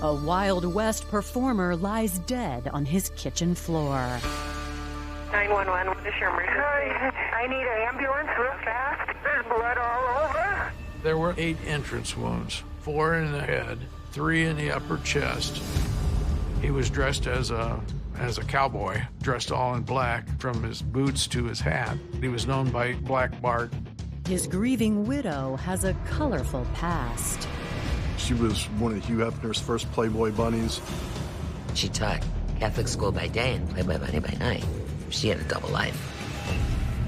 A Wild West performer lies dead on his kitchen floor. 911, what is your emergency? I need an ambulance real fast. There's blood all over. There were 8 entrance wounds, 4 in the head, 3 in the upper chest. He was dressed as a cowboy, dressed all in black, from his boots to his hat. He was known by Black Bart. His grieving widow has a colorful past. She was one of Hugh Hefner's first Playboy bunnies. She taught Catholic school by day and Playboy bunny by night. She had a double life.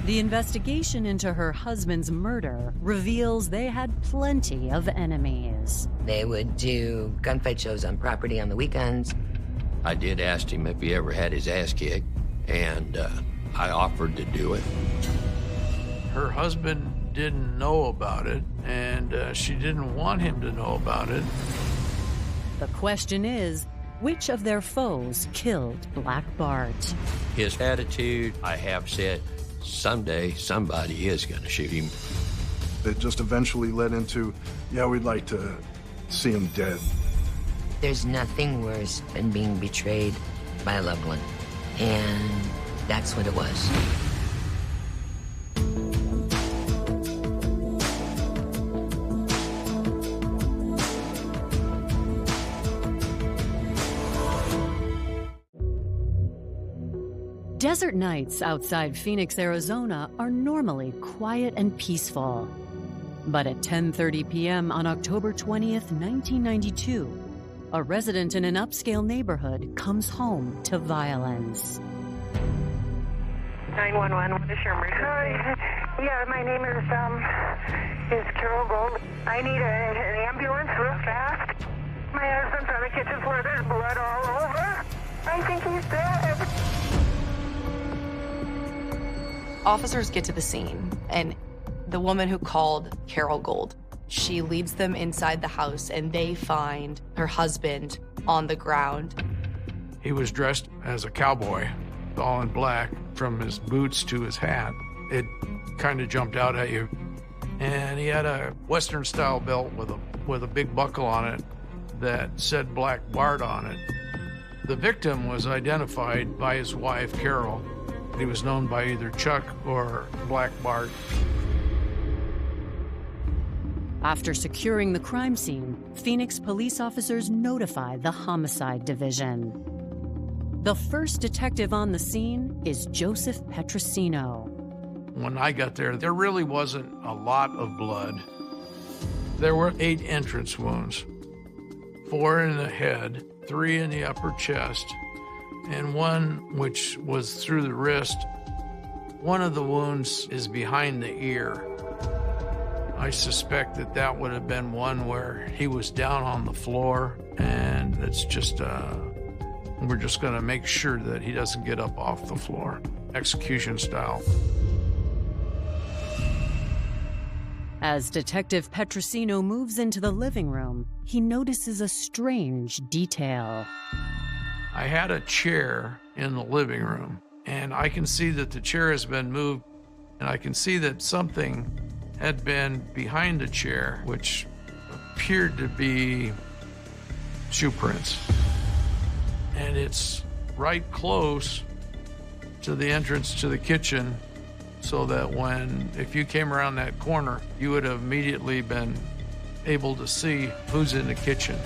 The investigation into her husband's murder reveals they had plenty of enemies. They would do gunfight shows on property on the weekends. I did ask him if he ever had his ass kicked, and I offered to do it. Her husband didn't know about it, and she didn't want him to know about it. The question is, which of their foes killed Black Bart? His attitude, I have said, someday somebody is going to shoot him. It just eventually led into, yeah, we'd like to see him dead. There's nothing worse than being betrayed by a loved one. And that's what it was. Desert nights outside Phoenix, Arizona are normally quiet and peaceful. But at 10:30 p.m. on October 20th, 1992, a resident in an upscale neighborhood comes home to violence. 911, what is your emergency? Yeah, my name is Carole Gold. I need an ambulance real fast. My husband's on the kitchen floor. There's blood all over. I think he's dead. Officers get to the scene, and the woman who called Carole Gold, she leads them inside the house, and they find her husband on the ground. He was dressed as a cowboy, all in black, from his boots to his hat. It kind of jumped out at you. And he had a Western-style belt with a big buckle on it that said Black Bart on it. The victim was identified by his wife, Carole. He was known by either Chuck or Black Bart. After securing the crime scene, Phoenix police officers notify the homicide division. The first detective on the scene is Joseph Petrosino. When I got there really wasn't a lot of blood. There were 8 entrance wounds, 4 in the head, 3 in the upper chest, and 1 which was through the wrist. One of the wounds is behind the ear. I suspect that would have been one where he was down on the floor, and it's just, we're just going to make sure that he doesn't get up off the floor, execution style. As Detective Petrosino moves into the living room, he notices a strange detail. I had a chair in the living room, and I can see that the chair has been moved, and I can see that something had been behind the chair, which appeared to be shoe prints. And it's right close to the entrance to the kitchen, so that if you came around that corner, you would have immediately been able to see who's in the kitchen.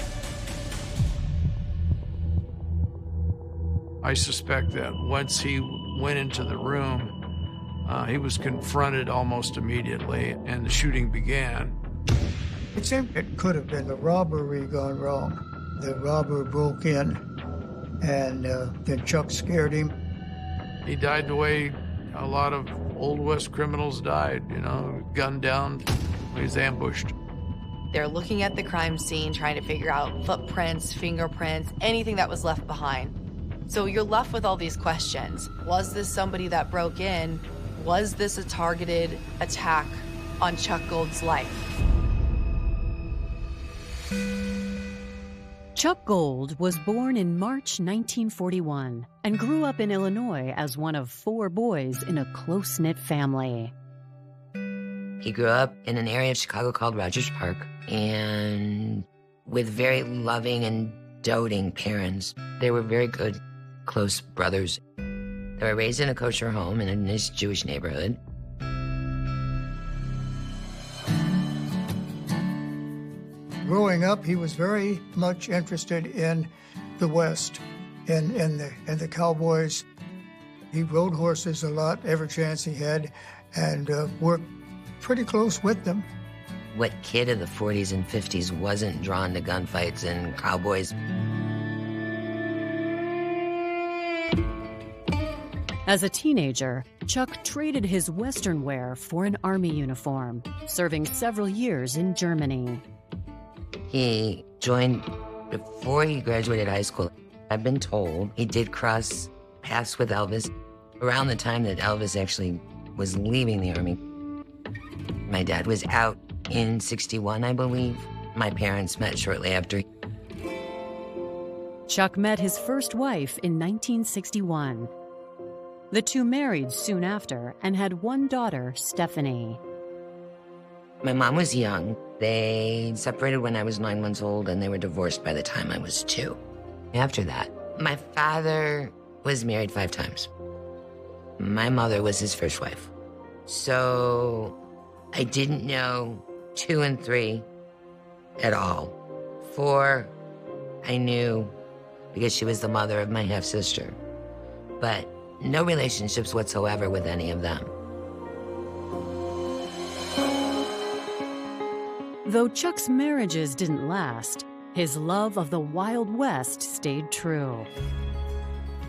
I suspect that once he went into the room, he was confronted almost immediately, and the shooting began. It seemed it could have been a robbery gone wrong. The robber broke in, and then Chuck scared him. He died the way a lot of Old West criminals died, gunned down. He was ambushed. They're looking at the crime scene, trying to figure out footprints, fingerprints, anything that was left behind. So you're left with all these questions. Was this somebody that broke in? Was this a targeted attack on Chuck Gold's life? Chuck Gold was born in March 1941 and grew up in Illinois as one of 4 boys in a close-knit family. He grew up in an area of Chicago called Rogers Park, and with very loving and doting parents. They were very good, close brothers. They were raised in a kosher home in a nice Jewish neighborhood. Growing up, he was very much interested in the West, in the cowboys. He rode horses a lot, every chance he had, and worked pretty close with them. What kid of the 40s and 50s wasn't drawn to gunfights and cowboys? As a teenager, Chuck traded his Western wear for an army uniform, serving several years in Germany. He joined before he graduated high school. I've been told he did cross paths with Elvis around the time that Elvis actually was leaving the army. My dad was out in 61, I believe. My parents met shortly after. Chuck met his first wife in 1961. The two married soon after and had one daughter, Stephanie. My mom was young. They separated when I was 9 months old, and they were divorced by the time I was 2. After that, my father was married 5 times. My mother was his first wife. So I didn't know 2 and 3 at all. 4, I knew because she was the mother of my half-sister, but no relationships whatsoever with any of them. Though Chuck's marriages didn't last, his love of the Wild West stayed true.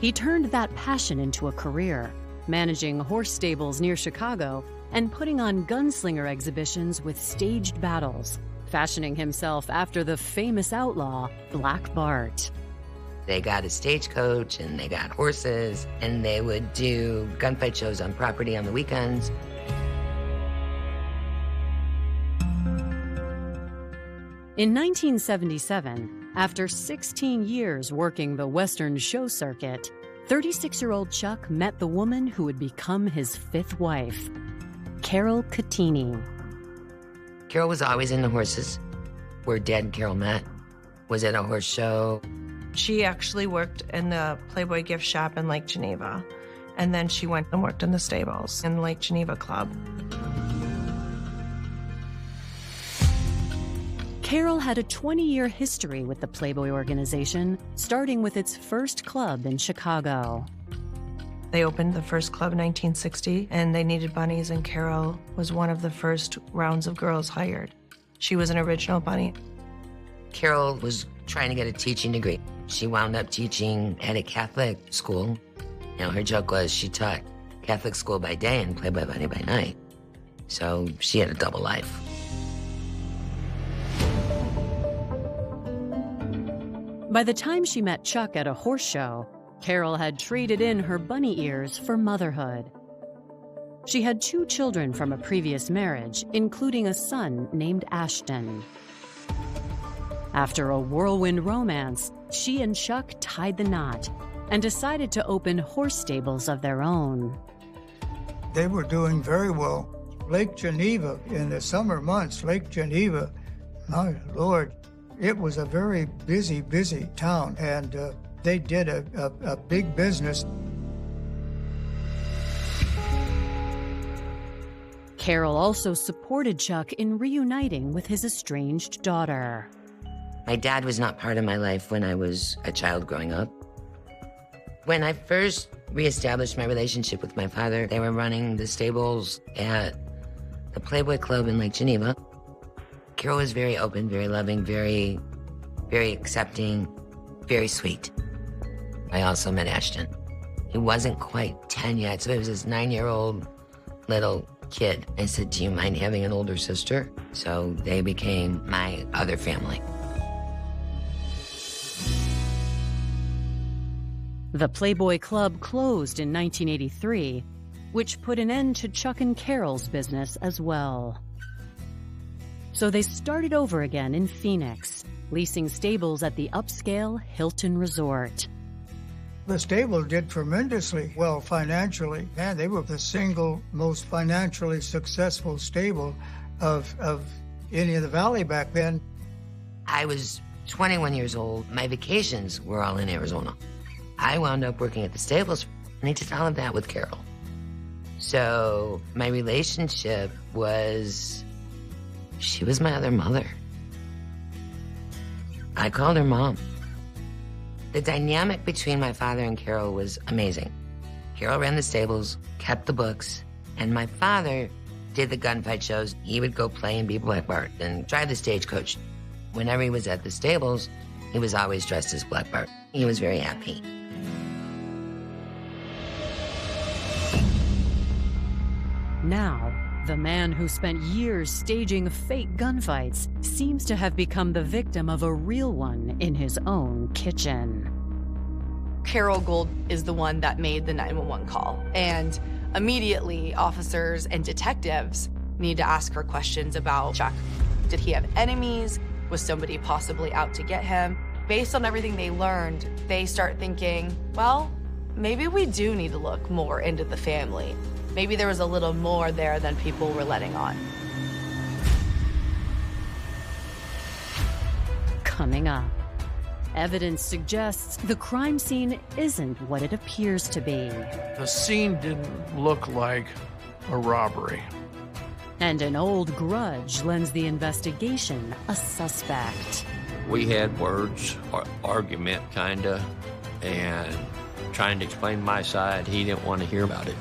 He turned that passion into a career, managing horse stables near Chicago and putting on gunslinger exhibitions with staged battles, fashioning himself after the famous outlaw, Black Bart. They got a stagecoach and they got horses, and they would do gunfight shows on property on the weekends. In 1977, after 16 years working the Western show circuit, 36-year-old Chuck met the woman who would become his 5th wife, Carole Catini. Carole was always into horses. Where Dad and Carole met was at a horse show. She actually worked in the Playboy gift shop in Lake Geneva, and then she went and worked in the stables in Lake Geneva Club. Carole had a 20-year history with the Playboy organization, starting with its first club in Chicago. They opened the first club in 1960, and they needed bunnies, and Carole was one of the first rounds of girls hired. She was an original bunny. Carole was trying to get a teaching degree. She wound up teaching at a Catholic school. You know, her joke was she taught Catholic school by day and Playboy bunny by night. So she had a double life. By the time she met Chuck at a horse show, Carole had traded in her bunny ears for motherhood. She had 2 children from a previous marriage, including a son named Ashton. After a whirlwind romance, she and Chuck tied the knot and decided to open horse stables of their own. They were doing very well. Lake Geneva, in the summer months, Lake Geneva, my Lord, it was a very busy town, and they did a big business. Carole also supported Chuck in reuniting with his estranged daughter. My dad was not part of my life when I was a child growing up. When I first reestablished my relationship with my father, they were running the stables at the Playboy Club in Lake Geneva. Carole was very open, very loving, very accepting, very sweet. I also met Ashton. He wasn't quite 10 yet, so he was this 9-year-old little kid. I said, "Do you mind having an older sister?" So they became my other family. The Playboy Club closed in 1983, which put an end to Chuck and Carole's business as well. So they started over again in Phoenix, leasing stables at the upscale Hilton Resort. The stable did tremendously well financially. Man, they were the single most financially successful stable of any of the valley back then. I was 21 years old. My vacations were all in Arizona. I wound up working at the stables, and I did all of that with Carole. So my relationship was, she was my other mother. I called her mom. The dynamic between my father and Carole was amazing. Carole ran the stables, kept the books, and my father did the gunfight shows. He would go play and be Black Bart and drive the stagecoach. Whenever he was at the stables, he was always dressed as Black Bart. He was very happy. Now, the man who spent years staging fake gunfights seems to have become the victim of a real one in his own kitchen. Carole Gold is the one that made the 911 call, and immediately officers and detectives need to ask her questions about Chuck. Did he have enemies? Was somebody possibly out to get him? Based on everything they learned, they start thinking, well, maybe we do need to look more into the family. Maybe there was a little more there than people were letting on. Coming up, evidence suggests the crime scene isn't what it appears to be. The scene didn't look like a robbery. And an old grudge lends the investigation a suspect. We had words, argument kinda, and trying to explain my side, he didn't want to hear about it.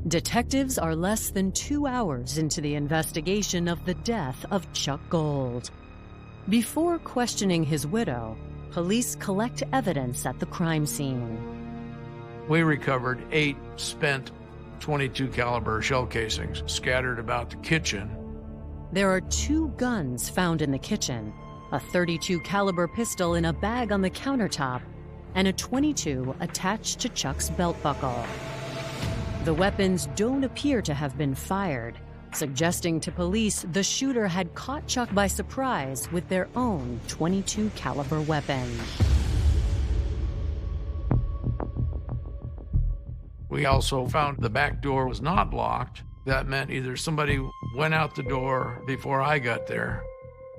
Detectives are less than 2 hours into the investigation of the death of Chuck Gold. Before questioning his widow, police collect evidence at the crime scene. We recovered 8 spent .22 caliber shell casings scattered about the kitchen. There are 2 guns found in the kitchen, a .32 caliber pistol in a bag on the countertop, and a .22 attached to Chuck's belt buckle. The weapons don't appear to have been fired, suggesting to police the shooter had caught Chuck by surprise with their own .22 caliber weapon. We also found the back door was not locked. That meant either somebody went out the door before I got there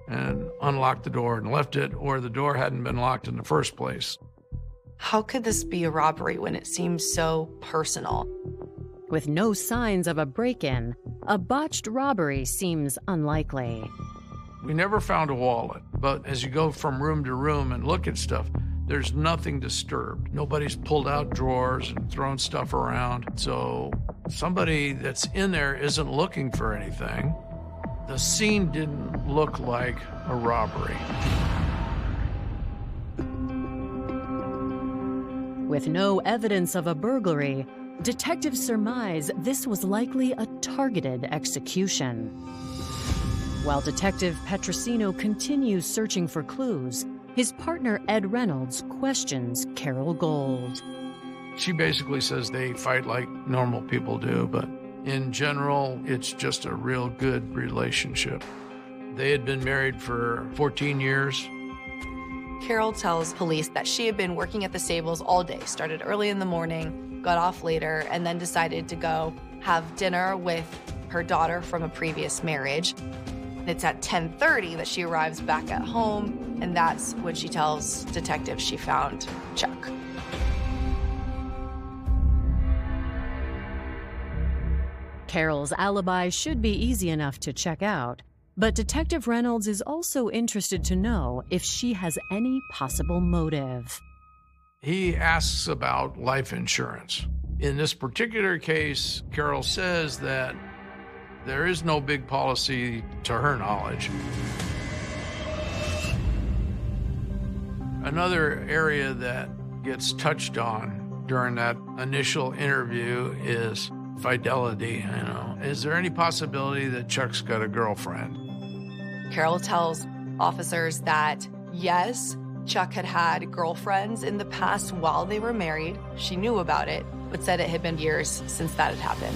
and unlocked the door and left it, or the door hadn't been locked in the first place. How could this be a robbery when it seems so personal? With no signs of a break-in, a botched robbery seems unlikely. We never found a wallet, but as you go from room to room and look at stuff, there's nothing disturbed. Nobody's pulled out drawers and thrown stuff around. So somebody that's in there isn't looking for anything. The scene didn't look like a robbery. With no evidence of a burglary, detectives surmise this was likely a targeted execution. While Detective Petrosino continues searching for clues, his partner Ed Reynolds questions Carole Gold. She basically says they fight like normal people do, but in general, it's just a real good relationship. They had been married for 14 years. Carole tells police that she had been working at the stables all day, started early in the morning, got off later, and then decided to go have dinner with her daughter from a previous marriage. It's at 10:30 that she arrives back at home, and that's when she tells detectives she found Chuck. Carole's alibi should be easy enough to check out, but Detective Reynolds is also interested to know if she has any possible motive. He asks about life insurance. In this particular case, Carole says that there is no big policy to her knowledge. Another area that gets touched on during that initial interview is fidelity. Is there any possibility that Chuck's got a girlfriend? Carole tells officers that, yes, Chuck had had girlfriends in the past while they were married. She knew about it, but said it had been years since that had happened.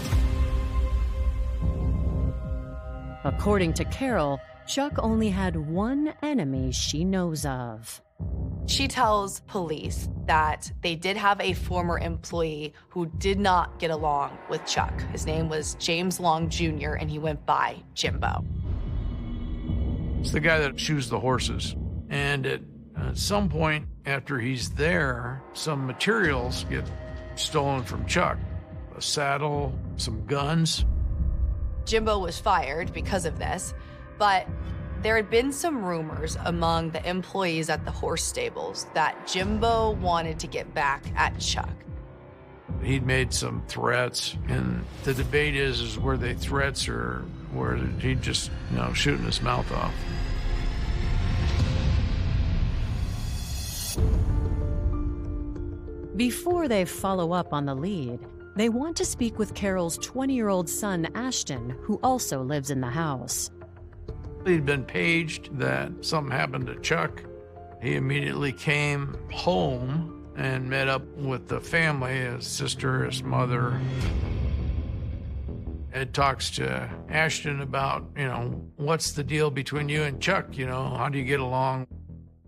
According to Carole, Chuck only had one enemy she knows of. She tells police that they did have a former employee who did not get along with Chuck. His name was James Long Jr., and he went by Jimbo. It's the guy that shoes the horses. And at some point after he's there, some materials get stolen from Chuck. A saddle, some guns. Jimbo was fired because of this, but there had been some rumors among the employees at the horse stables that Jimbo wanted to get back at Chuck. He'd made some threats, and the debate is were they threats or were he just, shooting his mouth off? Before they follow up on the lead, they want to speak with Carole's 20-year-old son, Ashton, who also lives in the house. He'd been paged that something happened to Chuck. He immediately came home and met up with the family, his sister, his mother. Ed talks to Ashton about, what's the deal between you and Chuck? How do you get along?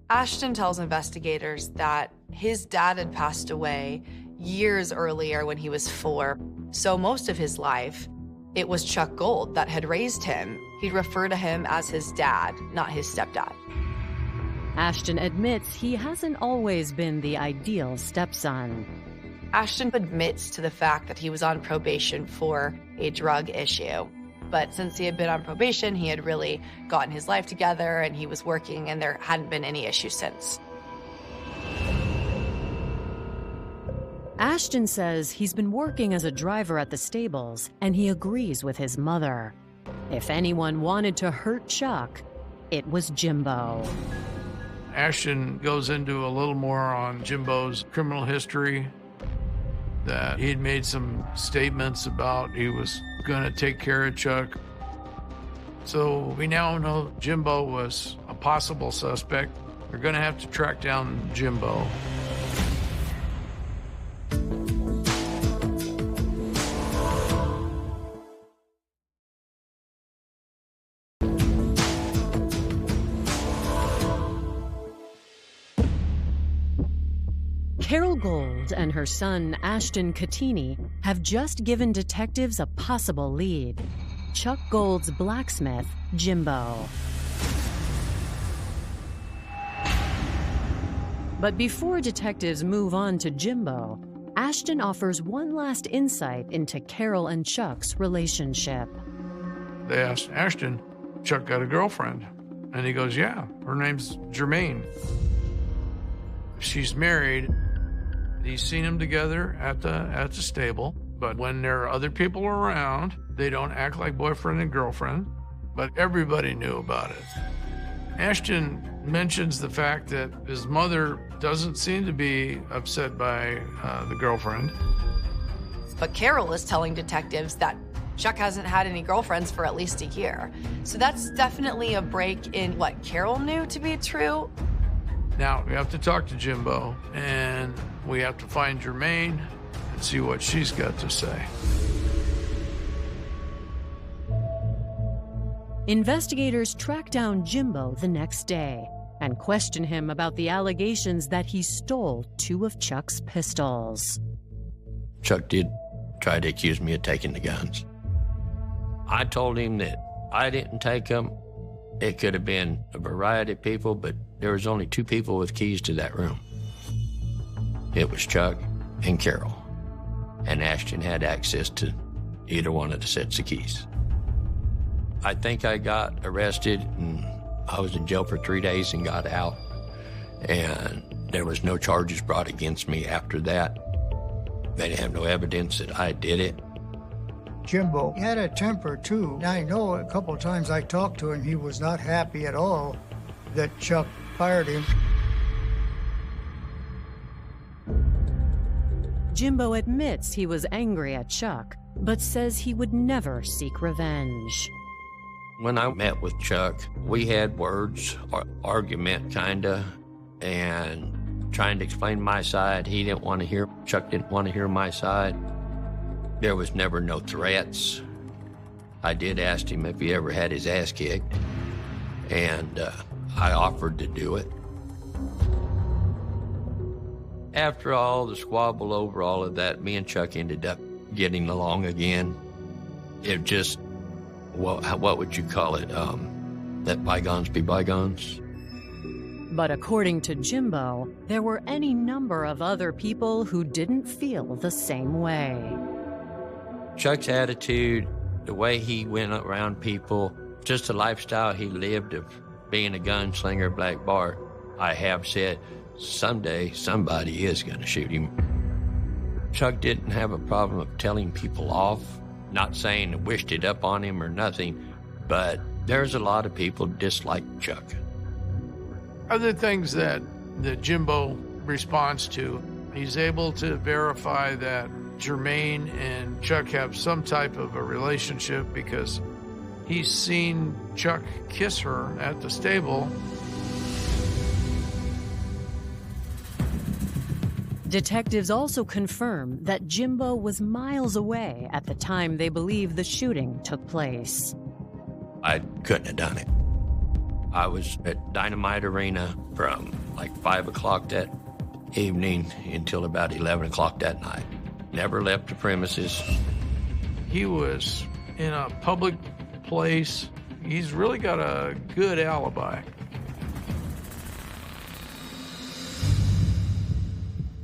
Ashton tells investigators that his dad had passed away years earlier when he was 4. So most of his life, it was Chuck Gold that had raised him. He'd refer to him as his dad, not his stepdad. Ashton admits he hasn't always been the ideal stepson. Ashton admits to the fact that he was on probation for a drug issue. But since he had been on probation, he had really gotten his life together and he was working, and there hadn't been any issues since. Ashton says he's been working as a driver at the stables, and he agrees with his mother. If anyone wanted to hurt Chuck, it was Jimbo. Ashton goes into a little more on Jimbo's criminal history, that he'd made some statements about he was going to take care of Chuck. So we now know Jimbo was a possible suspect. We're going to have to track down Jimbo. Carole Gold and her son, Ashton Catini, have just given detectives a possible lead: Chuck Gold's blacksmith, Jimbo. But before detectives move on to Jimbo, Ashton offers one last insight into Carole and Chuck's relationship. They asked Ashton, Chuck got a girlfriend? And he goes, yeah, her name's Jhene. She's married. He's seen them together at the stable, but when there are other people around, they don't act like boyfriend and girlfriend, but everybody knew about it. Ashton mentions the fact that his mother doesn't seem to be upset by the girlfriend. But Carole is telling detectives that Chuck hasn't had any girlfriends for at least a year. So that's definitely a break in what Carole knew to be true. Now, we have to talk to Jimbo, and we have to find Jhene and see what she's got to say. Investigators track down Jimbo the next day and question him about the allegations that he stole 2 of Chuck's pistols. Chuck did try to accuse me of taking the guns. I told him that I didn't take them. It could have been a variety of people, but there was only 2 people with keys to that room. It was Chuck and Carole, and Ashton had access to either one of the sets of keys. I think I got arrested, and I was in jail for 3 days and got out, and there was no charges brought against me after that. They didn't have no evidence that I did it. Jimbo had a temper, too. I know a couple of times I talked to him, he was not happy at all that Chuck fired him. Jimbo admits he was angry at Chuck, but says he would never seek revenge. When I met with Chuck, we had words, or argument kinda, and trying to explain my side. He didn't want to hear, Chuck didn't want to hear my side. There was never no threats. I did ask him if he ever had his ass kicked, and I offered to do it. After all the squabble over all of that, me and Chuck ended up getting along again. It just, well, what would you call it? Let bygones be bygones. But according to Jimbo, there were any number of other people who didn't feel the same way. Chuck's attitude, the way he went around people, just the lifestyle he lived of being a gunslinger, black bar. I have said, someday somebody is going to shoot him. Chuck didn't have a problem of telling people off, not saying I wished it up on him or nothing, but there's a lot of people dislike Chuck. Other things that Jimbo responds to, he's able to verify that Jermaine and Chuck have some type of a relationship because he's seen Chuck kiss her at the stable. Detectives also confirm that Jimbo was miles away at the time they believe the shooting took place. I couldn't have done it. I was at Dynamite Arena from like 5 o'clock that evening until about 11 o'clock that night. Never left the premises. He was in a public place. He's really got a good alibi.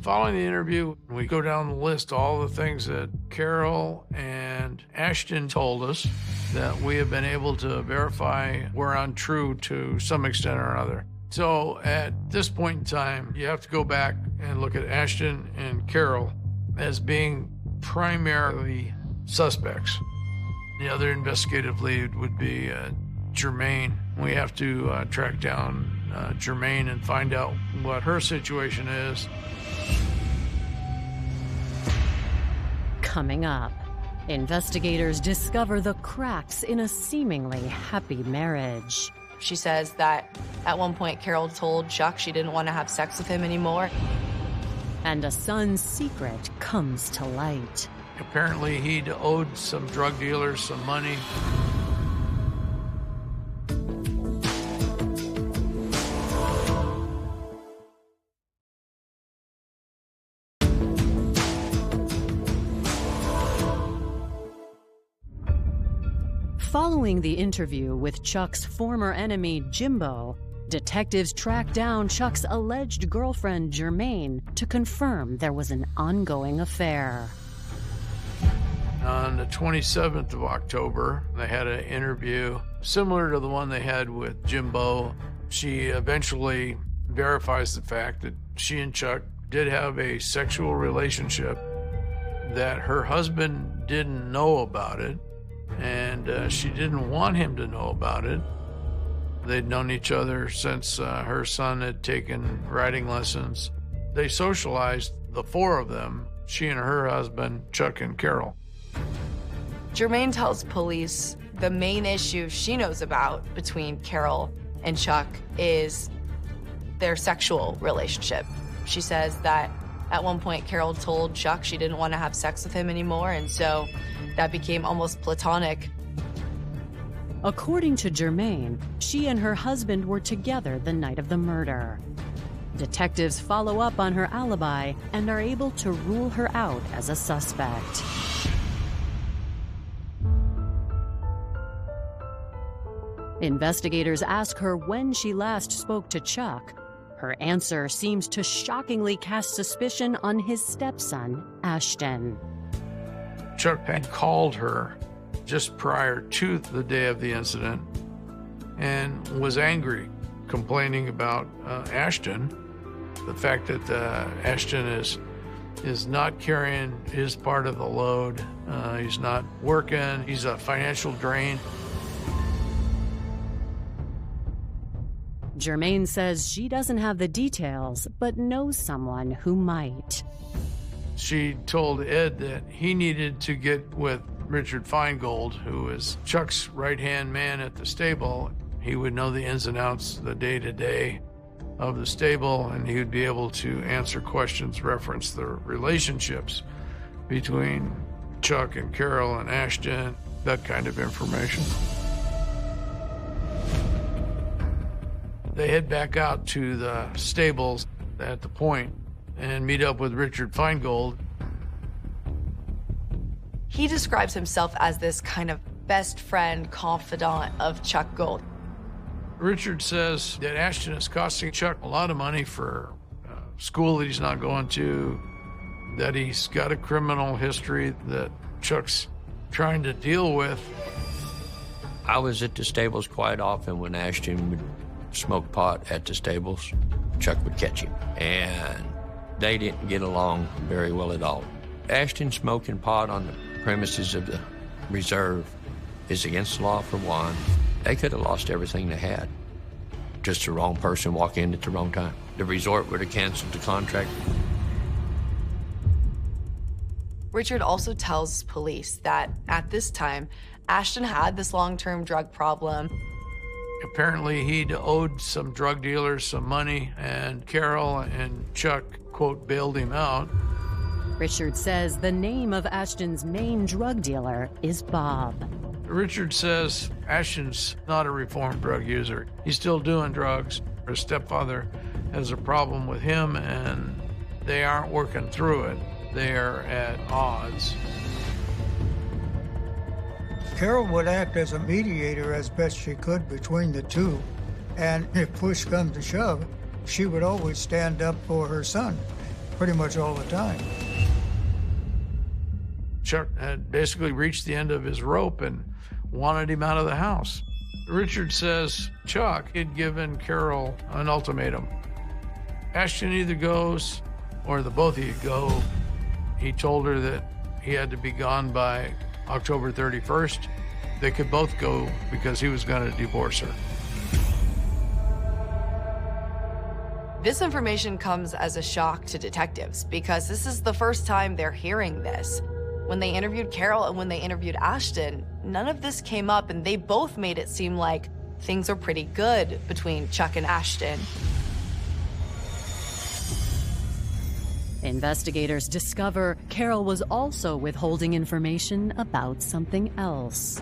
Following the interview, we go down the list, all the things that Carole and Ashton told us that we have been able to verify were untrue to some extent or another. So at this point in time, you have to go back and look at Ashton and Carole as being primarily suspects. The other investigative lead would be Jermaine. We have to track down Jermaine and find out what her situation is. Coming up, investigators discover the cracks in a seemingly happy marriage. She says that at one point Carole told Chuck she didn't want to have sex with him anymore. And a son's secret comes to light. Apparently he'd owed some drug dealers some money. Following the interview with Chuck's former enemy, Jimbo, detectives tracked down Chuck's alleged girlfriend, Jermaine, to confirm there was an ongoing affair. On the 27th of October, they had an interview similar to the one they had with Jimbo. She eventually verifies the fact that she and Chuck did have a sexual relationship, that her husband didn't know about it, and she didn't want him to know about it. They'd known each other since her son had taken riding lessons. They socialized, the four of them, she and her husband, Chuck and Carole. Jermaine tells police the main issue she knows about between Carole and Chuck is their sexual relationship. She says that at one point Carole told Chuck she didn't want to have sex with him anymore, and so that became almost platonic. According to Jermaine, she and her husband were together the night of the murder. Detectives follow up on her alibi and are able to rule her out as a suspect. Investigators ask her when she last spoke to Chuck. Her answer seems to shockingly cast suspicion on his stepson, Ashton. Chuck had called her just prior to the day of the incident and was angry, complaining about Ashton. The fact that Ashton is not carrying his part of the load. He's not working. He's a financial drain. Jermaine says she doesn't have the details, but knows someone who might. She told Ed that he needed to get with Richard Feingold, who is Chuck's right-hand man at the stable. He would know the ins and outs, the day-to-day of the stable, and he would be able to answer questions, reference the relationships between Chuck and Carole and Ashton, that kind of information. They head back out to the stables at the point and meet up with Richard Feingold. He describes himself as this kind of best friend, confidant of Chuck Gold. Richard says that Ashton is costing Chuck a lot of money for school that he's not going to, that he's got a criminal history that Chuck's trying to deal with. I was at the stables quite often when Ashton would smoke pot at the stables. Chuck would catch him, and they didn't get along very well at all. Ashton smoking pot on the premises of the reserve is against the law, for one. They could have lost everything they had. Just the wrong person walk in at the wrong time. The resort would have canceled the contract. Richard also tells police that at this time, Ashton had this long-term drug problem. Apparently, he'd owed some drug dealers some money, and Carole and Chuck, quote, bailed him out. Richard says the name of Ashton's main drug dealer is Bob. Richard says Ashton's not a reformed drug user. He's still doing drugs. Her stepfather has a problem with him, and they aren't working through it. They're at odds. Carole would act as a mediator as best she could between the two. And if push comes to shove, she would always stand up for her son, pretty much all the time. Chuck had basically reached the end of his rope and wanted him out of the house. Richard says Chuck had given Carole an ultimatum. Ashton either goes or the both of you go. He told her that he had to be gone by October 31st. They could both go because he was going to divorce her. This information comes as a shock to detectives because this is the first time they're hearing this. When they interviewed Carole and when they interviewed Ashton, none of this came up, and they both made it seem like things are pretty good between Chuck and Ashton. Investigators discover Carole was also withholding information about something else.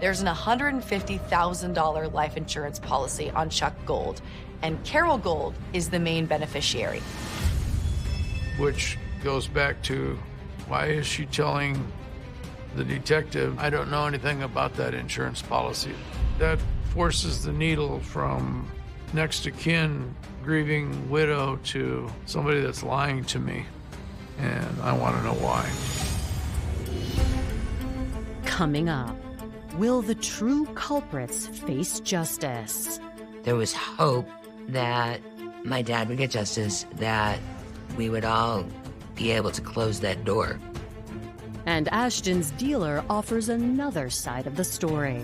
There's an $150,000 life insurance policy on Chuck Gold, and Carole Gold is the main beneficiary. Which goes back to, why is she telling the detective, I don't know anything about that insurance policy? That forces the needle from next of kin, grieving widow, to somebody that's lying to me, and I want to know why. Coming up, will the true culprits face justice? There was hope that my dad would get justice, that we would all be able to close that door. And Ashton's dealer offers another side of the story.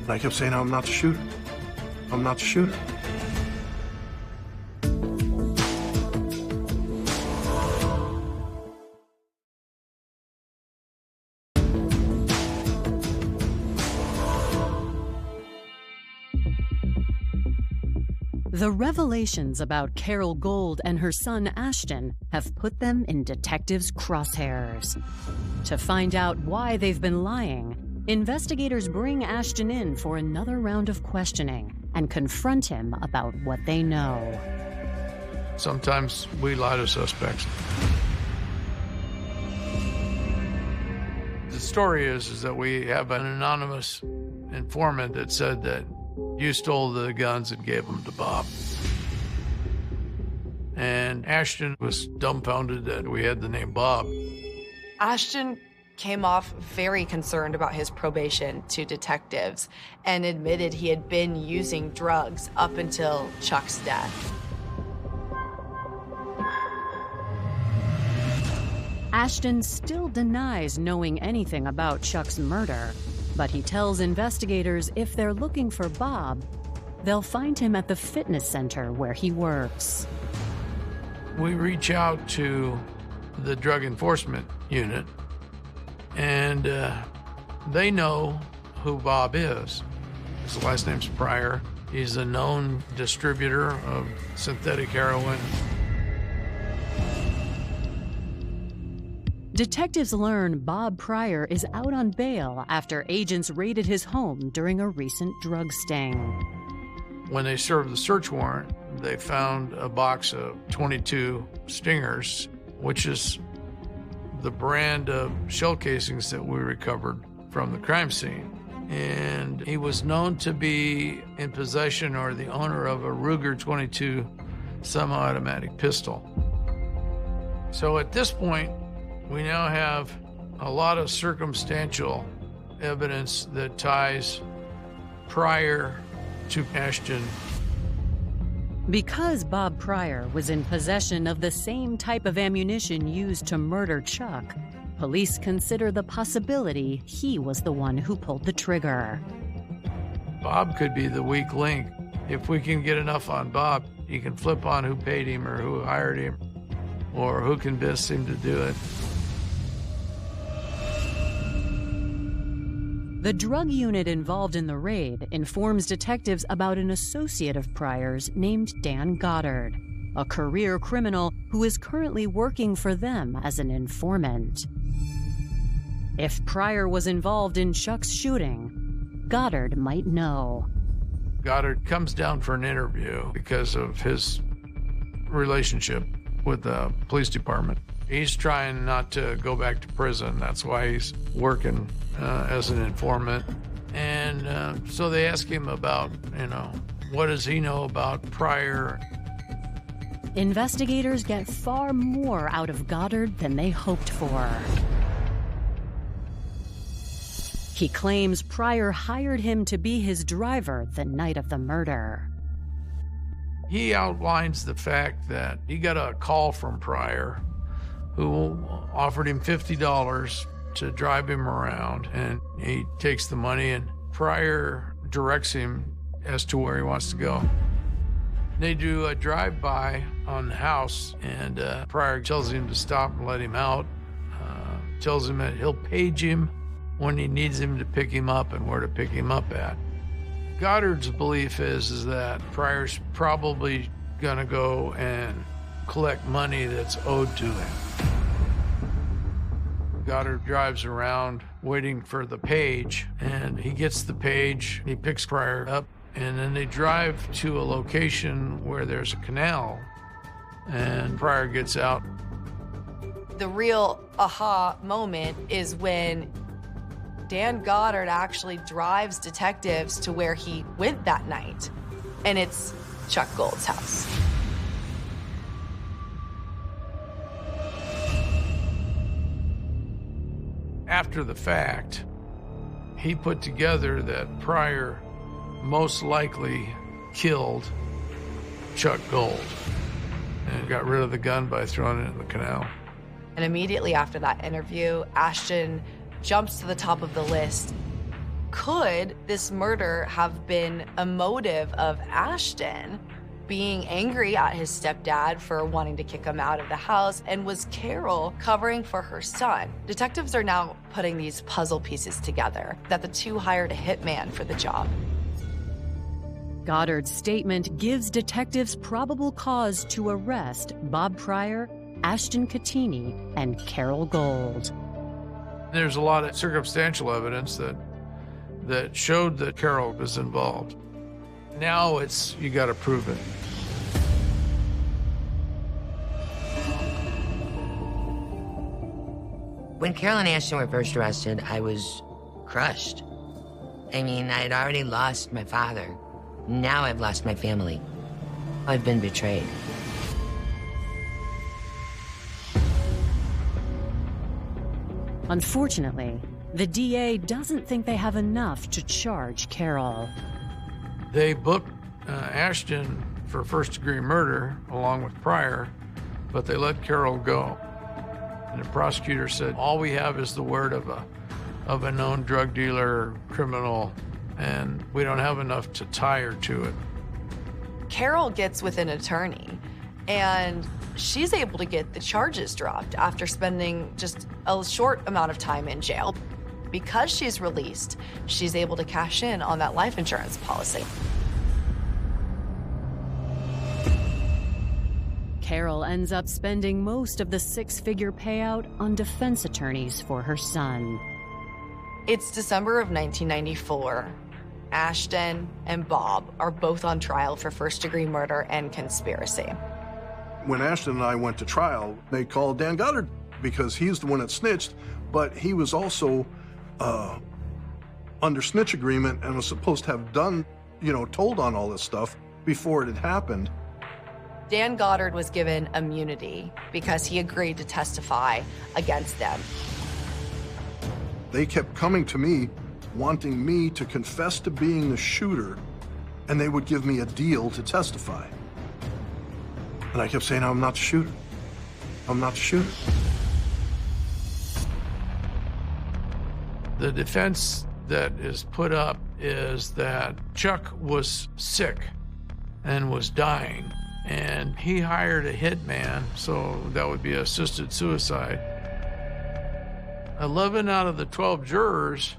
I kept saying, I'm not the shooter. I'm not the shooter. The revelations about Carole Gold and her son Ashton have put them in detectives' crosshairs. To find out why they've been lying, investigators bring Ashton in for another round of questioning and confront him about what they know. Sometimes we lie to suspects. The story is that we have an anonymous informant that said that you stole the guns and gave them to Bob. And Ashton was dumbfounded that we had the name Bob. Ashton came off very concerned about his probation to detectives and admitted he had been using drugs up until Chuck's death. Ashton still denies knowing anything about Chuck's murder, but he tells investigators if they're looking for Bob, they'll find him at the fitness center where he works. We reach out to the Drug Enforcement Unit, and they know who Bob is. His last name's Pryor. He's a known distributor of synthetic heroin. Detectives learn Bob Pryor is out on bail after agents raided his home during a recent drug sting. When they served the search warrant, they found a box of 22 Stingers, which is the brand of shell casings that we recovered from the crime scene. And he was known to be in possession or the owner of a Ruger 22 semi-automatic pistol. So at this point, we now have a lot of circumstantial evidence that ties Pryor to Ashton. Because Bob Pryor was in possession of the same type of ammunition used to murder Chuck, police consider the possibility he was the one who pulled the trigger. Bob could be the weak link. If we can get enough on Bob, he can flip on who paid him or who hired him or who convinced him to do it. The drug unit involved in the raid informs detectives about an associate of Pryor's named Dan Goddard, a career criminal who is currently working for them as an informant. If Pryor was involved in Chuck's shooting, Goddard might know. Goddard comes down for an interview because of his relationship with the police department. He's trying not to go back to prison. That's why he's working as an informant. And so they ask him about, what does he know about Pryor? Investigators get far more out of Goddard than they hoped for. He claims Pryor hired him to be his driver the night of the murder. He outlines the fact that he got a call from Pryor, who offered him $50 to drive him around, and he takes the money, and Pryor directs him as to where he wants to go. They do a drive-by on the house, and Pryor tells him to stop and let him out, tells him that he'll page him when he needs him to pick him up and where to pick him up at. Goddard's belief is that Pryor's probably gonna go and collect money that's owed to him. Goddard drives around waiting for the page, and he gets the page, he picks Pryor up, and then they drive to a location where there's a canal, and Pryor gets out. The real aha moment is when Dan Goddard actually drives detectives to where he went that night, and it's Chuck Gold's house. After the fact, he put together that Pryor most likely killed Chuck Gold and got rid of the gun by throwing it in the canal. And immediately after that interview, Ashton jumps to the top of the list. Could this murder have been a motive of Ashton being angry at his stepdad for wanting to kick him out of the house? And was Carole covering for her son? Detectives are now putting these puzzle pieces together, that the two hired a hitman for the job. Goddard's statement gives detectives probable cause to arrest Bob Pryor, Ashton Cattini, and Carole Gold. There's a lot of circumstantial evidence that showed that Carole was involved. Now it's, you gotta prove it. When Carole and Ashton were first arrested, I was crushed. I mean, I had already lost my father. Now I've lost my family. I've been betrayed. Unfortunately, the DA doesn't think they have enough to charge Carole. They booked Ashton for first-degree murder along with Pryor, but they let Carole go. And the prosecutor said, all we have is the word of a known drug dealer, criminal, and we don't have enough to tie her to it. Carole gets with an attorney, and she's able to get the charges dropped after spending just a short amount of time in jail. Because she's released, she's able to cash in on that life insurance policy. Carole ends up spending most of the six-figure payout on defense attorneys for her son. It's December of 1994. Ashton and Bob are both on trial for first-degree murder and conspiracy. When Ashton and I went to trial, they called Dan Goddard because he's the one that snitched, but he was also under snitch agreement and was supposed to have done, told on all this stuff before it had happened. Dan Goddard was given immunity because he agreed to testify against them. They kept coming to me, wanting me to confess to being the shooter, and they would give me a deal to testify. And I kept saying, I'm not the shooter. I'm not the shooter. The defense that is put up is that Chuck was sick and was dying, and he hired a hitman, so that would be assisted suicide. 11 out of the 12 jurors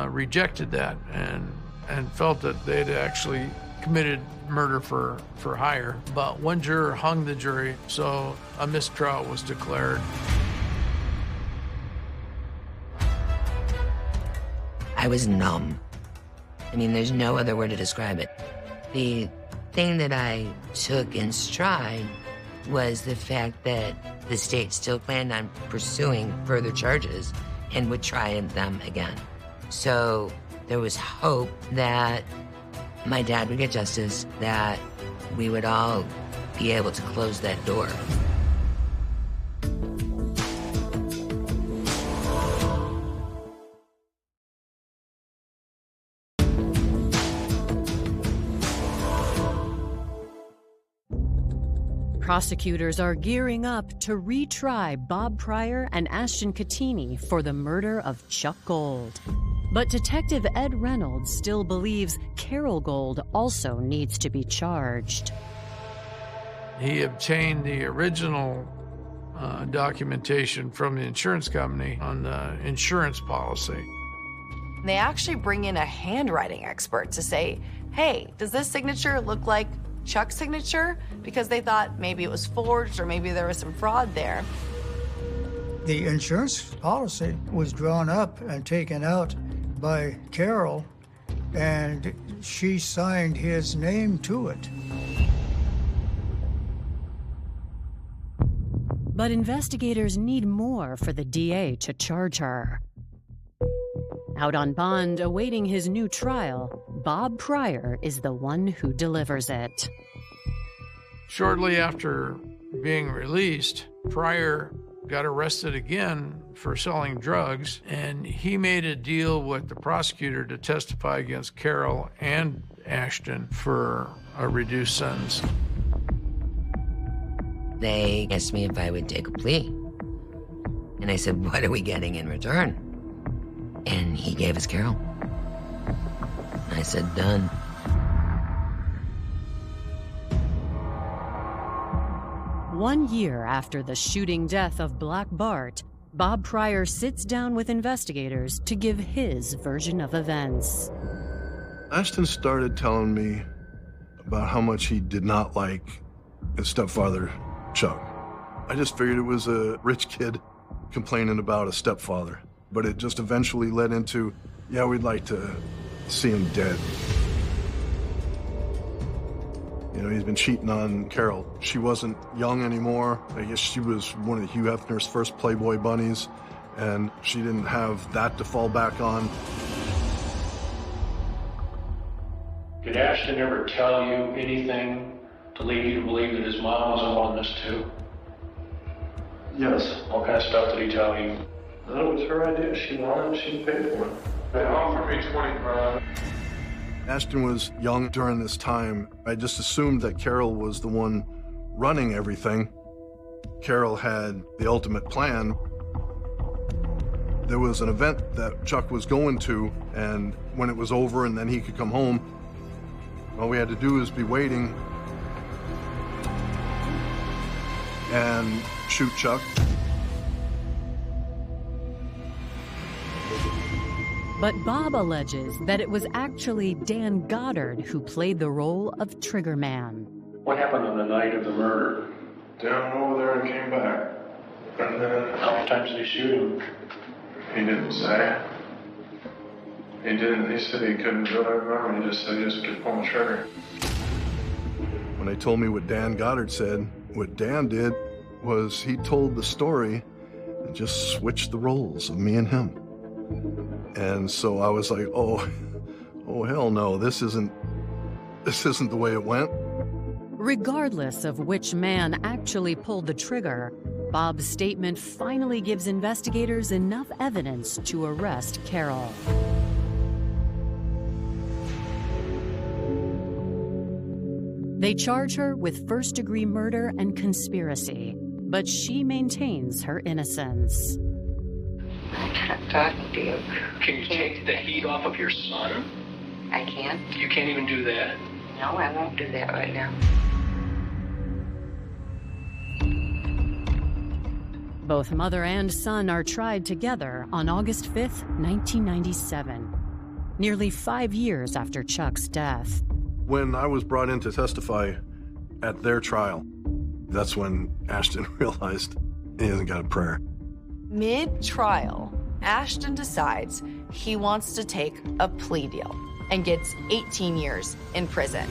rejected that and felt that they'd actually committed murder for hire. But one juror hung the jury, so a mistrial was declared. I was numb. I mean, there's no other word to describe it. The thing that I took in stride was the fact that the state still planned on pursuing further charges and would try them again. So there was hope that my dad would get justice, that we would all be able to close that door. Prosecutors are gearing up to retry Bob Pryor and Ashton Cattini for the murder of Chuck Gold. But Detective Ed Reynolds still believes Carole Gold also needs to be charged. He obtained the original documentation from the insurance company on the insurance policy. They actually bring in a handwriting expert to say, hey, does this signature look like Chuck's signature? Because they thought maybe it was forged or maybe there was some fraud there. The insurance policy was drawn up and taken out by Carole, and she signed his name to it. But investigators need more for the DA to charge her. Out on bond, awaiting his new trial, Bob Pryor is the one who delivers it. Shortly after being released, Pryor got arrested again for selling drugs, and he made a deal with the prosecutor to testify against Carole and Ashton for a reduced sentence. They asked me if I would take a plea. And I said, what are we getting in return? And he gave us Carole. I said, done. One year after the shooting death of Black Bart, Bob Pryor sits down with investigators to give his version of events. Ashton started telling me about how much he did not like his stepfather, Chuck. I just figured it was a rich kid complaining about a stepfather. But it just eventually led into, yeah, we'd like to see him dead. He's been cheating on Carole. She wasn't young anymore. I guess she was one of Hugh Hefner's first Playboy bunnies, and she didn't have that to fall back on. Did Ashton ever tell you anything to lead you to believe that his mom was involved in this too? Yes. What kind of stuff did he tell you? That was her idea. She wanted, she paid for it. They offered me $20,000. Ashton was young during this time. I just assumed that Carole was the one running everything. Carole had the ultimate plan. There was an event that Chuck was going to, and when it was over and then he could come home, all we had to do was be waiting and shoot Chuck. But Bob alleges that it was actually Dan Goddard who played the role of Triggerman. What happened on the night of the murder? Down over there and came back. And then... How many times did he shoot him? He didn't say. He didn't. He said he couldn't do it. I remember. He just said he just kept pulling the trigger. When they told me what Dan Goddard said, what Dan did was he told the story and just switched the roles of me and him. And so I was like, oh hell no, this isn't the way it went. Regardless of which man actually pulled the trigger, Bob's statement finally gives investigators enough evidence to arrest Carole. They charge her with first-degree murder and conspiracy, but she maintains her innocence. I can't talk to you. Can you take the heat off of your son? I can't. You can't even do that? No, I won't do that right now. Both mother and son are tried together on August 5th, 1997, nearly 5 years after Chuck's death. When I was brought in to testify at their trial, that's when Ashton realized he hasn't got a prayer. Mid-trial, Ashton decides he wants to take a plea deal and gets 18 years in prison.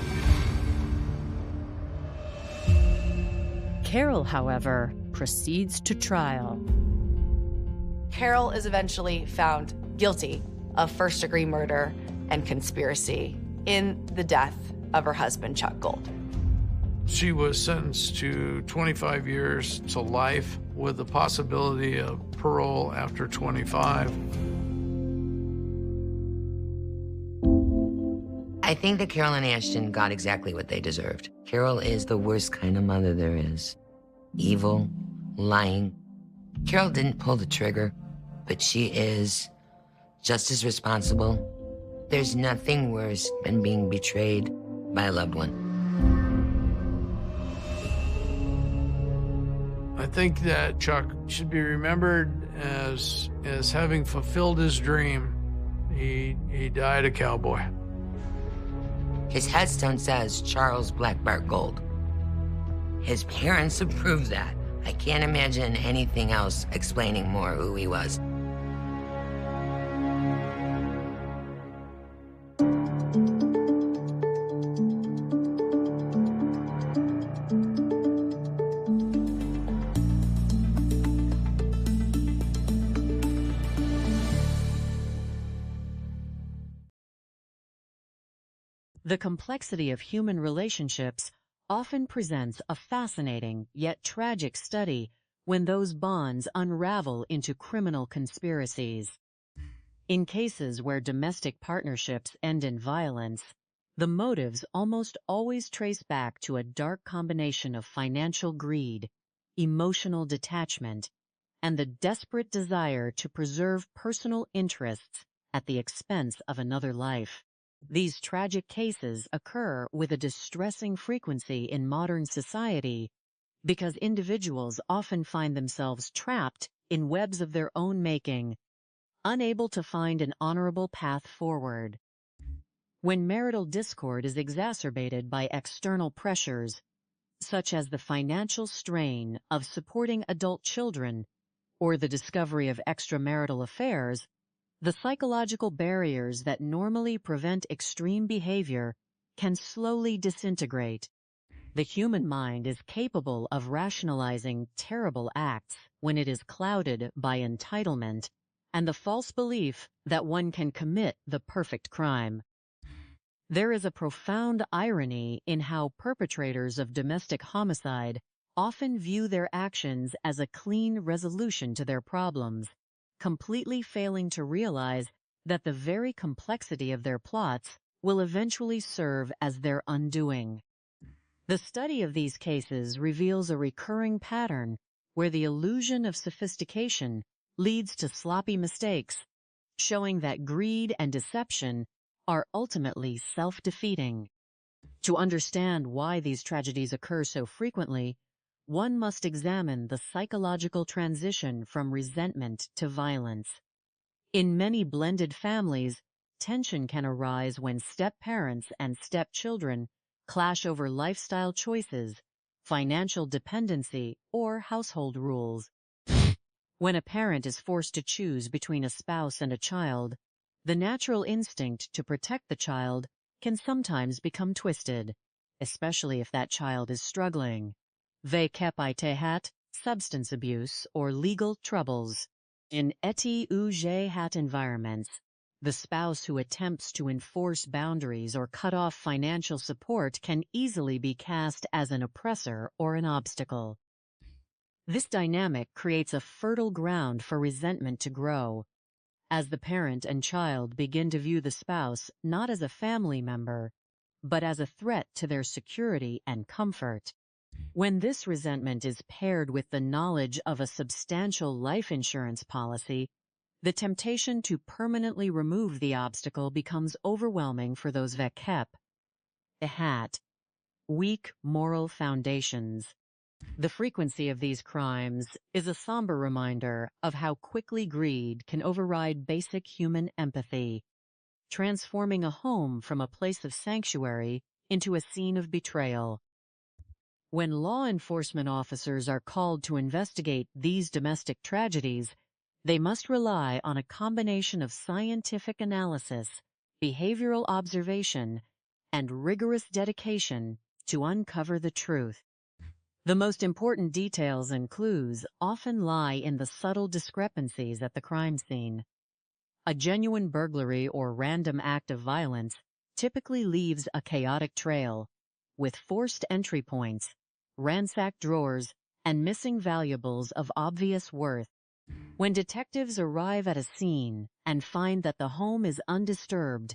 Carole, however, proceeds to trial. Carole is eventually found guilty of first-degree murder and conspiracy in the death of her husband, Chuck Gold. She was sentenced to 25 years to life with the possibility of parole after 25. I think that Carole and Ashton got exactly what they deserved. Carole is the worst kind of mother there is. Evil, lying. Carole didn't pull the trigger, but she is just as responsible. There's nothing worse than being betrayed by a loved one. I think that Chuck should be remembered as having fulfilled his dream. He died a cowboy. His headstone says Charles Black Bart Gold. His parents approved that. I can't imagine anything else explaining more who he was. The complexity of human relationships often presents a fascinating yet tragic study when those bonds unravel into criminal conspiracies. In cases where domestic partnerships end in violence, the motives almost always trace back to a dark combination of financial greed, emotional detachment, and the desperate desire to preserve personal interests at the expense of another life. These tragic cases occur with a distressing frequency in modern society because individuals often find themselves trapped in webs of their own making, unable to find an honorable path forward. When marital discord is exacerbated by external pressures, such as the financial strain of supporting adult children or the discovery of extramarital affairs, the psychological barriers that normally prevent extreme behavior can slowly disintegrate. The human mind is capable of rationalizing terrible acts when it is clouded by entitlement and the false belief that one can commit the perfect crime. There is a profound irony in how perpetrators of domestic homicide often view their actions as a clean resolution to their problems, completely failing to realize that the very complexity of their plots will eventually serve as their undoing. The study of these cases reveals a recurring pattern where the illusion of sophistication leads to sloppy mistakes, showing that greed and deception are ultimately self-defeating. To understand why these tragedies occur so frequently, one must examine the psychological transition from resentment to violence. In many blended families, tension can arise when step-parents and step-children clash over lifestyle choices, financial dependency, or household rules. When a parent is forced to choose between a spouse and a child, The natural instinct to protect the child can sometimes become twisted, especially if that child is struggling. Ve kepai tehat, substance abuse, or legal troubles. In eti uj hat environments, the spouse who attempts to enforce boundaries or cut off financial support can easily be cast as an oppressor or an obstacle. This dynamic creates a fertile ground for resentment to grow, as the parent and child begin to view the spouse not as a family member, but as a threat to their security and comfort. When this resentment is paired with the knowledge of a substantial life insurance policy, the temptation to permanently remove the obstacle becomes overwhelming for those vekep. Ehat, weak moral foundations. The frequency of these crimes is a somber reminder of how quickly greed can override basic human empathy, transforming a home from a place of sanctuary into a scene of betrayal. When law enforcement officers are called to investigate these domestic tragedies, they must rely on a combination of scientific analysis, behavioral observation, and rigorous dedication to uncover the truth. The most important details and clues often lie in the subtle discrepancies at the crime scene. A genuine burglary or random act of violence typically leaves a chaotic trail, with forced entry points, ransacked drawers, and missing valuables of obvious worth. When detectives arrive at a scene and find that the home is undisturbed,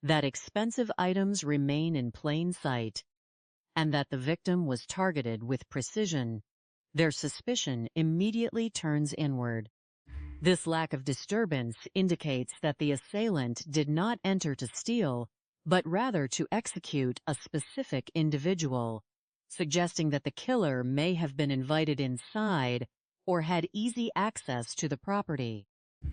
that expensive items remain in plain sight, and that the victim was targeted with precision, their suspicion immediately turns inward. This lack of disturbance indicates that the assailant did not enter to steal, but rather to execute a specific individual, suggesting that the killer may have been invited inside or had easy access to the property.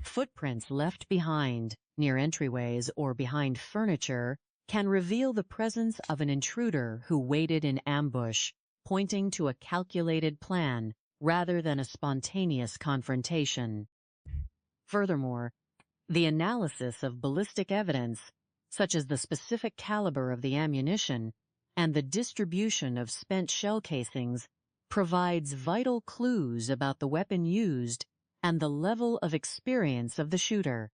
Footprints left behind, near entryways or behind furniture, can reveal the presence of an intruder who waited in ambush, pointing to a calculated plan rather than a spontaneous confrontation. Furthermore, the analysis of ballistic evidence, such as the specific caliber of the ammunition and the distribution of spent shell casings, provides vital clues about the weapon used and the level of experience of the shooter.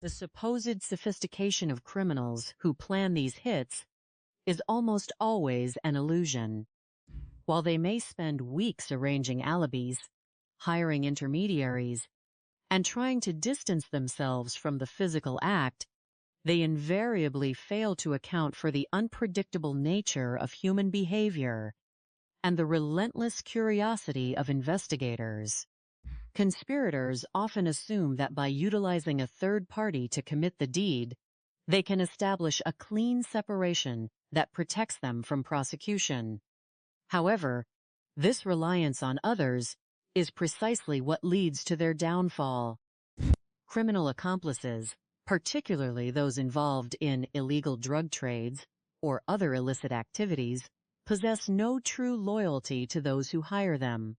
The supposed sophistication of criminals who plan these hits is almost always an illusion. While they may spend weeks arranging alibis, hiring intermediaries, and trying to distance themselves from the physical act, they invariably fail to account for the unpredictable nature of human behavior and the relentless curiosity of investigators. Conspirators often assume that by utilizing a third party to commit the deed, they can establish a clean separation that protects them from prosecution. However, this reliance on others is precisely what leads to their downfall. Criminal accomplices, particularly those involved in illegal drug trades or other illicit activities, possess no true loyalty to those who hire them.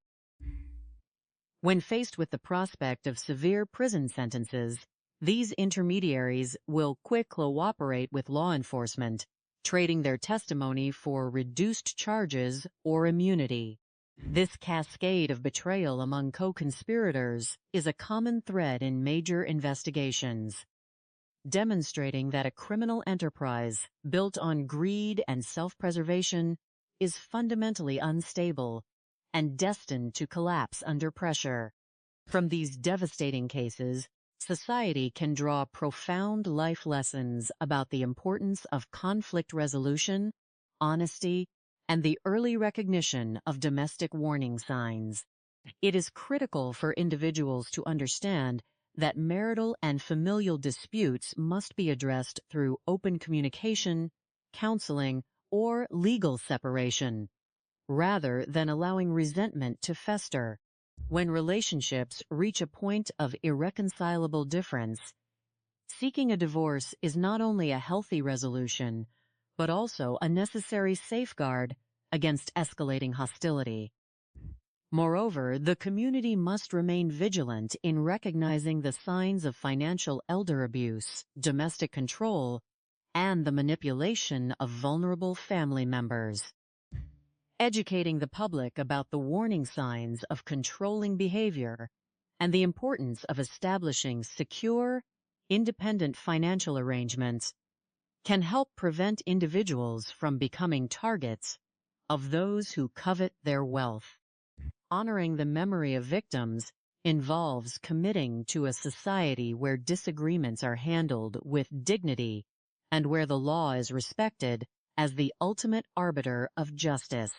When faced with the prospect of severe prison sentences, these intermediaries will cooperate with law enforcement, trading their testimony for reduced charges or immunity. This cascade of betrayal among co-conspirators is a common thread in major investigations, demonstrating that a criminal enterprise built on greed and self-preservation is fundamentally unstable and destined to collapse under pressure. From these devastating cases, society can draw profound life lessons about the importance of conflict resolution, honesty, and the early recognition of domestic warning signs. It is critical for individuals to understand that marital and familial disputes must be addressed through open communication, counseling, or legal separation, rather than allowing resentment to fester. When relationships reach a point of irreconcilable difference, seeking a divorce is not only a healthy resolution, but also a necessary safeguard against escalating hostility. Moreover, the community must remain vigilant in recognizing the signs of financial elder abuse, domestic control, and the manipulation of vulnerable family members. Educating the public about the warning signs of controlling behavior and the importance of establishing secure, independent financial arrangements can help prevent individuals from becoming targets of those who covet their wealth. Honoring the memory of victims involves committing to a society where disagreements are handled with dignity and where the law is respected as the ultimate arbiter of justice.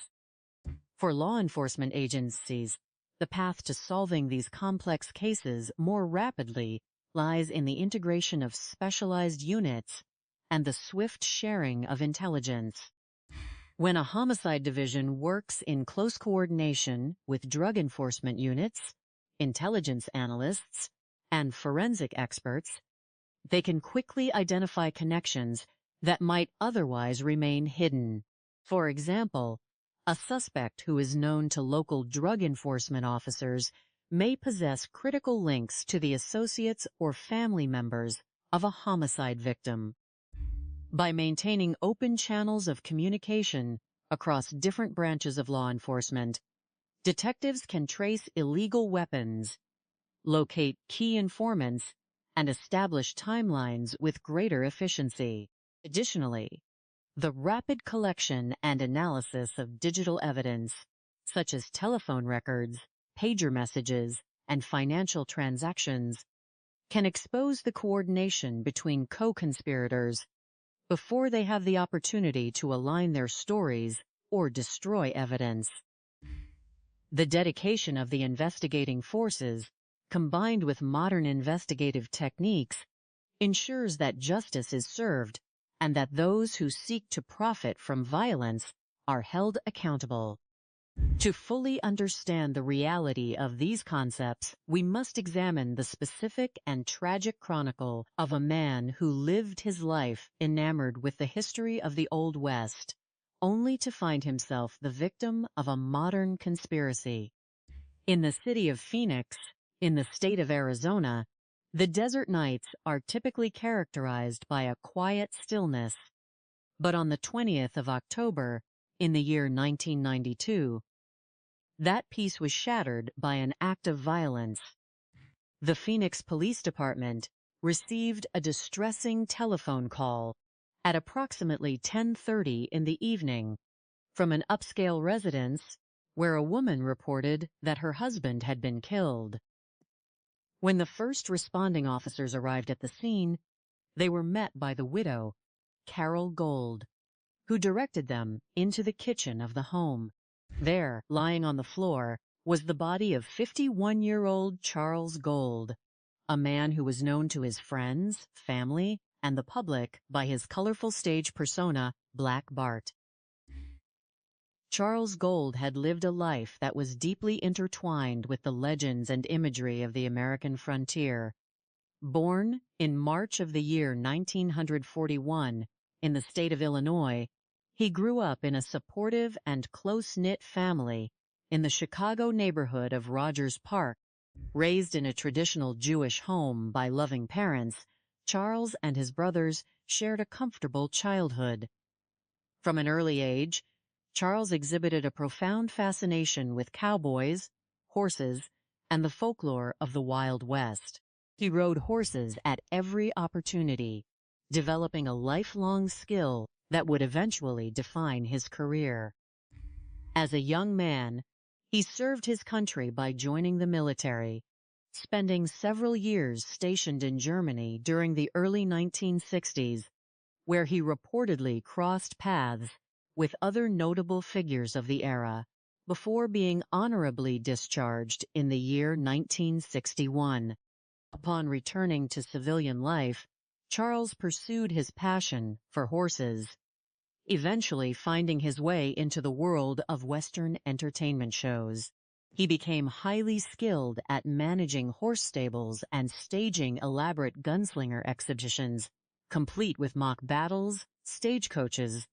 For law enforcement agencies, the path to solving these complex cases more rapidly lies in the integration of specialized units and the swift sharing of intelligence. When a homicide division works in close coordination with drug enforcement units, intelligence analysts, and forensic experts, they can quickly identify connections that might otherwise remain hidden. For example, a suspect who is known to local drug enforcement officers may possess critical links to the associates or family members of a homicide victim. By maintaining open channels of communication across different branches of law enforcement, detectives can trace illegal weapons, locate key informants, and establish timelines with greater efficiency. Additionally, the rapid collection and analysis of digital evidence, such as telephone records, pager messages, and financial transactions, can expose the coordination between co-conspirators before they have the opportunity to align their stories or destroy evidence. The dedication of the investigating forces, combined with modern investigative techniques, ensures that justice is served and that those who seek to profit from violence are held accountable. To fully understand the reality of these concepts, we must examine the specific and tragic chronicle of a man who lived his life enamored with the history of the Old West, only to find himself the victim of a modern conspiracy. In the city of Phoenix, in the state of Arizona, the desert nights are typically characterized by a quiet stillness. But on the 20th of October, in the year 1992, that peace was shattered by an act of violence. The Phoenix Police Department received a distressing telephone call at approximately 10:30 in the evening from an upscale residence where a woman reported that her husband had been killed. When the first responding officers arrived at the scene, they were met by the widow, Carole Gold, who directed them into the kitchen of the home. There, lying on the floor, was the body of 51-year-old Charles Gold, a man who was known to his friends, family, and the public by his colorful stage persona, Black Bart. Charles Gold had lived a life that was deeply intertwined with the legends and imagery of the American frontier. Born in March of the year 1941 in the state of Illinois, he grew up in a supportive and close-knit family in the Chicago neighborhood of Rogers Park. Raised in a traditional Jewish home by loving parents, Charles and his brothers shared a comfortable childhood. From an early age, Charles exhibited a profound fascination with cowboys, horses, and the folklore of the Wild West. He rode horses at every opportunity, developing a lifelong skill that would eventually define his career. As a young man, he served his country by joining the military, spending several years stationed in Germany during the early 1960s, where he reportedly crossed paths with other notable figures of the era, before being honorably discharged in the year 1961. Upon returning to civilian life, Charles pursued his passion for horses, eventually finding his way into the world of Western entertainment shows. He became highly skilled at managing horse stables and staging elaborate gunslinger exhibitions, complete with mock battles, stagecoaches,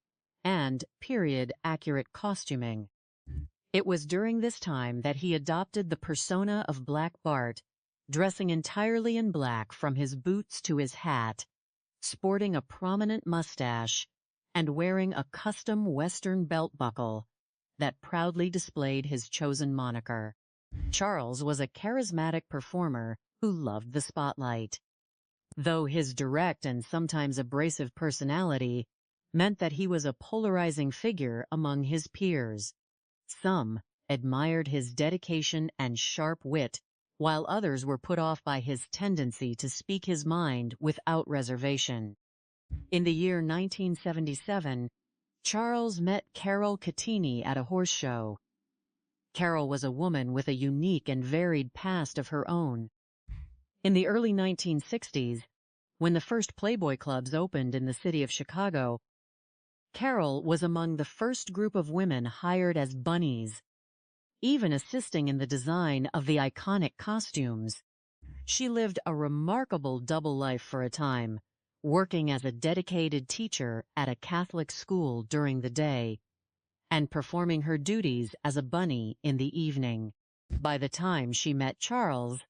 and period-accurate costuming. It was during this time that he adopted the persona of Black Bart, dressing entirely in black from his boots to his hat, sporting a prominent mustache, and wearing a custom Western belt buckle that proudly displayed his chosen moniker. Charles was a charismatic performer who loved the spotlight. Though his direct and sometimes abrasive personality meant that he was a polarizing figure among his peers, some admired his dedication and sharp wit, while others were put off by his tendency to speak his mind without reservation. In the year 1977, Charles met Carole at a horse show. Carole was a woman with a unique and varied past of her own. In the early 1960s, when the first Playboy clubs opened in the city of Chicago, Carole was among the first group of women hired as bunnies, even assisting in the design of the iconic costumes. She lived a remarkable double life for a time, working as a dedicated teacher at a Catholic school during the day and performing her duties as a bunny in the evening. By the time she met Charles,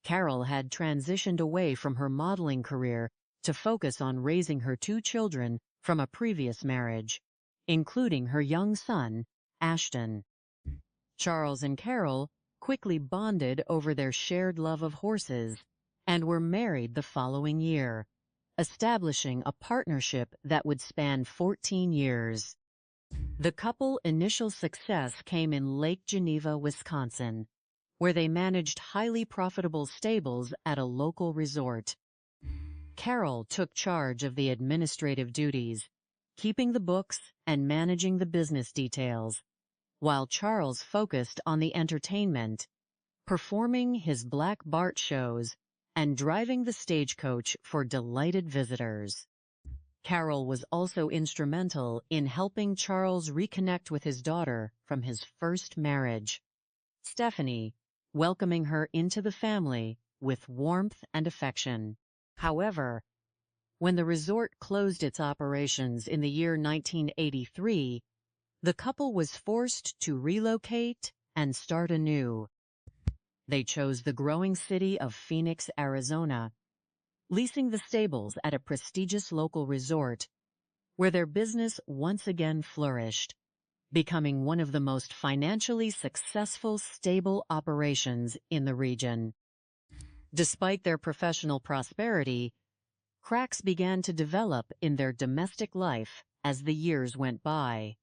Carole had transitioned away from her modeling career to focus on raising her 2 children from a previous marriage, including her young son, Ashton. Charles and Carole quickly bonded over their shared love of horses and were married the following year, establishing a partnership that would span 14 years. The couple's initial success came in Lake Geneva, Wisconsin, where they managed highly profitable stables at a local resort. Carole took charge of the administrative duties, keeping the books and managing the business details, while Charles focused on the entertainment, performing his Black Bart shows and driving the stagecoach for delighted visitors. Carole was also instrumental in helping Charles reconnect with his daughter from his first marriage, Stephanie, welcoming her into the family with warmth and affection. However, when the resort closed its operations in the year 1983, the couple was forced to relocate and start anew. They chose the growing city of Phoenix, Arizona, leasing the stables at a prestigious local resort, where their business once again flourished, becoming one of the most financially successful stable operations in the region. Despite their professional prosperity, cracks began to develop in their domestic life as the years went by.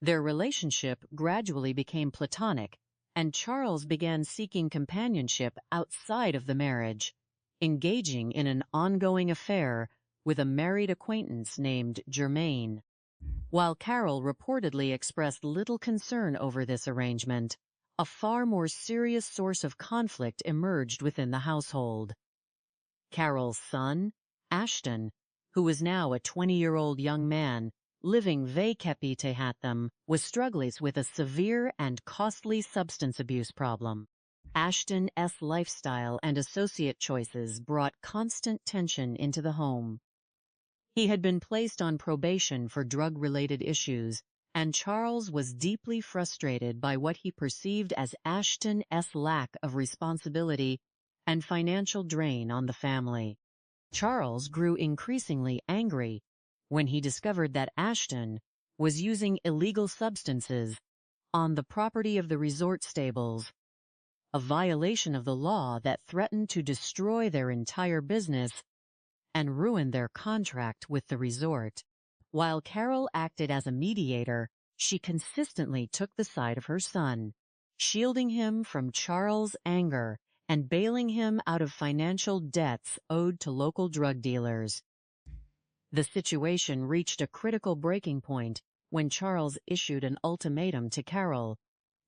Their relationship gradually became platonic, and Charles began seeking companionship outside of the marriage, engaging in an ongoing affair with a married acquaintance named Germaine. While Carole reportedly expressed little concern over this arrangement, a far more serious source of conflict emerged within the household. Carole's son, Ashton, who was now a 20-year-old young man living vacapite was struggling with a severe and costly substance abuse problem. Ashton's lifestyle and associate choices brought constant tension into the home. He had been placed on probation for drug-related issues, and Charles was deeply frustrated by what he perceived as Ashton's lack of responsibility and financial drain on the family. Charles grew increasingly angry when he discovered that Ashton was using illegal substances on the property of the resort stables, a violation of the law that threatened to destroy their entire business and ruin their contract with the resort. While Carole acted as a mediator, she consistently took the side of her son, shielding him from Charles' anger and bailing him out of financial debts owed to local drug dealers. The situation reached a critical breaking point when Charles issued an ultimatum to Carole,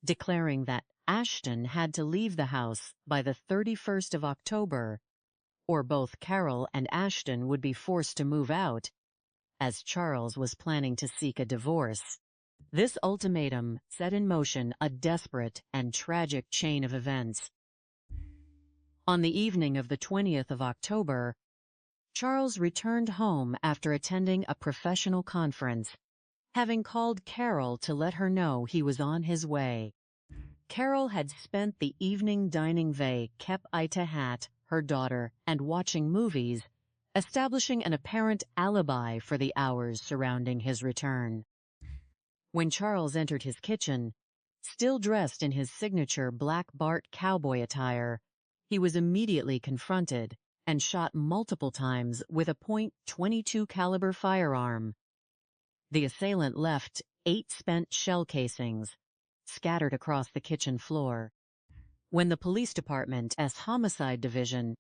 declaring that Ashton had to leave the house by the 31st of October, or both Carole and Ashton would be forced to move out, as Charles was planning to seek a divorce. This ultimatum set in motion a desperate and tragic chain of events. On the evening of the 20th of October, Charles returned home after attending a professional conference having called Carole to let her know he was on his way. Carole had spent the evening dining vey kep ite hat, her daughter, and watching movies, establishing an apparent alibi for the hours surrounding his return. When Charles entered his kitchen, still dressed in his signature black Bart cowboy attire, he was immediately confronted and shot multiple times with a .22 caliber firearm. The assailant left 8 spent shell casings scattered across the kitchen floor. When the police department's homicide division,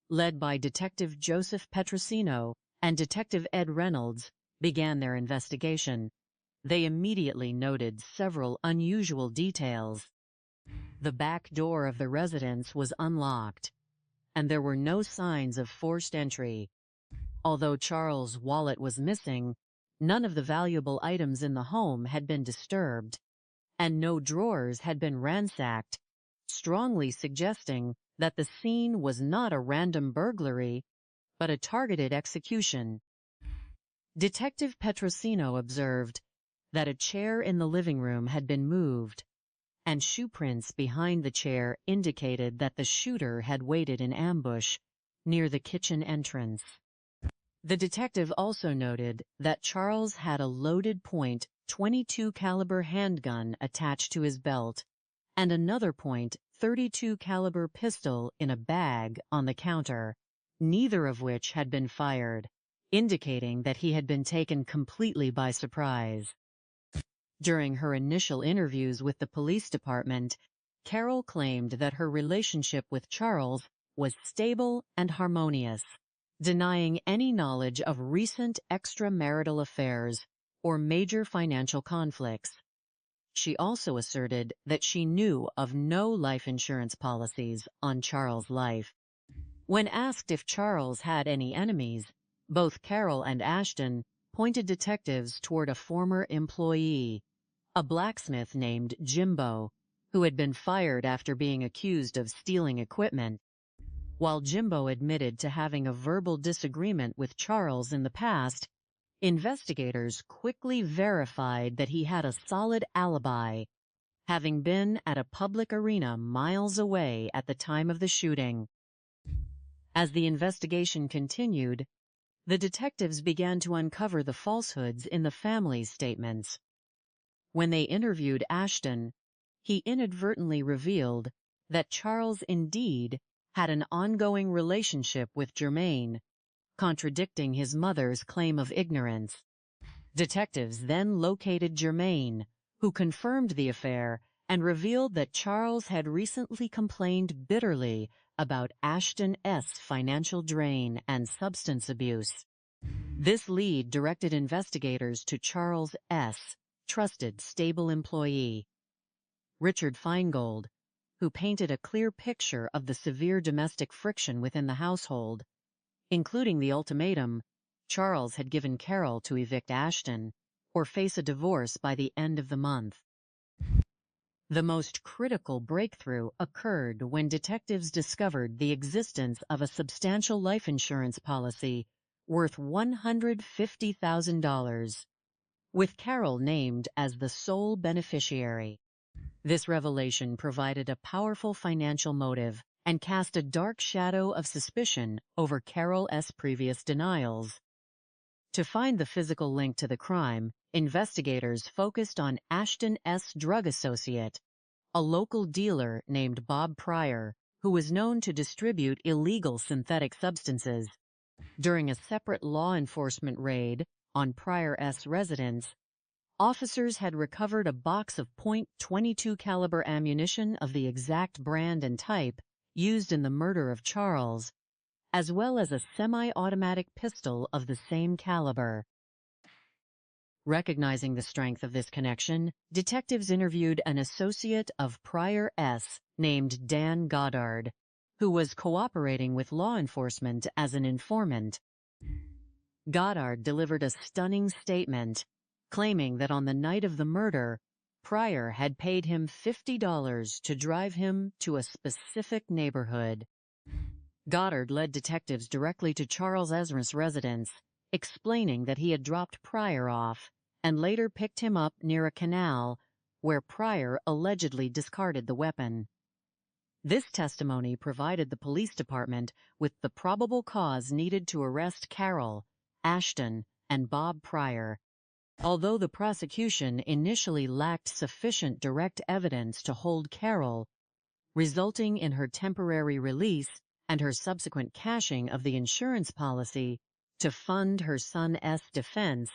led by Detective Joseph Petrosino and Detective Ed Reynolds, began their investigation, they immediately noted several unusual details. The back door of the residence was unlocked, and there were no signs of forced entry. Although Charles' wallet was missing, none of the valuable items in the home had been disturbed, and no drawers had been ransacked, strongly suggesting that the scene was not a random burglary, but a targeted execution. Detective Petrosino observed that a chair in the living room had been moved, and shoe prints behind the chair indicated that the shooter had waited in ambush near the kitchen entrance. The detective also noted that Charles had a loaded .22 caliber handgun attached to his belt and another .32 caliber pistol in a bag on the counter, neither of which had been fired, indicating that he had been taken completely by surprise. During her initial interviews with the police department, Carole claimed that her relationship with Charles was stable and harmonious, denying any knowledge of recent extramarital affairs or major financial conflicts. She also asserted that she knew of no life insurance policies on Charles' life. When asked if Charles had any enemies, both Carole and Ashton pointed detectives toward a former employee, a blacksmith named Jimbo, who had been fired after being accused of stealing equipment. While Jimbo admitted to having a verbal disagreement with Charles in the past, investigators quickly verified that he had a solid alibi, having been at a public arena miles away at the time of the shooting. As the investigation continued, the detectives began to uncover the falsehoods in the family's statements. When they interviewed Ashton, he inadvertently revealed that Charles indeed had an ongoing relationship with Germaine, contradicting his mother's claim of ignorance. Detectives then located Germaine, who confirmed the affair and revealed that Charles had recently complained bitterly about Ashton's financial drain and substance abuse. This lead directed investigators to Charles' trusted, stable employee, Richard Feingold, who painted a clear picture of the severe domestic friction within the household, including the ultimatum Charles had given Carole to evict Ashton or face a divorce by the end of the month. The most critical breakthrough occurred when detectives discovered the existence of a substantial life insurance policy worth $150,000, with Carole named as the sole beneficiary. This revelation provided a powerful financial motive and cast a dark shadow of suspicion over Carole's previous denials. To find the physical link to the crime, investigators focused on Ashton's drug associate, a local dealer named Bob Pryor, who was known to distribute illegal synthetic substances. During a separate law enforcement raid on Pryor's residence, officers had recovered a box of .22 caliber ammunition of the exact brand and type used in the murder of Charles, as well as a semi-automatic pistol of the same caliber. Recognizing the strength of this connection, detectives interviewed an associate of Pryor's named Dan Goddard, who was cooperating with law enforcement as an informant. Goddard delivered a stunning statement, claiming that on the night of the murder, Pryor had paid him $50 to drive him to a specific neighborhood. Goddard led detectives directly to Charles Ezra's residence, explaining that he had dropped Pryor off and later picked him up near a canal where Pryor allegedly discarded the weapon. This testimony provided the police department with the probable cause needed to arrest Carole, Ashton, and Bob Pryor. Although the prosecution initially lacked sufficient direct evidence to hold Carole, resulting in her temporary release and her subsequent cashing of the insurance policy to fund her son's defense,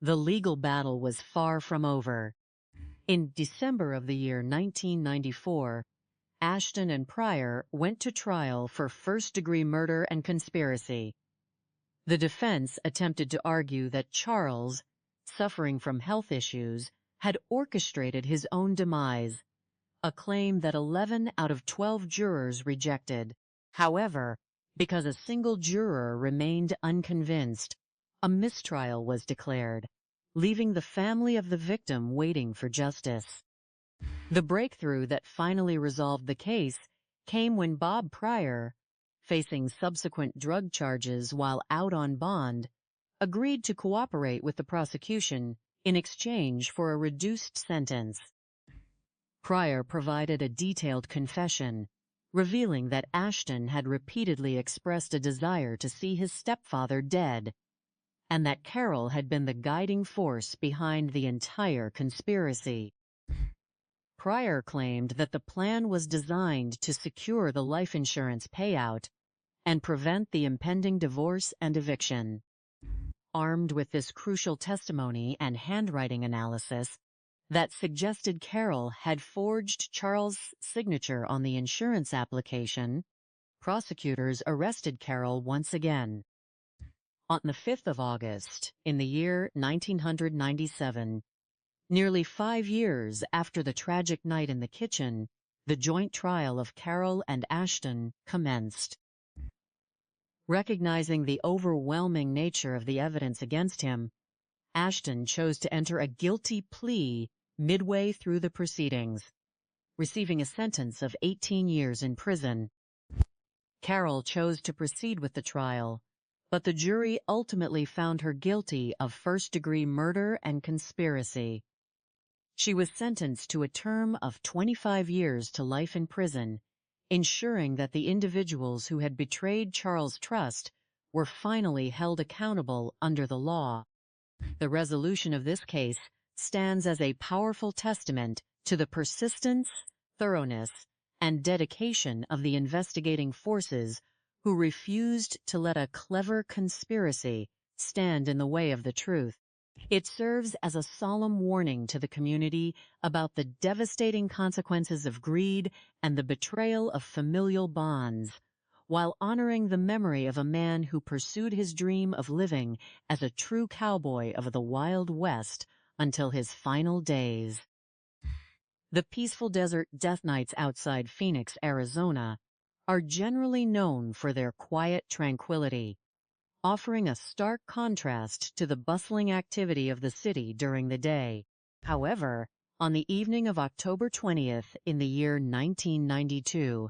the legal battle was far from over. In December of the year 1994, Ashton and Pryor went to trial for first-degree murder and conspiracy. The defense attempted to argue that Charles, suffering from health issues, had orchestrated his own demise, a claim that 11 out of 12 jurors rejected. However, because a single juror remained unconvinced, a mistrial was declared, leaving the family of the victim waiting for justice. The breakthrough that finally resolved the case came when Bob Pryor, facing subsequent drug charges while out on bond, agreed to cooperate with the prosecution in exchange for a reduced sentence. Pryor provided a detailed confession, revealing that Ashton had repeatedly expressed a desire to see his stepfather dead, and that Carole had been the guiding force behind the entire conspiracy. Pryor claimed that the plan was designed to secure the life insurance payout and prevent the impending divorce and eviction. Armed with this crucial testimony and handwriting analysis that suggested Carole had forged Charles' signature on the insurance application, prosecutors arrested Carole once again. On the 5th of August, in the year 1997, nearly 5 years after the tragic night in the kitchen, the joint trial of Carole and Ashton commenced. Recognizing the overwhelming nature of the evidence against him, Ashton chose to enter a guilty plea midway through the proceedings, receiving a sentence of 18 years in prison. Carole chose to proceed with the trial, but the jury ultimately found her guilty of first-degree murder and conspiracy. She was sentenced to a term of 25 years to life in prison, ensuring that the individuals who had betrayed Charles' trust were finally held accountable under the law. The resolution of this case stands as a powerful testament to the persistence, thoroughness, and dedication of the investigating forces who refused to let a clever conspiracy stand in the way of the truth. It serves as a solemn warning to the community about the devastating consequences of greed and the betrayal of familial bonds, while honoring the memory of a man who pursued his dream of living as a true cowboy of the Wild West until his final days. The peaceful desert death nights outside Phoenix, Arizona, are generally known for their quiet tranquility, offering a stark contrast to the bustling activity of the city during the day. However, on the evening of October 20th in the year 1992,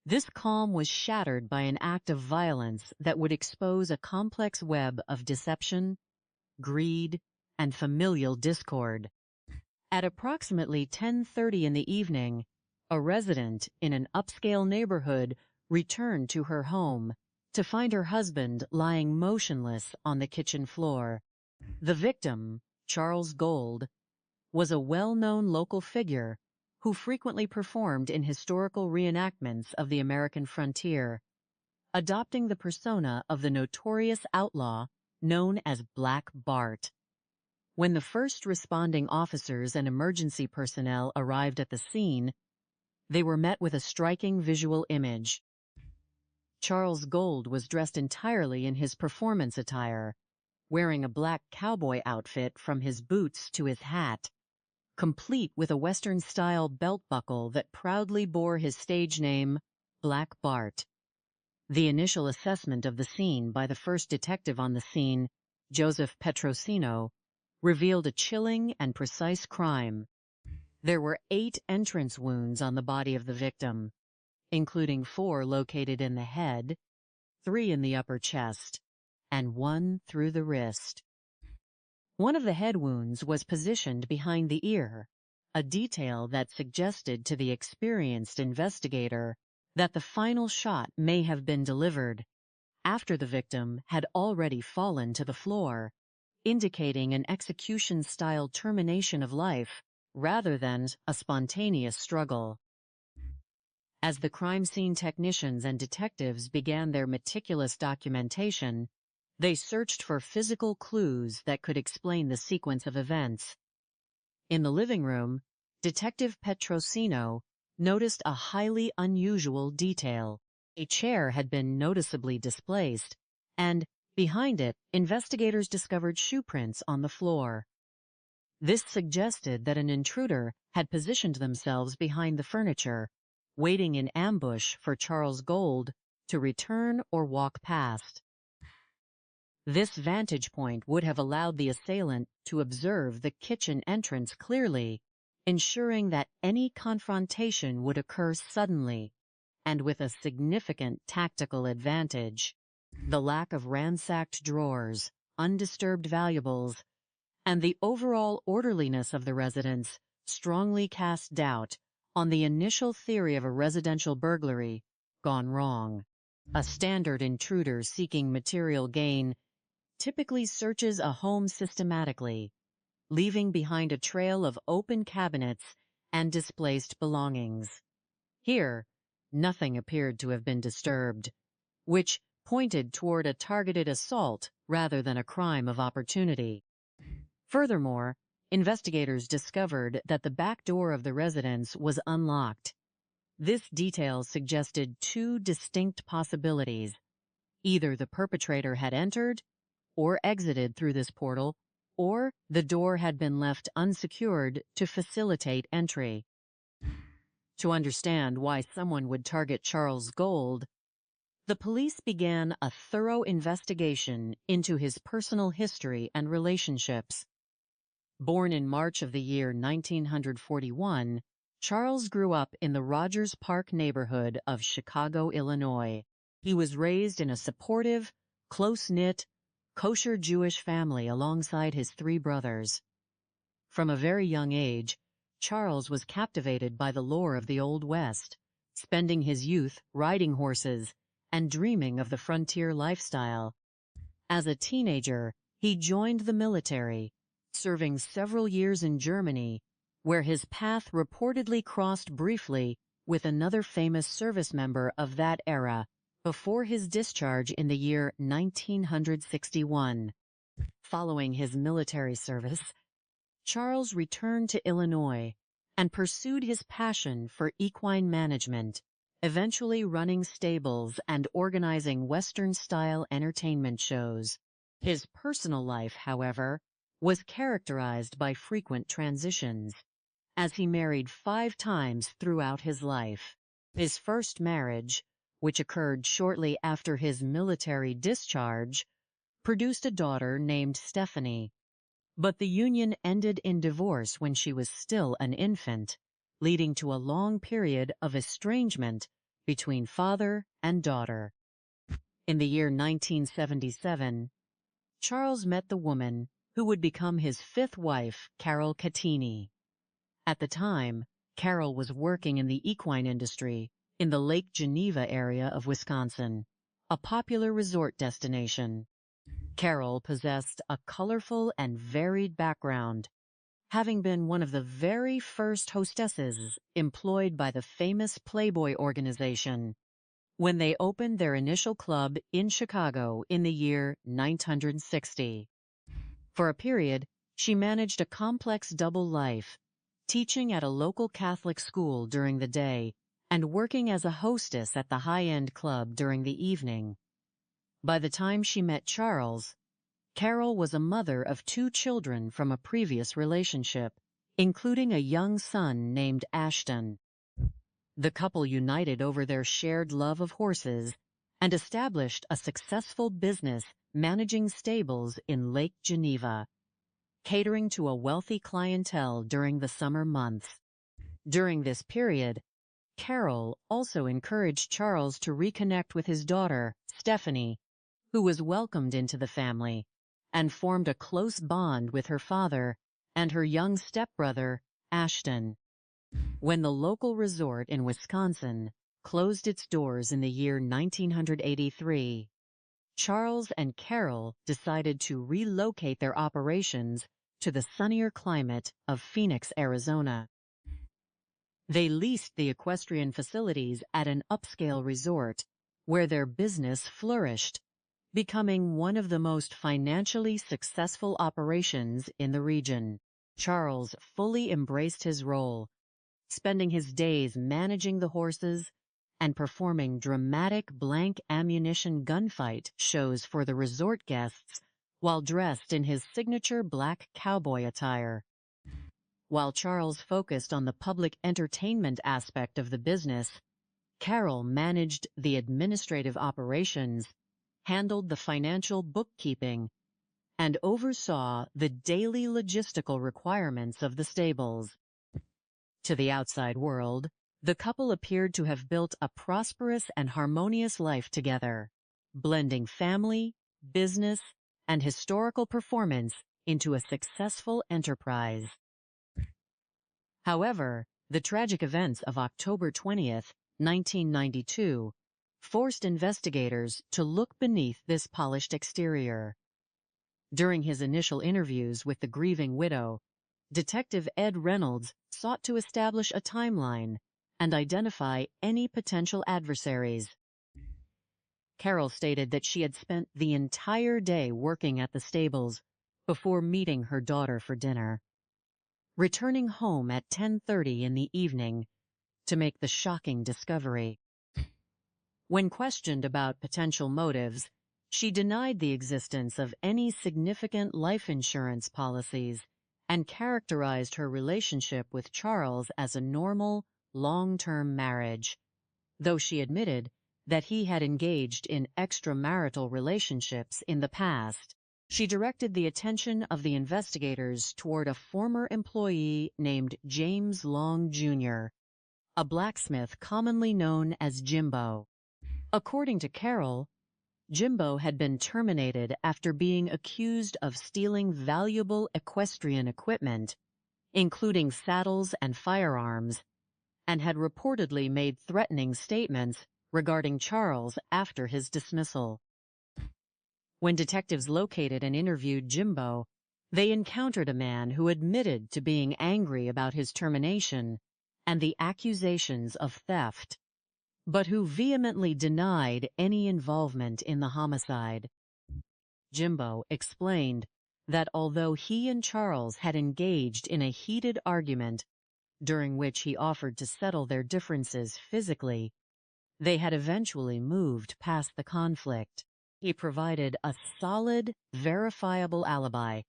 this calm was shattered by an act of violence that would expose a complex web of deception, greed, and familial discord. At approximately 10:30 in the evening, a resident in an upscale neighborhood returned to her home to find her husband lying motionless on the kitchen floor. The victim, Charles Gold, was a well-known local figure who frequently performed in historical reenactments of the American frontier, adopting the persona of the notorious outlaw known as Black Bart. When the first responding officers and emergency personnel arrived at the scene, they were met with a striking visual image. Charles Gold was dressed entirely in his performance attire, wearing a black cowboy outfit from his boots to his hat, complete with a Western-style belt buckle that proudly bore his stage name, Black Bart. The initial assessment of the scene by the first detective on the scene, Joseph Petrosino, revealed a chilling and precise crime. There were 8 entrance wounds on the body of the victim, including 4 located in the head, 3 in the upper chest, and 1 through the wrist. One of the head wounds was positioned behind the ear, a detail that suggested to the experienced investigator that the final shot may have been delivered after the victim had already fallen to the floor, indicating an execution-style termination of life rather than a spontaneous struggle. As the crime scene technicians and detectives began their meticulous documentation, they searched for physical clues that could explain the sequence of events. In the living room, Detective Petrosino noticed a highly unusual detail. A chair had been noticeably displaced, and behind it, investigators discovered shoe prints on the floor. This suggested that an intruder had positioned themselves behind the furniture, waiting in ambush for Charles Gold to return or walk past. This vantage point would have allowed the assailant to observe the kitchen entrance clearly, ensuring that any confrontation would occur suddenly and with a significant tactical advantage. The lack of ransacked drawers, undisturbed valuables, and the overall orderliness of the residence strongly cast doubt on the initial theory of a residential burglary gone wrong. A standard intruder seeking material gain typically searches a home systematically, leaving behind a trail of open cabinets and displaced belongings. Here, nothing appeared to have been disturbed, which pointed toward a targeted assault rather than a crime of opportunity. Furthermore, investigators discovered that the back door of the residence was unlocked. This detail suggested two distinct possibilities. Either the perpetrator had entered or exited through this portal, or the door had been left unsecured to facilitate entry. To understand why someone would target Charles Gold, the police began a thorough investigation into his personal history and relationships. Born in March of the year 1941, Charles grew up in the Rogers Park neighborhood of Chicago, Illinois. He was raised in a supportive, close-knit, kosher Jewish family alongside his three brothers. From a very young age, Charles was captivated by the lore of the Old West, spending his youth riding horses and dreaming of the frontier lifestyle. As a teenager, he joined the military, serving several years in Germany, where his path reportedly crossed briefly with another famous service member of that era before his discharge in the year 1961. Following his military service, Charles returned to Illinois and pursued his passion for equine management, eventually running stables and organizing Western-style entertainment shows. His personal life, however, was characterized by frequent transitions, as he married 5 times throughout his life. His first marriage, which occurred shortly after his military discharge, produced a daughter named Stephanie. But the union ended in divorce when she was still an infant, leading to a long period of estrangement between father and daughter. In the year 1977, Charles met the woman who would become his 5th wife, Carole Catini. At the time, Carole was working in the equine industry in the Lake Geneva area of Wisconsin, a popular resort destination. Carole possessed a colorful and varied background, having been one of the very first hostesses employed by the famous Playboy organization when they opened their initial club in Chicago in the year 1960. For a period, she managed a complex double life, teaching at a local Catholic school during the day and working as a hostess at the high-end club during the evening. By the time she met Charles, Carole was a mother of 2 children from a previous relationship, including a young son named Ashton. The couple united over their shared love of horses and established a successful business managing stables in Lake Geneva, catering to a wealthy clientele during the summer months. During this period, Carole also encouraged Charles to reconnect with his daughter, Stephanie, who was welcomed into the family, and formed a close bond with her father and her young stepbrother, Ashton. When the local resort in Wisconsin closed its doors in the year 1983, Charles and Carole decided to relocate their operations to the sunnier climate of Phoenix, Arizona. They leased the equestrian facilities at an upscale resort where their business flourished, becoming one of the most financially successful operations in the region. Charles fully embraced his role, spending his days managing the horses and performing dramatic blank ammunition gunfight shows for the resort guests while dressed in his signature black cowboy attire. While Charles focused on the public entertainment aspect of the business, Carole managed the administrative operations, handled the financial bookkeeping, and oversaw the daily logistical requirements of the stables. To the outside world, the couple appeared to have built a prosperous and harmonious life together, blending family, business, and historical performance into a successful enterprise. However, the tragic events of October 20th, 1992, forced investigators to look beneath this polished exterior. During his initial interviews with the grieving widow, Detective Ed Reynolds sought to establish a timeline and identify any potential adversaries. Carole stated that she had spent the entire day working at the stables before meeting her daughter for dinner, returning home at 10:30 in the evening to make the shocking discovery. When questioned about potential motives, she denied the existence of any significant life insurance policies and characterized her relationship with Charles as a normal, long-term marriage, though she admitted that he had engaged in extramarital relationships in the past. She directed the attention of the investigators toward a former employee named James Long, Jr., a blacksmith commonly known as Jimbo. According to Carole, Jimbo had been terminated after being accused of stealing valuable equestrian equipment, including saddles and firearms, and had reportedly made threatening statements regarding Charles after his dismissal. When detectives located and interviewed Jimbo, they encountered a man who admitted to being angry about his termination and the accusations of theft, but who vehemently denied any involvement in the homicide. Jimbo explained that although he and Charles had engaged in a heated argument, during which he offered to settle their differences physically, they had eventually moved past the conflict. He provided a solid, verifiable alibi,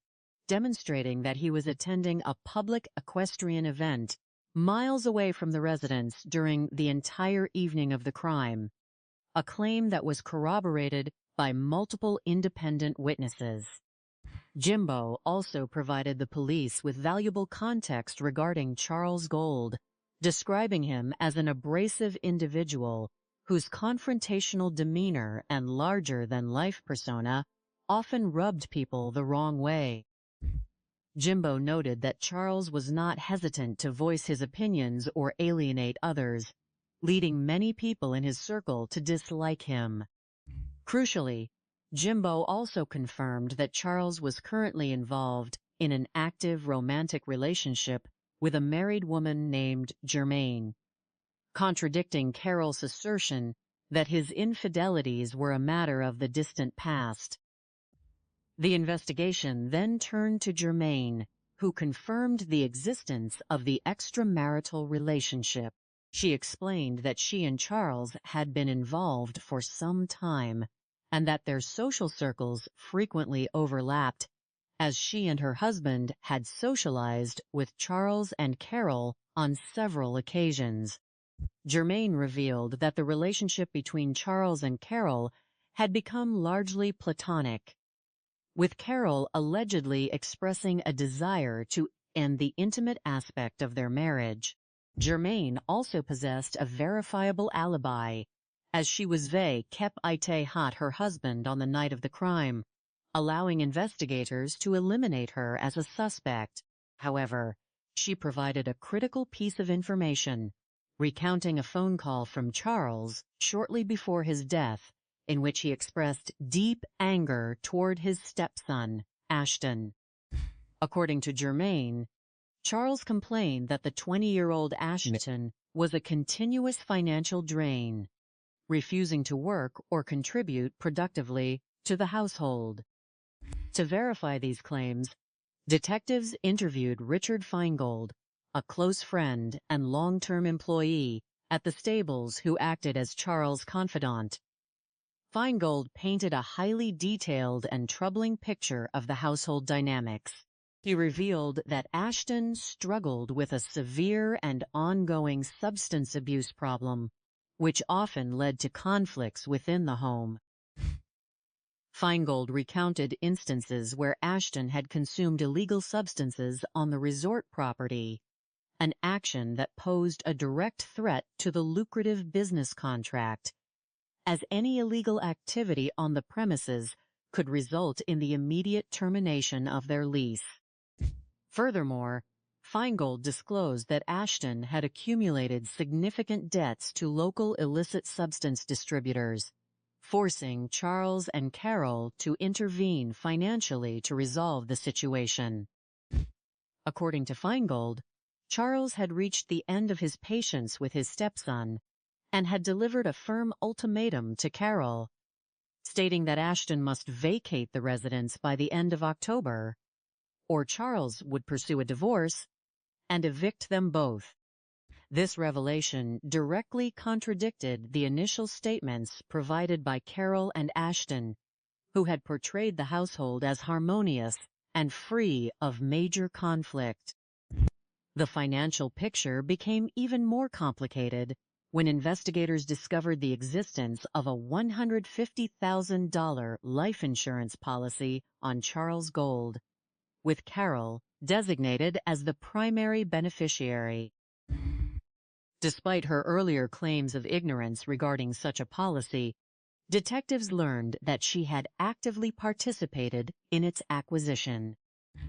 demonstrating that he was attending a public equestrian event miles away from the residence during the entire evening of the crime, a claim that was corroborated by multiple independent witnesses. Jimbo also provided the police with valuable context regarding Charles Gold, describing him as an abrasive individual whose confrontational demeanor and larger-than-life persona often rubbed people the wrong way. Jimbo noted that Charles was not hesitant to voice his opinions or alienate others, leading many people in his circle to dislike him. Crucially, Jimbo also confirmed that Charles was currently involved in an active romantic relationship with a married woman named Germaine, contradicting Carole's assertion that his infidelities were a matter of the distant past. The investigation then turned to Germaine, who confirmed the existence of the extramarital relationship. She explained that she and Charles had been involved for some time, and that their social circles frequently overlapped, as she and her husband had socialized with Charles and Carole on several occasions. Germaine revealed that the relationship between Charles and Carole had become largely platonic, with Carole allegedly expressing a desire to end the intimate aspect of their marriage. Germaine also possessed a verifiable alibi, as she was kept ite hot her husband on the night of the crime, allowing investigators to eliminate her as a suspect. However, she provided a critical piece of information, recounting a phone call from Charles shortly before his death, in which he expressed deep anger toward his stepson, Ashton. According to Germaine, Charles complained that the 20-year-old Ashton was a continuous financial drain, refusing to work or contribute productively to the household. To verify these claims, detectives interviewed Richard Feingold, a close friend and long-term employee at the stables who acted as Charles' confidant. Feingold painted a highly detailed and troubling picture of the household dynamics. He revealed that Ashton struggled with a severe and ongoing substance abuse problem, which often led to conflicts within the home. Feingold recounted instances where Ashton had consumed illegal substances on the resort property, an action that posed a direct threat to the lucrative business contract, as any illegal activity on the premises could result in the immediate termination of their lease. Furthermore, Feingold disclosed that Ashton had accumulated significant debts to local illicit substance distributors, forcing Charles and Carole to intervene financially to resolve the situation. According to Feingold, Charles had reached the end of his patience with his stepson and had delivered a firm ultimatum to Carole, stating that Ashton must vacate the residence by the end of October, or Charles would pursue a divorce and evict them both. This revelation directly contradicted the initial statements provided by Carole and Ashton, who had portrayed the household as harmonious and free of major conflict. The financial picture became even more complicated when investigators discovered the existence of a $150,000 life insurance policy on Charles Gold, with Carole designated as the primary beneficiary. Despite her earlier claims of ignorance regarding such a policy, detectives learned that she had actively participated in its acquisition.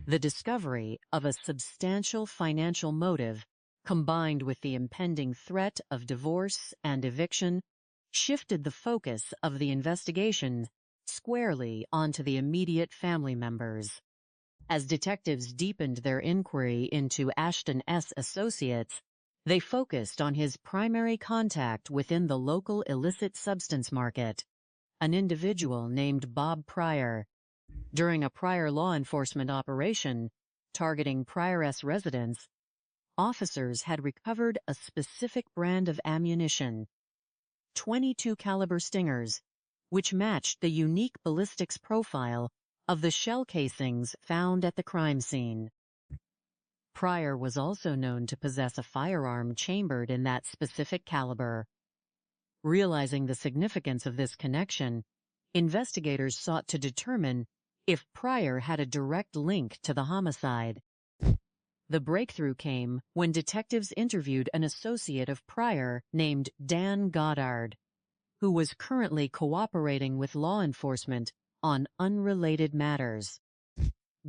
The discovery of a substantial financial motive, combined with the impending threat of divorce and eviction, shifted the focus of the investigation squarely onto the immediate family members. As detectives deepened their inquiry into Ashton S. associates, they focused on his primary contact within the local illicit substance market, an individual named Bob Pryor. During a prior law enforcement operation targeting Pryor-S residence, officers had recovered a specific brand of ammunition, .22 caliber Stingers, which matched the unique ballistics profile of the shell casings found at the crime scene. Pryor was also known to possess a firearm chambered in that specific caliber. Realizing the significance of this connection, investigators sought to determine if Pryor had a direct link to the homicide. The breakthrough came when detectives interviewed an associate of Pryor named Dan Goddard, who was currently cooperating with law enforcement on unrelated matters.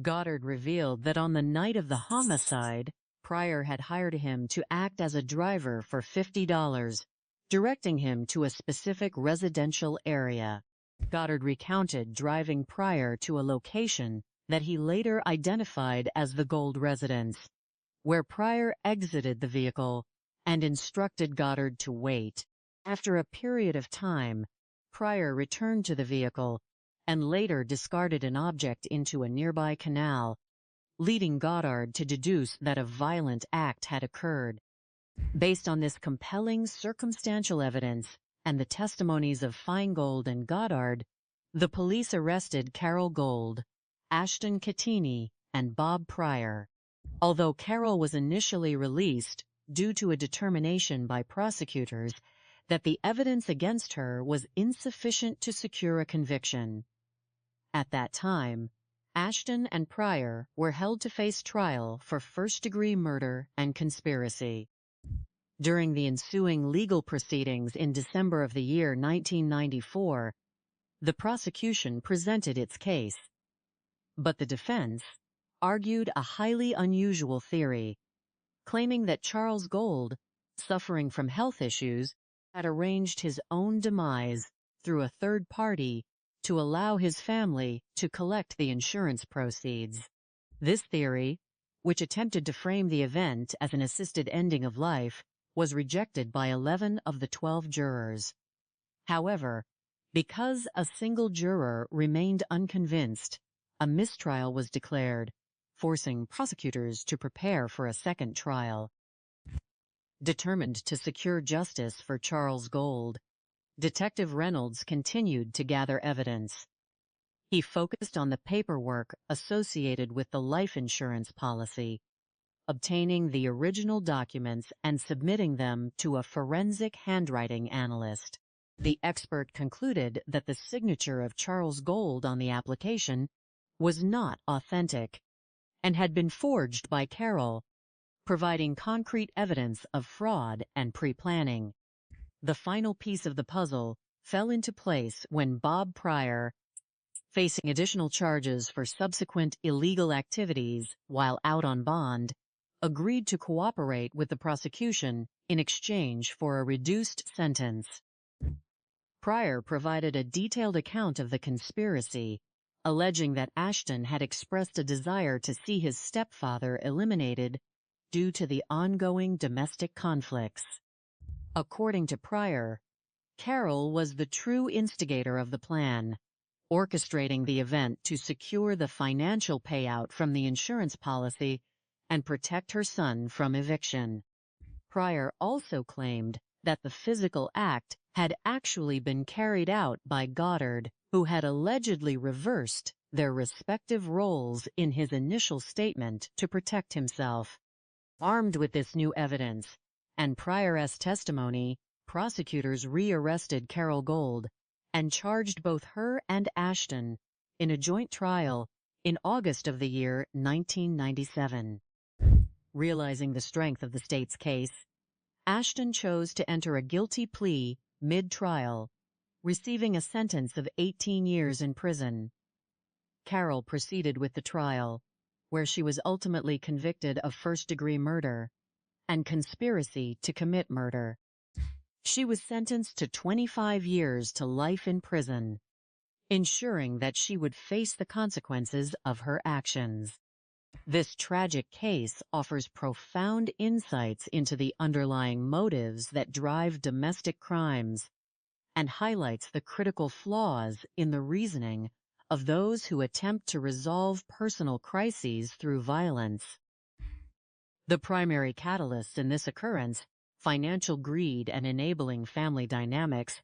Goddard revealed that on the night of the homicide, Pryor had hired him to act as a driver for $50, directing him to a specific residential area. Goddard recounted driving Pryor to a location that he later identified as the Gold residence, where Pryor exited the vehicle and instructed Goddard to wait. After a period of time, Pryor returned to the vehicle and later discarded an object into a nearby canal, leading Goddard to deduce that a violent act had occurred. Based on this compelling circumstantial evidence and the testimonies of Feingold and Goddard, the police arrested Carole Gold, Ashton Cattini, and Bob Pryor. Although Carole was initially released due to a determination by prosecutors that the evidence against her was insufficient to secure a conviction. At that time, Ashton and Pryor were held to face trial for first-degree murder and conspiracy. During the ensuing legal proceedings in December of the year 1994, the prosecution presented its case, But the defense argued a highly unusual theory, claiming that Charles Gold, suffering from health issues, had arranged his own demise through a third party to allow his family to collect the insurance proceeds. This theory, which attempted to frame the event as an assisted ending of life, was rejected by 11 of the 12 jurors. However, because a single juror remained unconvinced, a mistrial was declared, forcing prosecutors to prepare for a second trial. Determined to secure justice for Charles Gold, Detective Reynolds continued to gather evidence. He focused on the paperwork associated with the life insurance policy, obtaining the original documents and submitting them to a forensic handwriting analyst. The expert concluded that the signature of Charles Gold on the application was not authentic and had been forged by Carole, providing concrete evidence of fraud and pre-planning. The final piece of the puzzle fell into place when Bob Pryor, facing additional charges for subsequent illegal activities while out on bond, agreed to cooperate with the prosecution in exchange for a reduced sentence. Pryor provided a detailed account of the conspiracy, alleging that Ashton had expressed a desire to see his stepfather eliminated due to the ongoing domestic conflicts. According to Pryor, Carole was the true instigator of the plan, orchestrating the event to secure the financial payout from the insurance policy and protect her son from eviction. Pryor also claimed that the physical act had actually been carried out by Goddard, who had allegedly reversed their respective roles in his initial statement to protect himself. Armed with this new evidence and Pryor's testimony, prosecutors re-arrested Carole Gold and charged both her and Ashton in a joint trial in August of the year 1997. Realizing the strength of the state's case, Ashton chose to enter a guilty plea mid-trial, receiving a sentence of 18 years in prison. Carole proceeded with the trial, where she was ultimately convicted of first-degree murder and conspiracy to commit murder. She was sentenced to 25 years to life in prison, ensuring that she would face the consequences of her actions. This tragic case offers profound insights into the underlying motives that drive domestic crimes and highlights the critical flaws in the reasoning of those who attempt to resolve personal crises through violence. The primary catalysts in this occurrence, financial greed and enabling family dynamics,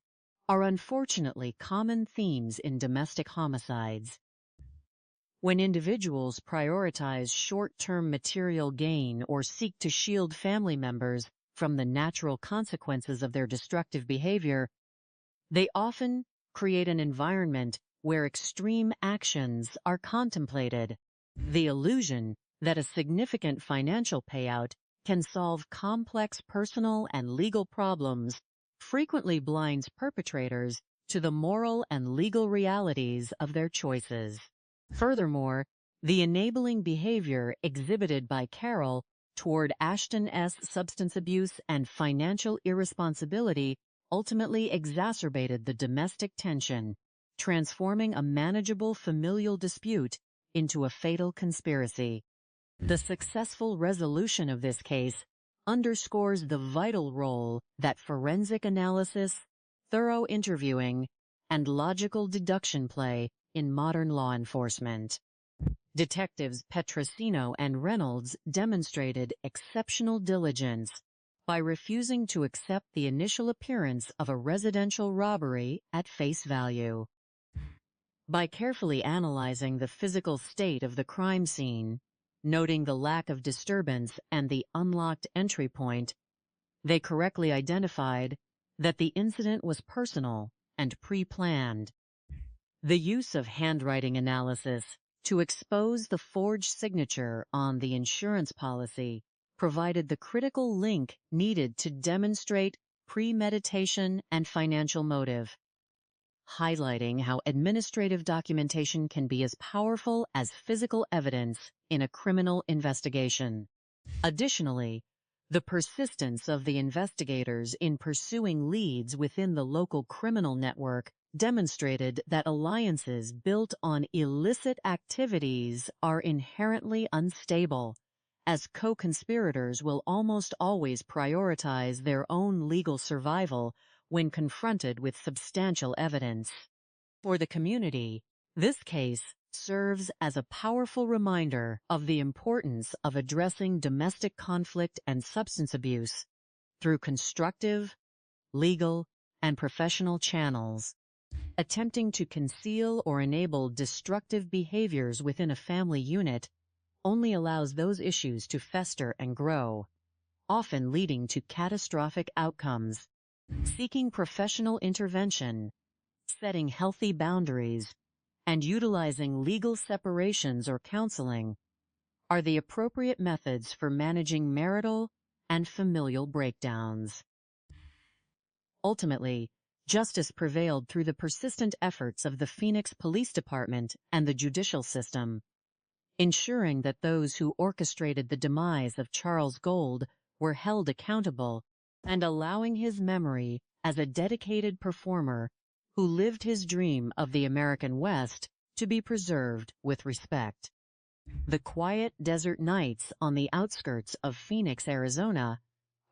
are unfortunately common themes in domestic homicides. When individuals prioritize short-term material gain or seek to shield family members from the natural consequences of their destructive behavior, they often create an environment where extreme actions are contemplated. The illusion that a significant financial payout can solve complex personal and legal problems frequently blinds perpetrators to the moral and legal realities of their choices. Furthermore, the enabling behavior exhibited by Carole toward Ashton's substance abuse and financial irresponsibility ultimately exacerbated the domestic tension, transforming a manageable familial dispute into a fatal conspiracy. The successful resolution of this case underscores the vital role that forensic analysis, thorough interviewing, and logical deduction play in modern law enforcement. Detectives Petrosino and Reynolds demonstrated exceptional diligence by refusing to accept the initial appearance of a residential robbery at face value. By carefully analyzing the physical state of the crime scene, noting the lack of disturbance and the unlocked entry point, they correctly identified that the incident was personal and pre-planned. The use of handwriting analysis to expose the forged signature on the insurance policy provided the critical link needed to demonstrate premeditation and financial motive. highlighting how administrative documentation can be as powerful as physical evidence in a criminal investigation. Additionally, the persistence of the investigators in pursuing leads within the local criminal network demonstrated that alliances built on illicit activities are inherently unstable, as co-conspirators will almost always prioritize their own legal survival when confronted with substantial evidence. For the community, this case serves as a powerful reminder of the importance of addressing domestic conflict and substance abuse through constructive, legal, and professional channels. Attempting to conceal or enable destructive behaviors within a family unit only allows those issues to fester and grow, often leading to catastrophic outcomes. Seeking professional intervention, setting healthy boundaries, and utilizing legal separations or counseling are the appropriate methods for managing marital and familial breakdowns. Ultimately, justice prevailed through the persistent efforts of the Phoenix Police Department and the judicial system, ensuring that those who orchestrated the demise of Charles Gold were held accountable and allowing his memory as a dedicated performer who lived his dream of the American West to be preserved with respect. The quiet desert nights on the outskirts of Phoenix, Arizona,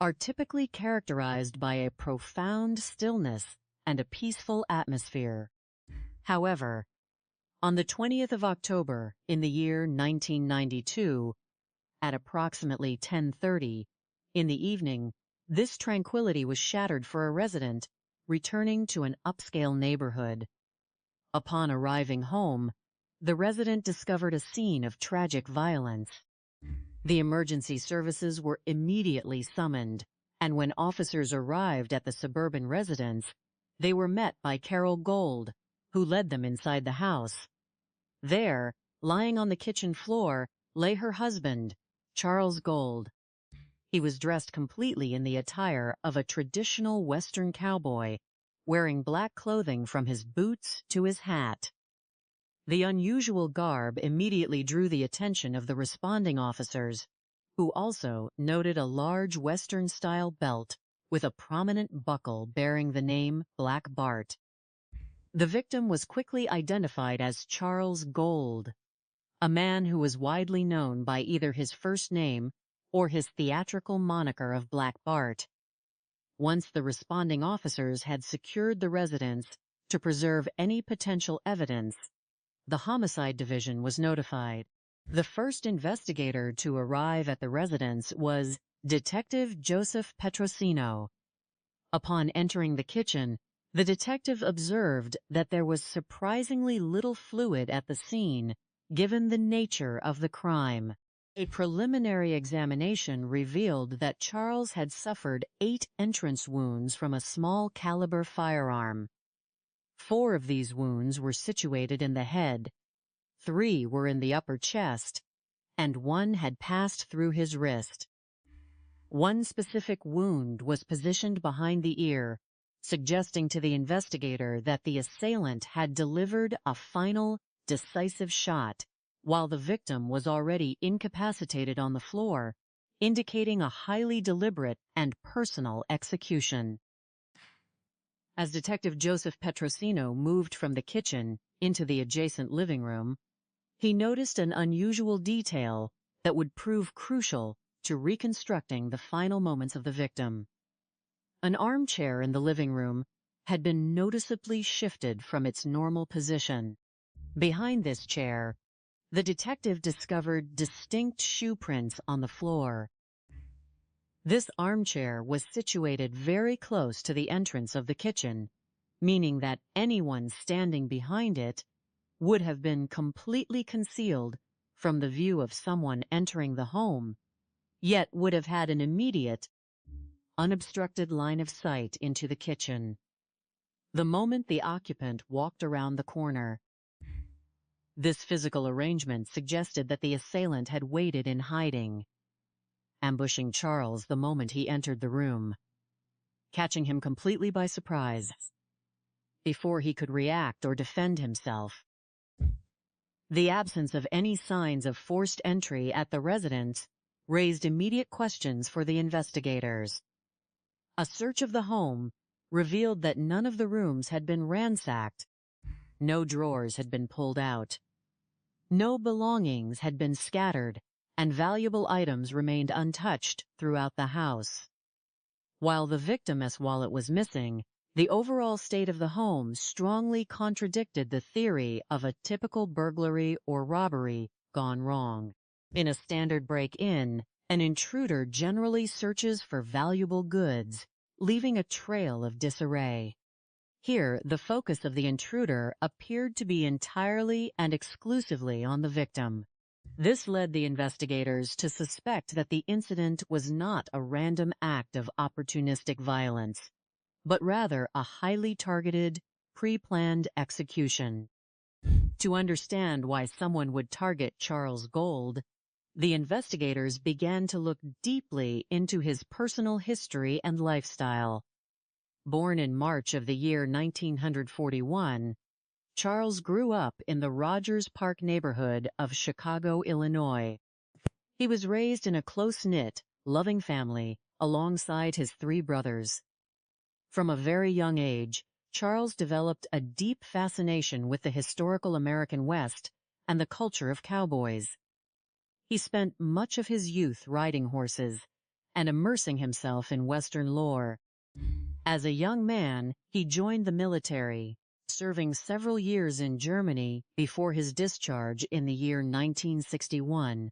are typically characterized by a profound stillness and a peaceful atmosphere. However, on the 20th of October in the year 1992, at approximately 10:30 in the evening, this tranquility was shattered for a resident returning to an upscale neighborhood. Upon arriving home, the resident discovered a scene of tragic violence. The emergency services were immediately summoned, and when officers arrived at the suburban residence, they were met by Carole Gold, who led them inside the house. There, lying on the kitchen floor, lay her husband, Charles Gold. He was dressed completely in the attire of a traditional Western cowboy, wearing black clothing from his boots to his hat. The unusual garb immediately drew the attention of the responding officers, who also noted a large Western-style belt with a prominent buckle bearing the name Black Bart. The victim was quickly identified as Charles Gold, a man who was widely known by either his first name or his theatrical moniker of Black Bart. Once the responding officers had secured the residence to preserve any potential evidence, the Homicide Division was notified. The first investigator to arrive at the residence was Detective Joseph Petrosino. Upon entering the kitchen, the detective observed that there was surprisingly little fluid at the scene, given the nature of the crime. A preliminary examination revealed that Charles had suffered 8 entrance wounds from a small caliber firearm. 4 of these wounds were situated in the head, 3 were in the upper chest, and 1 had passed through his wrist. One specific wound was positioned behind the ear, suggesting to the investigator that the assailant had delivered a final, decisive shot, while the victim was already incapacitated on the floor, indicating a highly deliberate and personal execution. As Detective Joseph Petrosino moved from the kitchen into the adjacent living room, he noticed an unusual detail that would prove crucial to reconstructing the final moments of the victim. An armchair in the living room had been noticeably shifted from its normal position. Behind this chair, the detective discovered distinct shoe prints on the floor. This armchair was situated very close to the entrance of the kitchen, meaning that anyone standing behind it would have been completely concealed from the view of someone entering the home, yet would have had an immediate, unobstructed line of sight into the kitchen. The moment the occupant walked around the corner, this physical arrangement suggested that the assailant had waited in hiding, ambushing Charles the moment he entered the room, catching him completely by surprise. before he could react or defend himself. The absence of any signs of forced entry at the residence raised immediate questions for the investigators. A search of the home revealed that none of the rooms had been ransacked. No drawers had been pulled out. No belongings had been scattered, and valuable items remained untouched throughout the house. While the victim's wallet was missing, the overall state of the home strongly contradicted the theory of a typical burglary or robbery gone wrong. In a standard break-in, an intruder generally searches for valuable goods, leaving a trail of disarray. Here, the focus of the intruder appeared to be entirely and exclusively on the victim. This led the investigators to suspect that the incident was not a random act of opportunistic violence, but rather a highly targeted, pre-planned execution. To understand why someone would target Charles Gold, the investigators began to look deeply into his personal history and lifestyle. Born in March of the year 1941, Charles grew up in the Rogers Park neighborhood of Chicago, Illinois. He was raised in a close-knit, loving family alongside his 3 brothers. From a very young age, Charles developed a deep fascination with the historical American West and the culture of cowboys. He spent much of his youth riding horses and immersing himself in Western lore. As a young man, he joined the military, serving several years in Germany before his discharge in the year 1961.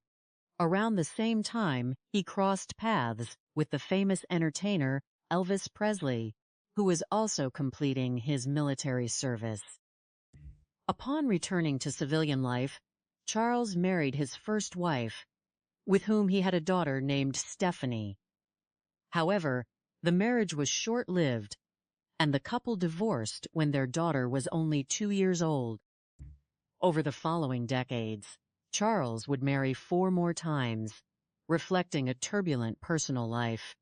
Around the same time, he crossed paths with the famous entertainer Elvis Presley, who was also completing his military service. Upon returning to civilian life, Charles married his first wife, with whom he had a daughter named Stephanie. However, the marriage was short-lived, and the couple divorced when their daughter was only 2 years old. Over the following decades, Charles would marry 4 more times, reflecting a turbulent personal life.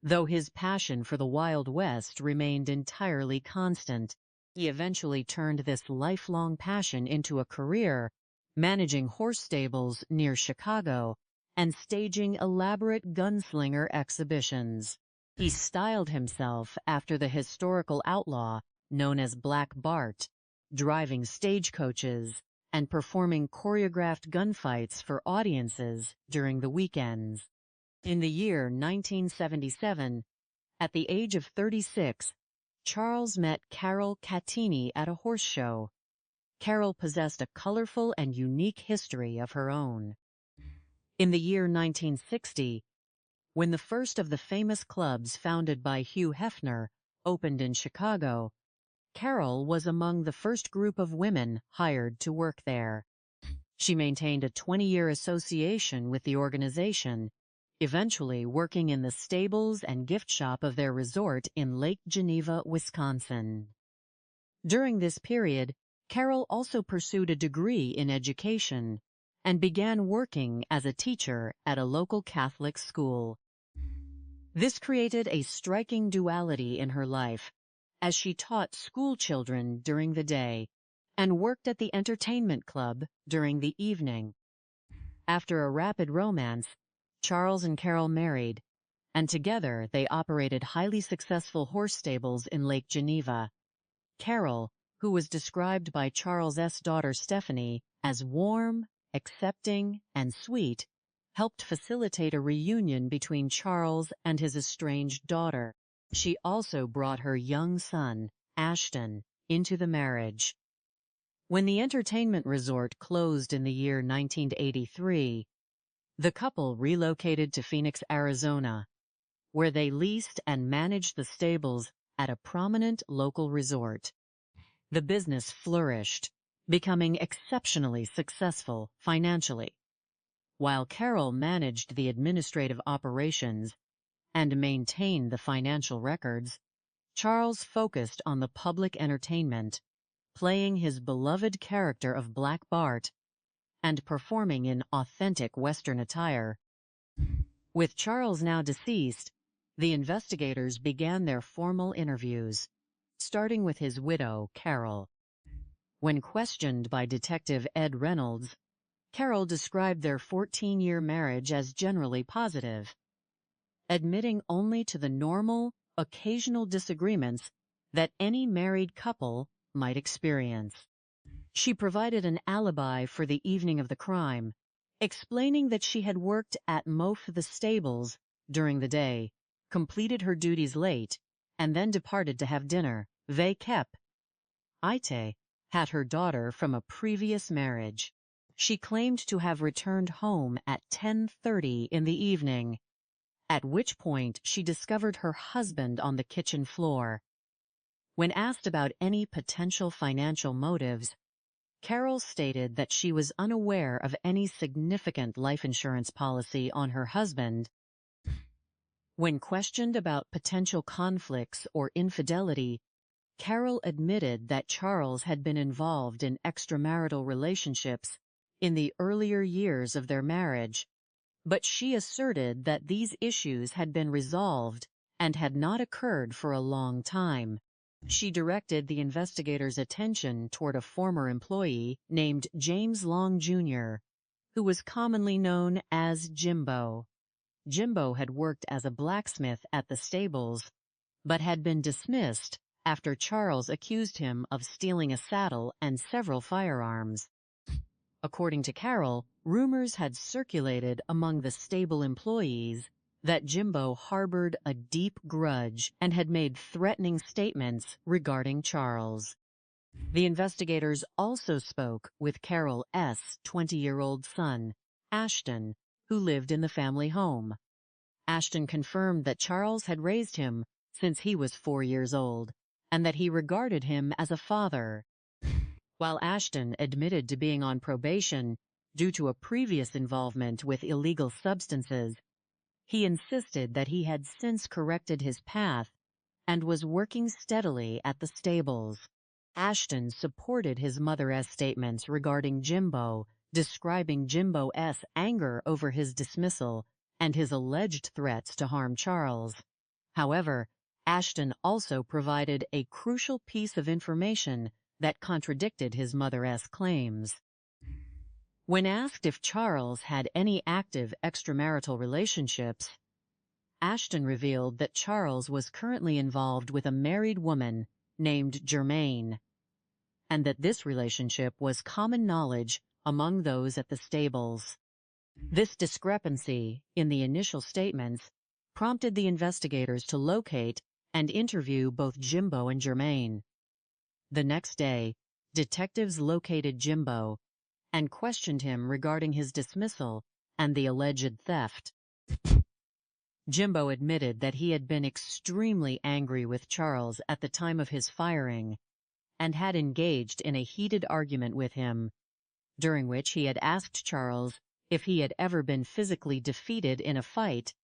Though his passion for the Wild West remained entirely constant, he eventually turned this lifelong passion into a career, managing horse stables near Chicago and staging elaborate gunslinger exhibitions. He styled himself after the historical outlaw known as Black Bart, driving stagecoaches and performing choreographed gunfights for audiences during the weekends. In the year 1977, at the age of 36, Charles met Carole at a horse show. Carole possessed a colorful and unique history of her own. In the year 1960, when the first of the famous clubs founded by Hugh Hefner opened in Chicago, Carole was among the first group of women hired to work there. She maintained a 20-year association with the organization, eventually working in the stables and gift shop of their resort in Lake Geneva, Wisconsin. During this period, Carole also pursued a degree in education and began working as a teacher at a local Catholic school. This created a striking duality in her life, as she taught school children during the day and worked at the entertainment club during the evening. After a rapid romance, Charles and Carole married, and together they operated highly successful horse stables in Lake Geneva. Carole, who was described by Charles' daughter Stephanie as warm, accepting, and sweet, helped facilitate a reunion between Charles and his estranged daughter. She also brought her young son, Ashton, into the marriage. When the entertainment resort closed in the year 1983, the couple relocated to Phoenix, Arizona, where they leased and managed the stables at a prominent local resort. The business flourished, becoming exceptionally successful financially. While Carole managed the administrative operations and maintained the financial records, Charles focused on the public entertainment, playing his beloved character of Black Bart and performing in authentic Western attire. With Charles now deceased, the investigators began their formal interviews. starting with his widow, Carole. When questioned by Detective Ed Reynolds, Carole described their 14-year marriage as generally positive, admitting only to the normal, occasional disagreements that any married couple might experience. She provided an alibi for the evening of the crime, explaining that she had worked at the stables during the day, completed her duties late, and then departed to have dinner. Ite had her daughter from a previous marriage. She claimed to have returned home at 10:30 in the evening, at which point she discovered her husband on the kitchen floor. When asked about any potential financial motives, Carole stated that she was unaware of any significant life insurance policy on her husband. When questioned about potential conflicts or infidelity, Carole admitted that Charles had been involved in extramarital relationships in the earlier years of their marriage, but she asserted that these issues had been resolved and had not occurred for a long time. She directed the investigators' attention toward a former employee named James Long, Jr., who was commonly known as Jimbo. Jimbo had worked as a blacksmith at the stables, but had been dismissed after Charles accused him of stealing a saddle and several firearms. According to Carole, rumors had circulated among the stable employees that Jimbo harbored a deep grudge and had made threatening statements regarding Charles. The investigators also spoke with Carole's 20-year-old son, Ashton, who lived in the family home. Ashton confirmed that Charles had raised him since he was 4 years old, and that he regarded him as a father. While Ashton admitted to being on probation due to a previous involvement with illegal substances, he insisted that he had since corrected his path and was working steadily at the stables. Ashton supported his mother's statements regarding Jimbo, describing Jimbo's anger over his dismissal and his alleged threats to harm Charles. However, Ashton also provided a crucial piece of information that contradicted his mother's claims. When asked if Charles had any active extramarital relationships, Ashton revealed that Charles was currently involved with a married woman named Germaine, and that this relationship was common knowledge among those at the stables. This discrepancy in the initial statements prompted the investigators to locate and interview both Jimbo and Germaine. The next day, detectives located Jimbo and questioned him regarding his dismissal and the alleged theft. Jimbo admitted that he had been extremely angry with Charles at the time of his firing and had engaged in a heated argument with him, during which he had asked Charles if he had ever been physically defeated in a fight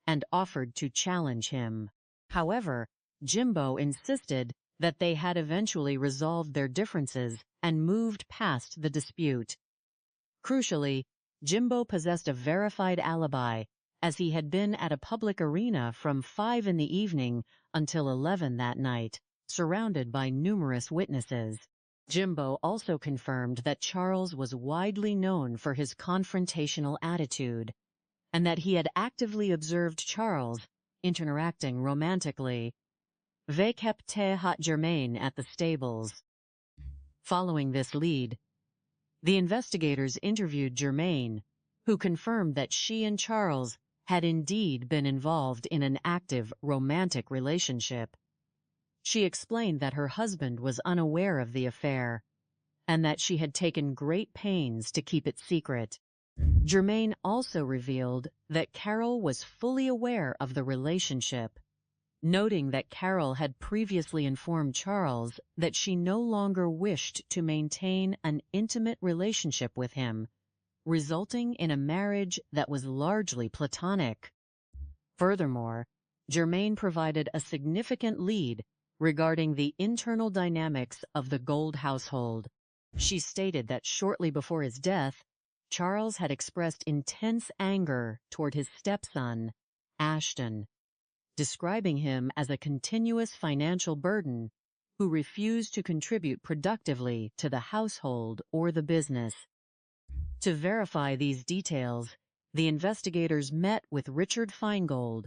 and offered to challenge him. However, Jimbo insisted that they had eventually resolved their differences and moved past the dispute. Crucially, Jimbo possessed a verified alibi, as he had been at a public arena from 5 in the evening until 11 that night, surrounded by numerous witnesses. Jimbo also confirmed that Charles was widely known for his confrontational attitude, and that he had actively observed Charles interacting romantically. They kept hot Germaine at the stables. Following this lead, the investigators interviewed Germaine, who confirmed that she and Charles had indeed been involved in an active romantic relationship. She explained that her husband was unaware of the affair and that she had taken great pains to keep it secret. Germaine also revealed that Carole was fully aware of the relationship, noting that Carole had previously informed Charles that she no longer wished to maintain an intimate relationship with him, resulting in a marriage that was largely platonic. Furthermore, Germaine provided a significant lead regarding the internal dynamics of the Gold household. She stated that shortly before his death, Charles had expressed intense anger toward his stepson, Ashton, describing him as a continuous financial burden who refused to contribute productively to the household or the business. To verify these details, the investigators met with Richard Feingold,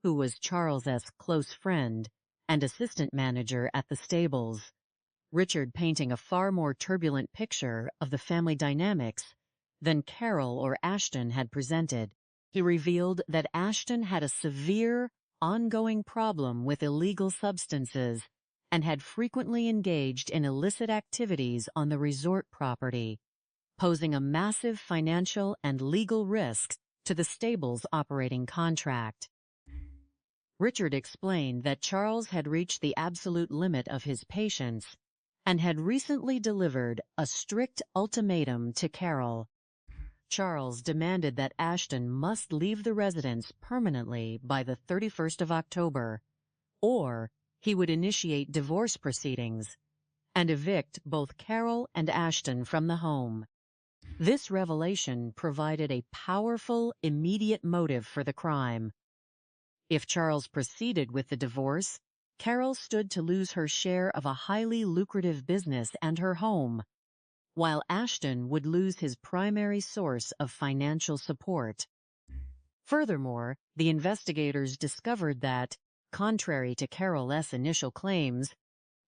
who was Charles's close friend and assistant manager at the stables. Richard painting a far more turbulent picture of the family dynamics than Carole or Ashton had presented. He revealed that Ashton had a severe, ongoing problem with illegal substances and had frequently engaged in illicit activities on the resort property, posing a massive financial and legal risk to the stable's operating contract. Richard explained that Charles had reached the absolute limit of his patience and had recently delivered a strict ultimatum to Carole. Charles demanded that Ashton must leave the residence permanently by the 31st of October, or he would initiate divorce proceedings and evict both Carole and Ashton from the home. This revelation provided a powerful, immediate motive for the crime. If Charles proceeded with the divorce, Carole stood to lose her share of a highly lucrative business and her home, while Ashton would lose his primary source of financial support. Furthermore, the investigators discovered that, contrary to Carole's initial claims,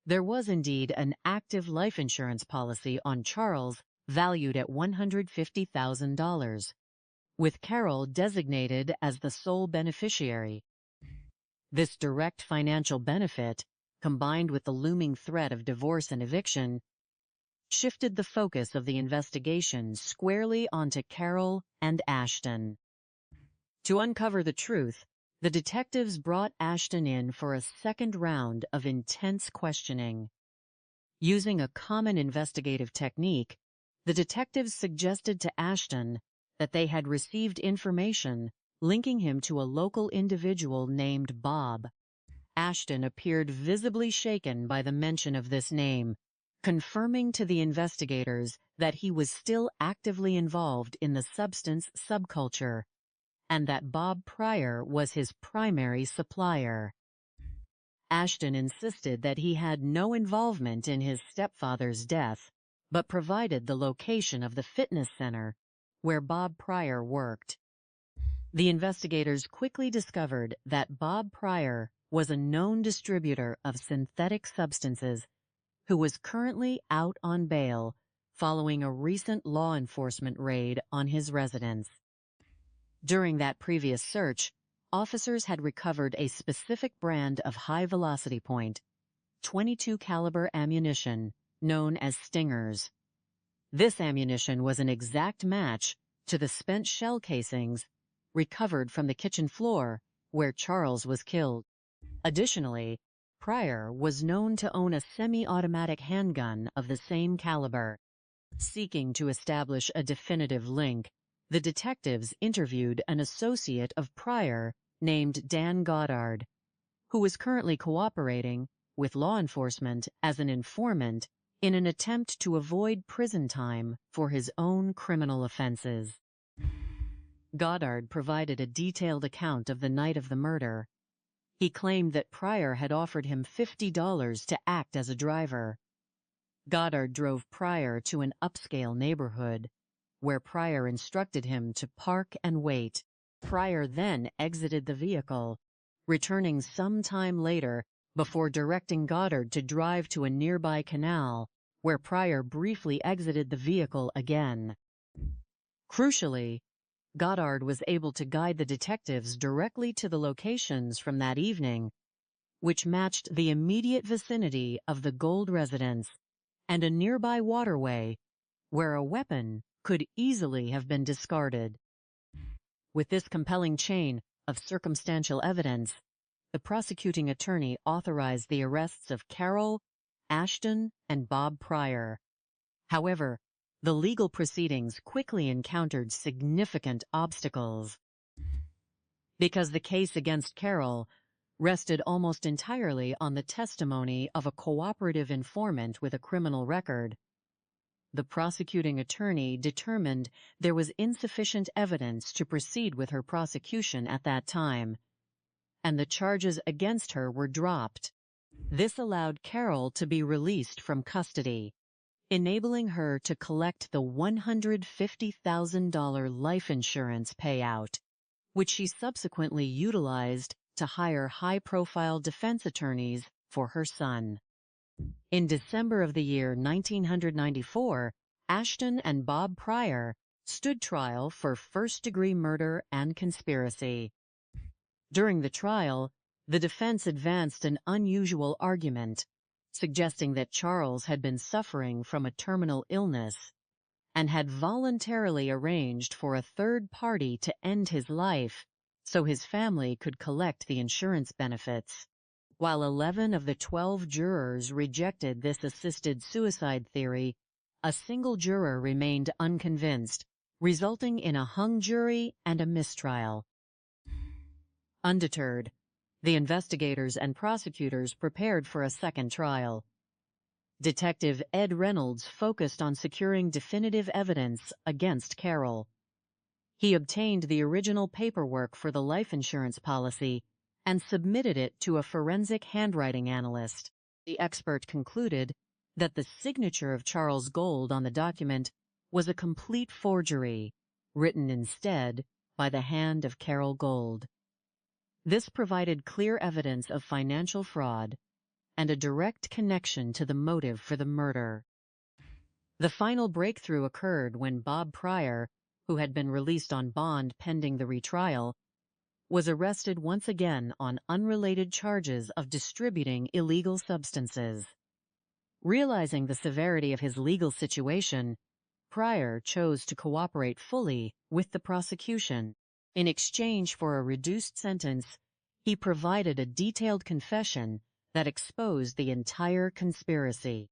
there was indeed an active life insurance policy on Charles valued at $150,000, with Carole designated as the sole beneficiary. This direct financial benefit, combined with the looming threat of divorce and eviction, shifted the focus of the investigation squarely onto Carole and Ashton. To uncover the truth, the detectives brought Ashton in for a second round of intense questioning. Using a common investigative technique, the detectives suggested to Ashton that they had received information linking him to a local individual named Bob. Ashton appeared visibly shaken by the mention of this name, confirming to the investigators that he was still actively involved in the substance subculture, and that Bob Pryor was his primary supplier. Ashton insisted that he had no involvement in his stepfather's death, but provided the location of the fitness center where Bob Pryor worked. The investigators quickly discovered that Bob Pryor was a known distributor of synthetic substances who was currently out on bail following a recent law enforcement raid on his residence. During that previous search, officers had recovered a specific brand of high-velocity point, .22 caliber ammunition known as stingers. This ammunition was an exact match to the spent shell casings recovered from the kitchen floor where Charles was killed. Additionally, Pryor was known to own a semi-automatic handgun of the same caliber. Seeking to establish a definitive link, the detectives interviewed an associate of Pryor named Dan Goddard, who was currently cooperating with law enforcement as an informant in an attempt to avoid prison time for his own criminal offenses. Goddard provided a detailed account of the night of the murder. He claimed that Pryor had offered him $50 to act as a driver. Goddard drove Pryor to an upscale neighborhood, where Pryor instructed him to park and wait. Pryor then exited the vehicle, returning some time later before directing Goddard to drive to a nearby canal, where Pryor briefly exited the vehicle again. Crucially, Goddard was able to guide the detectives directly to the locations from that evening, which matched the immediate vicinity of the Gold residence and a nearby waterway where a weapon could easily have been discarded. With this compelling chain of circumstantial evidence, the prosecuting attorney authorized the arrests of Carole, Ashton, and Bob Pryor. However, the legal proceedings quickly encountered significant obstacles. Because the case against Carole rested almost entirely on the testimony of a cooperative informant with a criminal record, the prosecuting attorney determined there was insufficient evidence to proceed with her prosecution at that time, and the charges against her were dropped. This allowed Carole to be released from custody, enabling her to collect the $150,000 life insurance payout, which she subsequently utilized to hire high-profile defense attorneys for her son. In December of the year 1994, Ashton and Bob Pryor stood trial for first-degree murder and conspiracy. During the trial, the defense advanced an unusual argument, suggesting that Charles had been suffering from a terminal illness and had voluntarily arranged for a third party to end his life so his family could collect the insurance benefits. While 11 of the 12 jurors rejected this assisted suicide theory, a single juror remained unconvinced, resulting in a hung jury and a mistrial. Undeterred, the investigators and prosecutors prepared for a second trial. Detective Ed Reynolds focused on securing definitive evidence against Carole. He obtained the original paperwork for the life insurance policy and submitted it to a forensic handwriting analyst. The expert concluded that the signature of Charles Gold on the document was a complete forgery, written instead by the hand of Carole Gold. This provided clear evidence of financial fraud and a direct connection to the motive for the murder. The final breakthrough occurred when Bob Pryor, who had been released on bond pending the retrial, was arrested once again on unrelated charges of distributing illegal substances. Realizing the severity of his legal situation, Pryor chose to cooperate fully with the prosecution. In exchange for a reduced sentence, he provided a detailed confession that exposed the entire conspiracy.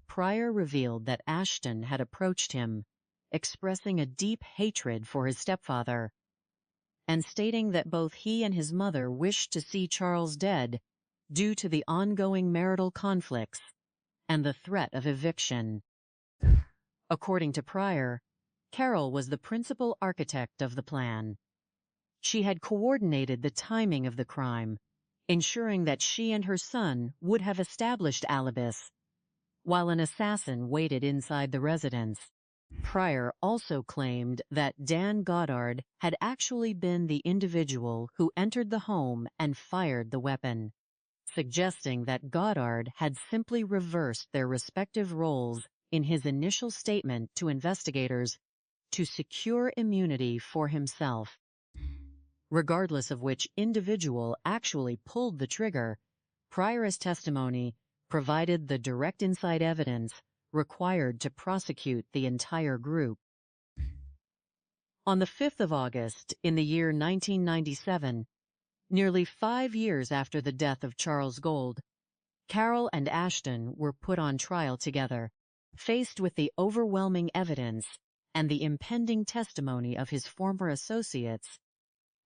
Pryor revealed that Ashton had approached him, expressing a deep hatred for his stepfather, and stating that both he and his mother wished to see Charles dead due to the ongoing marital conflicts and the threat of eviction. According to Pryor, Carole was the principal architect of the plan. She had coordinated the timing of the crime, ensuring that she and her son would have established alibis, while an assassin waited inside the residence. Pryor also claimed that Dan Goddard had actually been the individual who entered the home and fired the weapon, suggesting that Goddard had simply reversed their respective roles in his initial statement to investigators to secure immunity for himself. Regardless of which individual actually pulled the trigger, Pryor's testimony provided the direct inside evidence required to prosecute the entire group. On the 5th of August in the year 1997, nearly 5 years after the death of Charles Gold, Carole and Ashton were put on trial together, faced with the overwhelming evidence and the impending testimony of his former associates.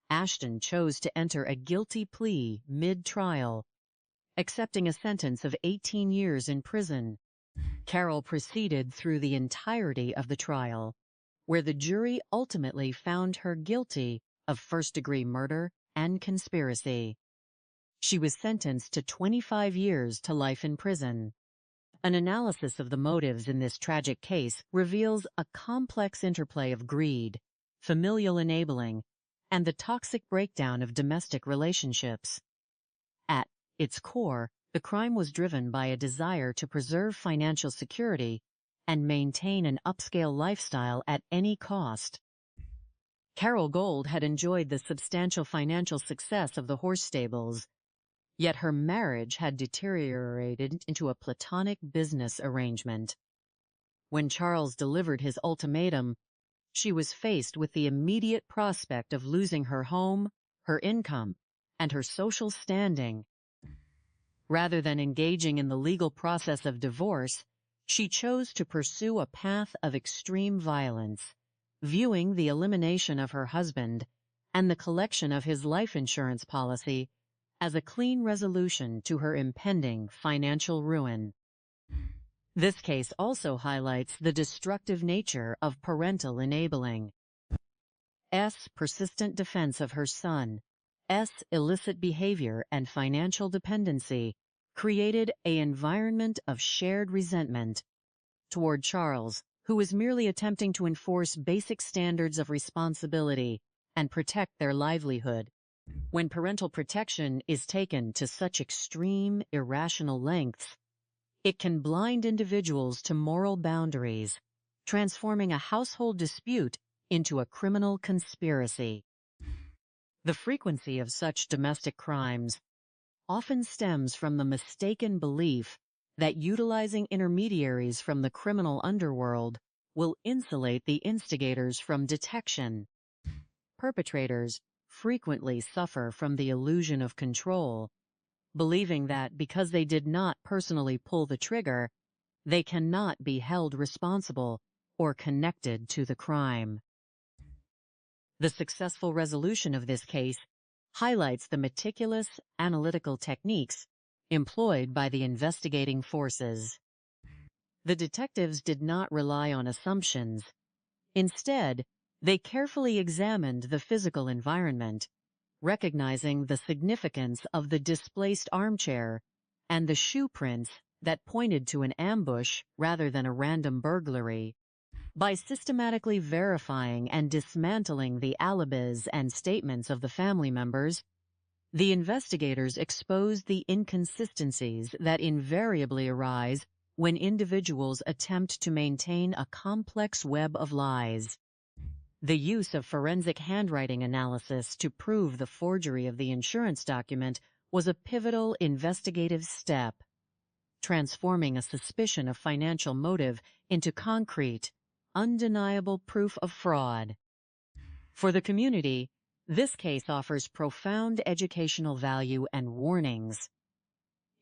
Ashton chose to enter a guilty plea mid-trial, accepting a sentence of 18 years in prison. Carole proceeded through the entirety of the trial, where the jury ultimately found her guilty of first-degree murder and conspiracy. She was sentenced to 25 years to life in prison. An analysis of the motives in this tragic case reveals a complex interplay of greed, familial enabling, and the toxic breakdown of domestic relationships. At its core, the crime was driven by a desire to preserve financial security and maintain an upscale lifestyle at any cost. Carole Gold had enjoyed the substantial financial success of the horse stables, yet her marriage had deteriorated into a platonic business arrangement. When Charles delivered his ultimatum, she was faced with the immediate prospect of losing her home, her income, and her social standing. Rather than engaging in the legal process of divorce, she chose to pursue a path of extreme violence, viewing the elimination of her husband and the collection of his life insurance policy as a clean resolution to her impending financial ruin. This case also highlights the destructive nature of parental enabling. S. persistent defense of her son, S. illicit behavior and financial dependency created an environment of shared resentment toward Charles, who was merely attempting to enforce basic standards of responsibility and protect their livelihood. When parental protection is taken to such extreme, irrational lengths, it can blind individuals to moral boundaries, transforming a household dispute into a criminal conspiracy. The frequency of such domestic crimes often stems from the mistaken belief that utilizing intermediaries from the criminal underworld will insulate the instigators from detection. Perpetrators frequently suffer from the illusion of control, believing that because they did not personally pull the trigger, they cannot be held responsible or connected to the crime. The successful resolution of this case highlights the meticulous analytical techniques employed by the investigating forces. The detectives did not rely on assumptions. Instead, they carefully examined the physical environment, recognizing the significance of the displaced armchair and the shoe prints that pointed to an ambush rather than a random burglary. By systematically verifying and dismantling the alibis and statements of the family members, the investigators exposed the inconsistencies that invariably arise when individuals attempt to maintain a complex web of lies. The use of forensic handwriting analysis to prove the forgery of the insurance document was a pivotal investigative step, transforming a suspicion of financial motive into concrete, undeniable proof of fraud. For the community, this case offers profound educational value and warnings.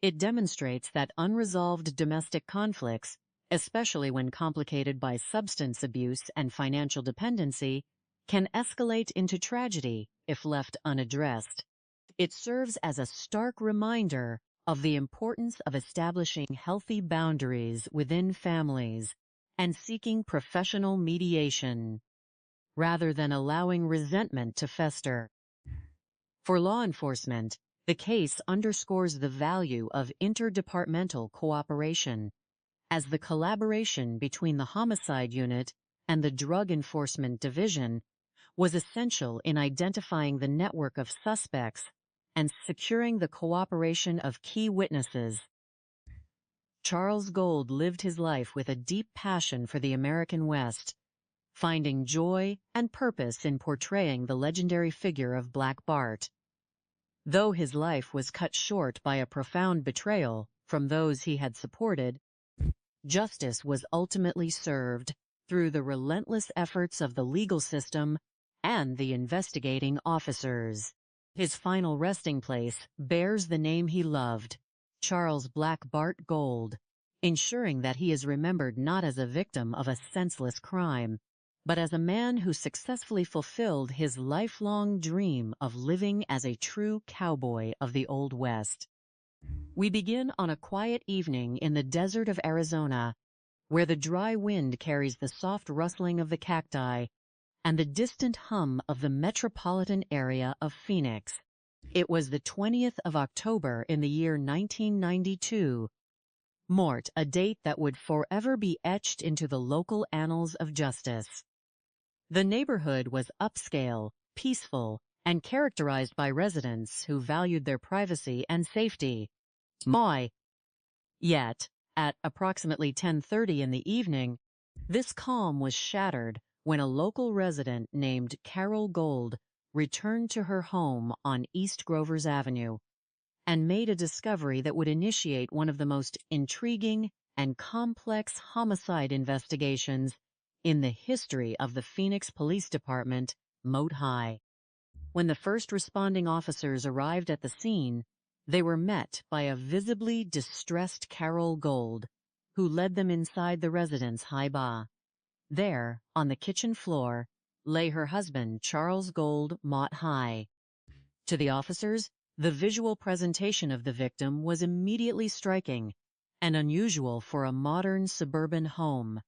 It demonstrates that unresolved domestic conflicts, especially when complicated by substance abuse and financial dependency, can escalate into tragedy if left unaddressed. It serves as a stark reminder of the importance of establishing healthy boundaries within families and seeking professional mediation, rather than allowing resentment to fester. For law enforcement, the case underscores the value of interdepartmental cooperation, as the collaboration between the homicide unit and the Drug Enforcement Division was essential in identifying the network of suspects and securing the cooperation of key witnesses. Charles Gold lived his life with a deep passion for the American West, finding joy and purpose in portraying the legendary figure of Black Bart. Though his life was cut short by a profound betrayal from those he had supported, justice was ultimately served through the relentless efforts of the legal system and the investigating officers. His final resting place bears the name he loved, Charles Black Bart Gold, ensuring that he is remembered not as a victim of a senseless crime, but as a man who successfully fulfilled his lifelong dream of living as a true cowboy of the Old West. We begin on a quiet evening in the desert of Arizona, where the dry wind carries the soft rustling of the cacti and the distant hum of the metropolitan area of Phoenix. It was the 20th of October in the year 1992, Mort, a date that would forever be etched into the local annals of justice. The neighborhood was upscale, peaceful, and characterized by residents who valued their privacy and safety. Yet, at approximately 10:30 in the evening, this calm was shattered when a local resident named Carole Gold returned to her home on East Grovers Avenue and made a discovery that would initiate one of the most intriguing and complex homicide investigations in the history of the Phoenix Police Department, Moat High. When the first responding officers arrived at the scene, they were met by a visibly distressed Carole Gold, who led them inside the residence high bar. There, on the kitchen floor, lay her husband, Charles Gold, Moat High. To the officers, the visual presentation of the victim was immediately striking and unusual for a modern suburban home.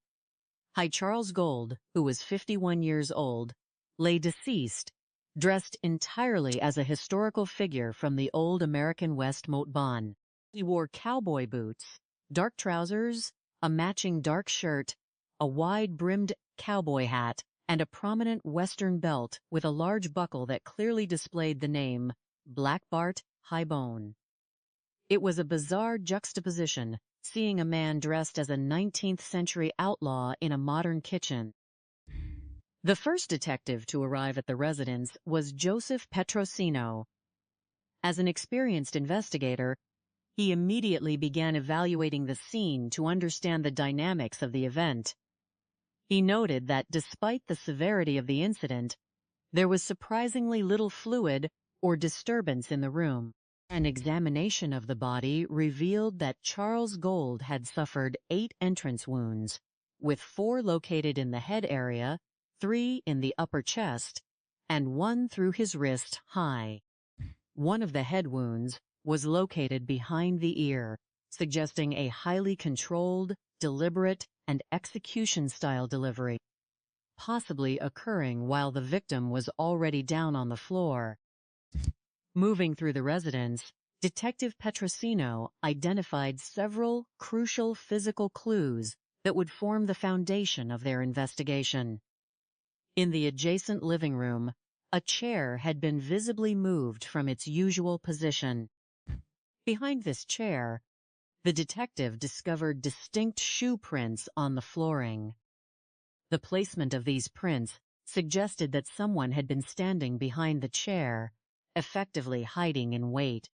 High Charles Gold, who was 51 years old, lay deceased, dressed entirely as a historical figure from the old American West Moat Bon. He wore cowboy boots, dark trousers, a matching dark shirt, a wide-brimmed cowboy hat, and a prominent Western belt with a large buckle that clearly displayed the name Black Bart High Bone. It was a bizarre juxtaposition, seeing a man dressed as a 19th century outlaw in a modern kitchen. The first detective to arrive at the residence was Joseph Petrosino. As an experienced investigator, he immediately began evaluating the scene to understand the dynamics of the event. He noted that despite the severity of the incident, there was surprisingly little fluid or disturbance in the room. An examination of the body revealed that Charles Gold had suffered 8 entrance wounds, with 4 located in the head area, 3 in the upper chest, and 1 through his wrist high. One of the head wounds was located behind the ear, suggesting a highly controlled, deliberate, and execution-style delivery, possibly occurring while the victim was already down on the floor. Moving through the residence, Detective Petrosino identified several crucial physical clues that would form the foundation of their investigation. In the adjacent living room, a chair had been visibly moved from its usual position. Behind this chair, the detective discovered distinct shoe prints on the flooring. The placement of these prints suggested that someone had been standing behind the chair, effectively hiding in wait.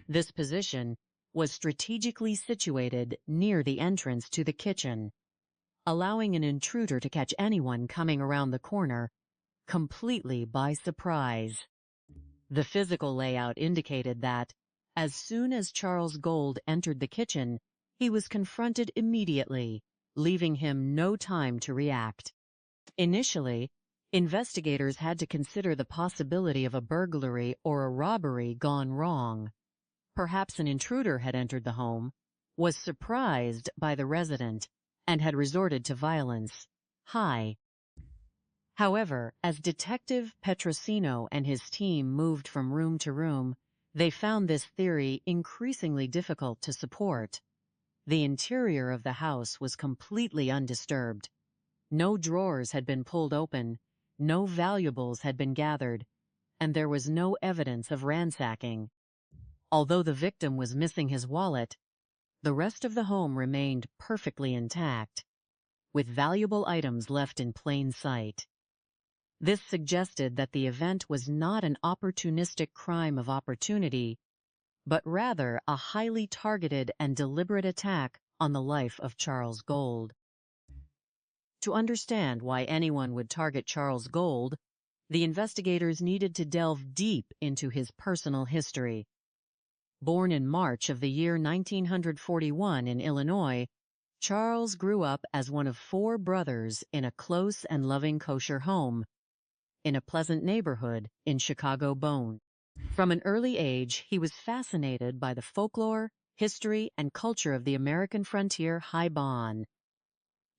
This position was strategically situated near the entrance to the kitchen, allowing an intruder to catch anyone coming around the corner completely by surprise. The physical layout indicated that, as soon as Charles Gold entered the kitchen, he was confronted immediately, leaving him no time to react. Initially, investigators had to consider the possibility of a burglary or a robbery gone wrong. Perhaps an intruder had entered the home, was surprised by the resident, and had resorted to violence. However, as Detective Petrosino and his team moved from room to room, they found this theory increasingly difficult to support. The interior of the house was completely undisturbed. No drawers had been pulled open, no valuables had been gathered, and there was no evidence of ransacking. Although the victim was missing his wallet, the rest of the home remained perfectly intact, with valuable items left in plain sight. This suggested that the event was not an opportunistic crime of opportunity, but rather a highly targeted and deliberate attack on the life of Charles Gold. To understand why anyone would target Charles Gold, the investigators needed to delve deep into his personal history. Born in March of the year 1941 in Illinois, Charles grew up as one of 4 brothers in a close and loving kosher home, in a pleasant neighborhood in Chicago Bone. From an early age, he was fascinated by the folklore, history, and culture of the American frontier high bond.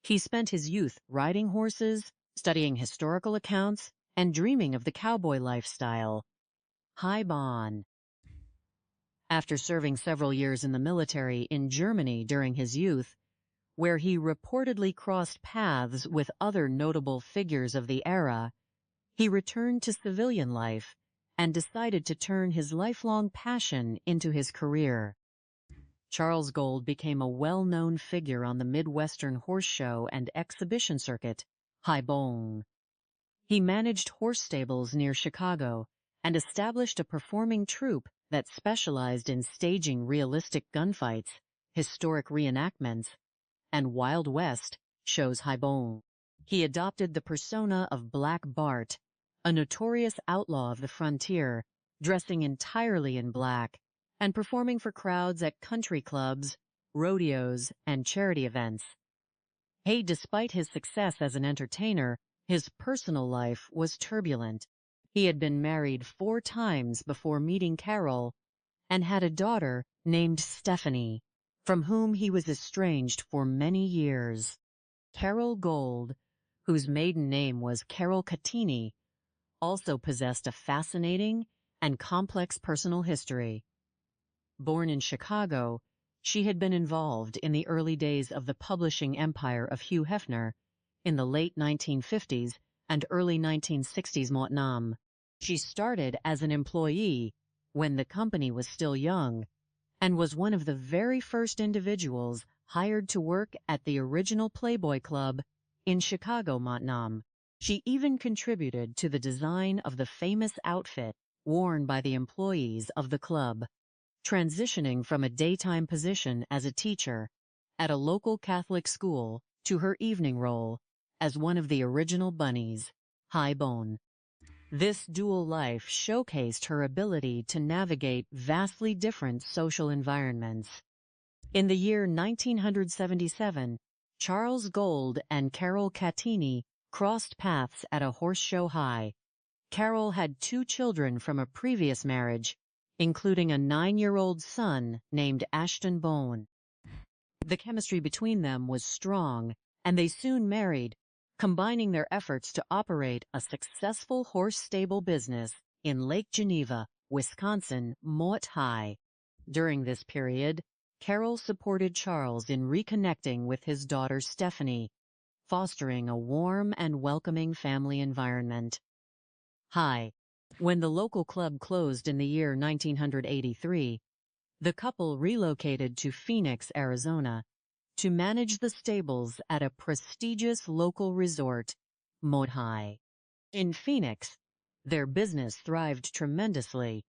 He spent his youth riding horses, studying historical accounts, and dreaming of the cowboy lifestyle. High bond. After serving several years in the military in Germany during his youth, where he reportedly crossed paths with other notable figures of the era, he returned to civilian life and decided to turn his lifelong passion into his career. Charles Gold became a well-known figure on the Midwestern horse show and exhibition circuit, High Bone. He managed horse stables near Chicago and established a performing troupe that specialized in staging realistic gunfights, historic reenactments, and Wild West shows High Bone. He adopted the persona of Black Bart, a notorious outlaw of the frontier, dressing entirely in black and performing for crowds at country clubs, rodeos, and charity events. Despite his success as an entertainer, his personal life was turbulent. He had been married 4 times before meeting Carole and had a daughter named Stephanie, from whom he was estranged for many years. Carole Gold, whose maiden name was Carole Catini, also possessed a fascinating and complex personal history. Born in Chicago, she had been involved in the early days of the publishing empire of Hugh Hefner in the late 1950s and early 1960s Vietnam. She started as an employee when the company was still young and was one of the very first individuals hired to work at the original Playboy Club in Chicago, Vietnam. She even contributed to the design of the famous outfit worn by the employees of the club, transitioning from a daytime position as a teacher at a local Catholic school to her evening role as one of the original bunnies, High Bone. This dual life showcased her ability to navigate vastly different social environments. In the year 1977, Charles Gold and Carole Catini crossed paths at a horse show high. Carole had 2 children from a previous marriage, including a 9-year-old son named Ashton Bone. The chemistry between them was strong, and they soon married, combining their efforts to operate a successful horse stable business in Lake Geneva, Wisconsin, Mott High. During this period, Carole supported Charles in reconnecting with his daughter Stephanie, fostering a warm and welcoming family environment. High. When the local club closed in the year 1983, the couple relocated to Phoenix, Arizona, to manage the stables at a prestigious local resort, Mott High. In Phoenix, their business thrived tremendously,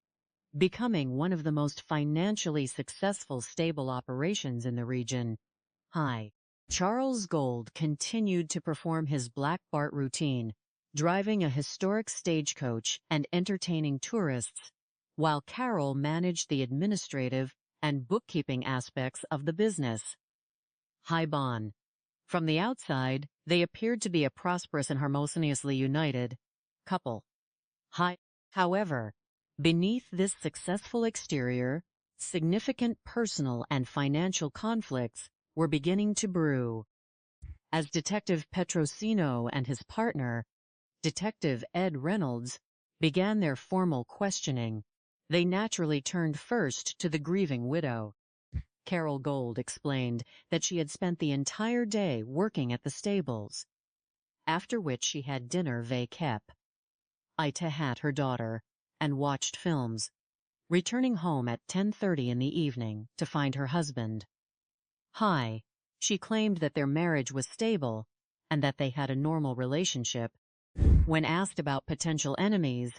becoming one of the most financially successful stable operations in the region. High. Charles Gold continued to perform his Black Bart routine, driving a historic stagecoach and entertaining tourists, while Carole managed the administrative and bookkeeping aspects of the business. High Bond. From the outside, they appeared to be a prosperous and harmoniously united couple. However, beneath this successful exterior, significant personal and financial conflicts were beginning to brew. As Detective Petrosino and his partner, Detective Ed Reynolds, began their formal questioning, they naturally turned first to the grieving widow. Carole Gold explained that she had spent the entire day working at the stables, after which she had dinner vacep. Ita had her daughter and watched films, returning home at 10:30 in the evening to find her husband. High. She claimed that their marriage was stable and that they had a normal relationship. When asked about potential enemies,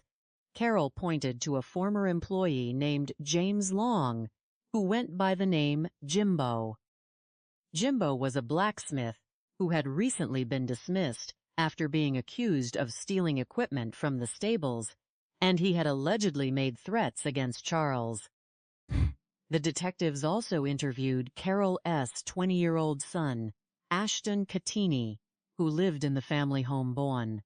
Carole pointed to a former employee named James Long, who went by the name Jimbo. Jimbo was a blacksmith who had recently been dismissed after being accused of stealing equipment from the stables, and he had allegedly made threats against Charles. The detectives also interviewed Carole's 20-year-old son, Ashton Catini, who lived in the family home Bourne.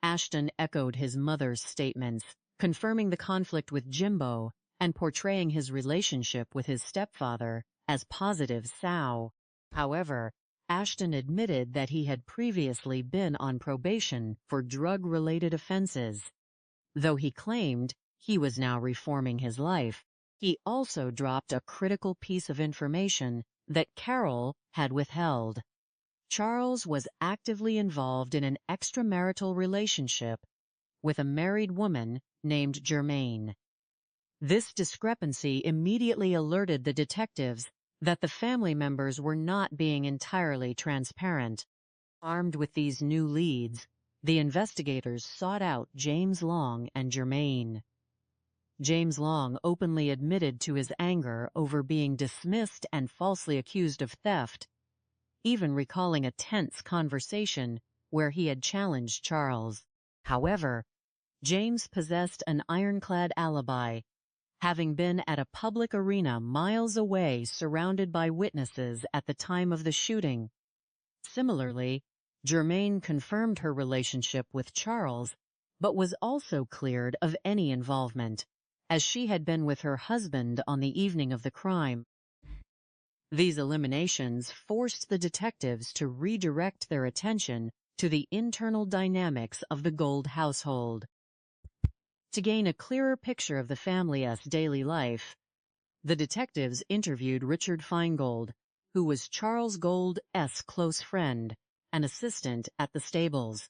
Ashton echoed his mother's statements, confirming the conflict with Jimbo and portraying his relationship with his stepfather as positive sow. However, Ashton admitted that he had previously been on probation for drug-related offenses. Though he claimed he was now reforming his life, he also dropped a critical piece of information that Carole had withheld. Charles was actively involved in an extramarital relationship with a married woman named Germaine. This discrepancy immediately alerted the detectives that the family members were not being entirely transparent. Armed with these new leads, the investigators sought out James Long and Germaine. James Long openly admitted to his anger over being dismissed and falsely accused of theft, even recalling a tense conversation where he had challenged Charles. However, James possessed an ironclad alibi, having been at a public arena miles away surrounded by witnesses at the time of the shooting. Similarly, Germaine confirmed her relationship with Charles, but was also cleared of any involvement, as she had been with her husband on the evening of the crime. These eliminations forced the detectives to redirect their attention to the internal dynamics of the Gold household. To gain a clearer picture of the family's daily life, The detectives interviewed Richard Feingold, who was Charles Gold's close friend and assistant at the stables.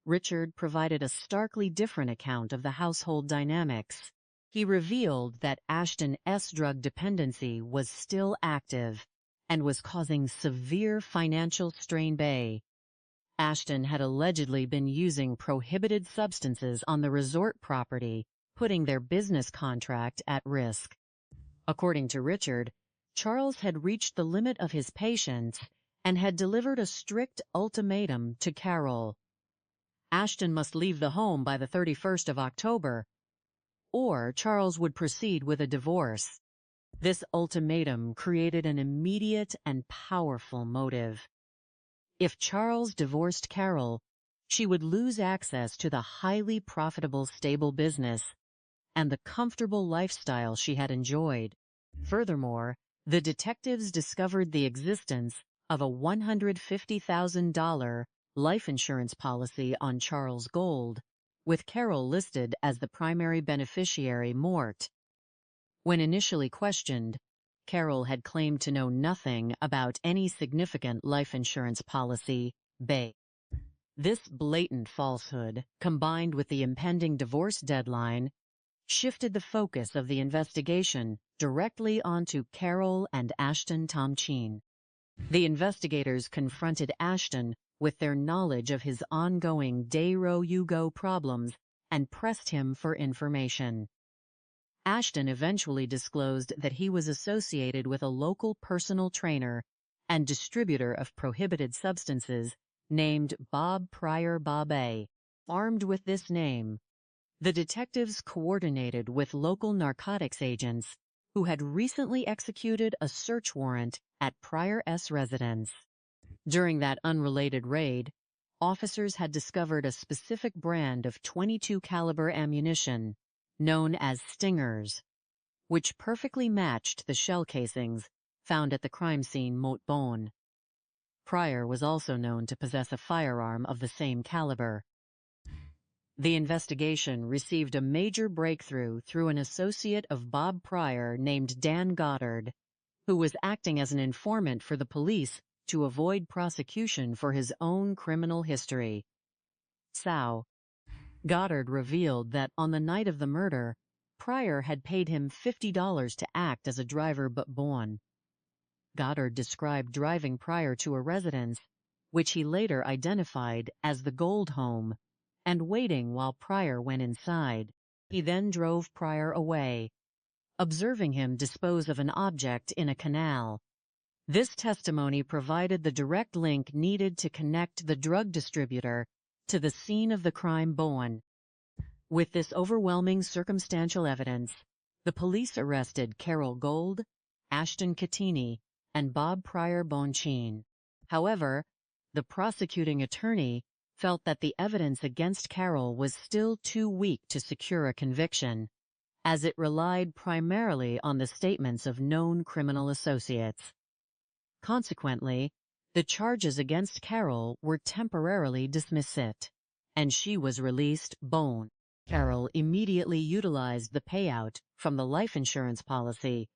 Richard provided a starkly different account of the household dynamics. He revealed that Ashton's drug dependency was still active and was causing severe financial strain. Ashton had allegedly been using prohibited substances on the resort property, putting their business contract at risk. According to Richard, Charles had reached the limit of his patience and had delivered a strict ultimatum to Carole. Ashton must leave the home by the 31st of October, or Charles would proceed with a divorce. This ultimatum created an immediate and powerful motive. If Charles divorced Carole, she would lose access to the highly profitable stable business and the comfortable lifestyle she had enjoyed. Furthermore, the detectives discovered the existence of a $150,000 life insurance policy on Charles Gold, with Carole listed as the primary beneficiary mort. When initially questioned, Carole had claimed to know nothing about any significant life insurance policy. This blatant falsehood, combined with the impending divorce deadline, shifted the focus of the investigation directly onto Carole and Ashton Tomchine. The investigators confronted Ashton with their knowledge of his ongoing Dairo-Yugo problems and pressed him for information. Ashton eventually disclosed that he was associated with a local personal trainer and distributor of prohibited substances named Bob Pryor Bob. Armed with this name, the detectives coordinated with local narcotics agents who had recently executed a search warrant at Pryor's residence. During that unrelated raid, officers had discovered a specific brand of .22 caliber ammunition known as Stingers, which perfectly matched the shell casings found at the crime scene Montbon. Pryor was also known to possess a firearm of the same caliber. The investigation received a major breakthrough through an associate of Bob Pryor named Dan Goddard, who was acting as an informant for the police to avoid prosecution for his own criminal history. Goddard revealed that on the night of the murder, Pryor had paid him $50 to act as a driver but born. Goddard described driving Pryor to a residence, which he later identified as the Gold Home, and waiting while Pryor went inside. He then drove Pryor away, observing him dispose of an object in a canal. This testimony provided the direct link needed to connect the drug distributor to the scene of the crime Bowen. With this overwhelming circumstantial evidence, the police arrested Carole Gold, Ashton Catini, and Bob Pryor Bonchine. However, the prosecuting attorney felt that the evidence against Carole was still too weak to secure a conviction, as it relied primarily on the statements of known criminal associates. Consequently, the charges against Carole were temporarily dismissed, and she was released bone. Carole immediately utilized the payout from the life insurance policy,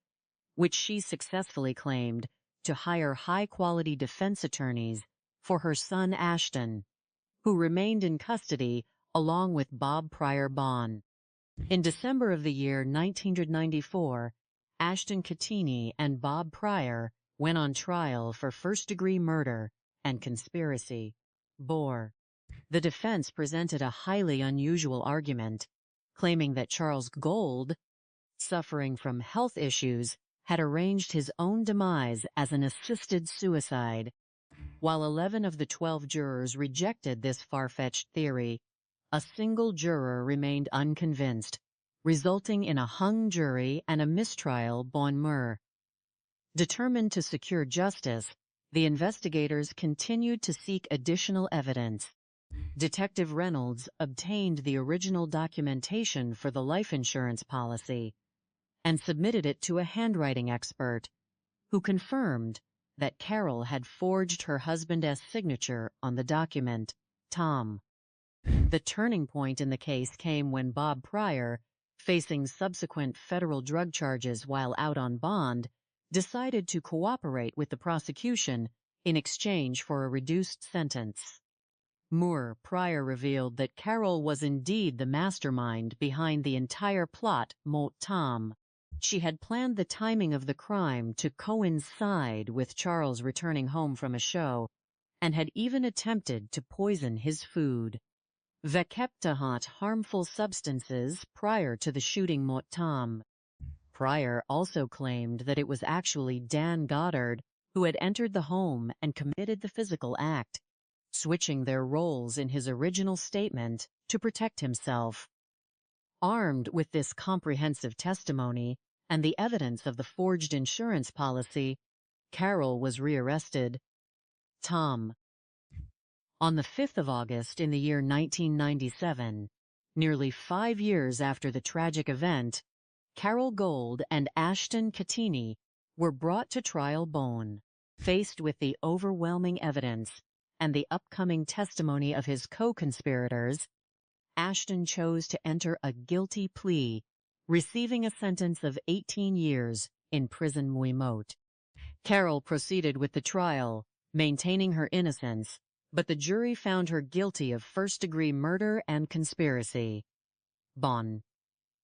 which she successfully claimed, to hire high-quality defense attorneys for her son Ashton, who remained in custody along with Bob Pryor Bon. In December of the year 1994, Ashton Catini and Bob Pryor went on trial for first-degree murder and conspiracy. The defense presented a highly unusual argument, claiming that Charles Gold, suffering from health issues, had arranged his own demise as an assisted suicide. While 11 of the 12 jurors rejected this far-fetched theory, a single juror remained unconvinced, resulting in a hung jury and a mistrial bon mur. Determined to secure justice, the investigators continued to seek additional evidence. Detective Reynolds obtained the original documentation for the life insurance policy and submitted it to a handwriting expert, who confirmed that Carole had forged her husband's signature on the document, Tom. The turning point in the case came when Bob Pryor facing subsequent federal drug charges while out on bond, decided to cooperate with the prosecution in exchange for a reduced sentence. Moore prior revealed that Carole was indeed the mastermind behind the entire plot Mot Tam. She had planned the timing of the crime to coincide with Charles returning home from a show, and had even attempted to poison his food. Vekeptahat harmful substances prior to the shooting Mot Tam. Pryor also claimed that it was actually Dan Goddard who had entered the home and committed the physical act, switching their roles in his original statement to protect himself. Armed with this comprehensive testimony and the evidence of the forged insurance policy, Carole was rearrested. Tom. On the 5th of August in the year 1997, nearly 5 years after the tragic event, Carole Gold and Ashton Catini were brought to trial bone. Faced with the overwhelming evidence and the upcoming testimony of his co-conspirators, Ashton chose to enter a guilty plea, receiving a sentence of 18 years in prison Muimot. Carole proceeded with the trial, maintaining her innocence, but the jury found her guilty of first-degree murder and conspiracy. Bon.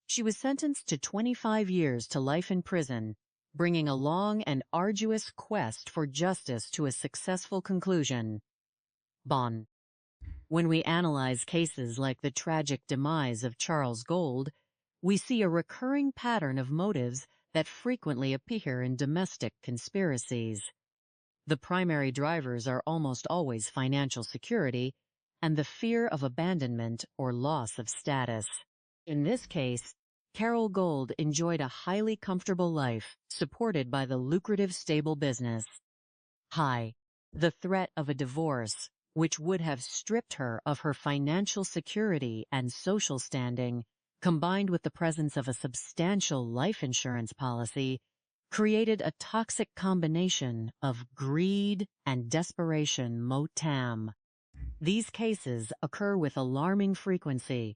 She was sentenced to 25 years to life in prison, bringing a long and arduous quest for justice to a successful conclusion. Bon. When we analyze cases like the tragic demise of Charles Gold, we see a recurring pattern of motives that frequently appear in domestic conspiracies. The primary drivers are almost always financial security and the fear of abandonment or loss of status. In this case, Carole Gold enjoyed a highly comfortable life, supported by the lucrative stable business. The threat of a divorce, which would have stripped her of her financial security and social standing, combined with the presence of a substantial life insurance policy, created a toxic combination of greed and desperation Motam. These cases occur with alarming frequency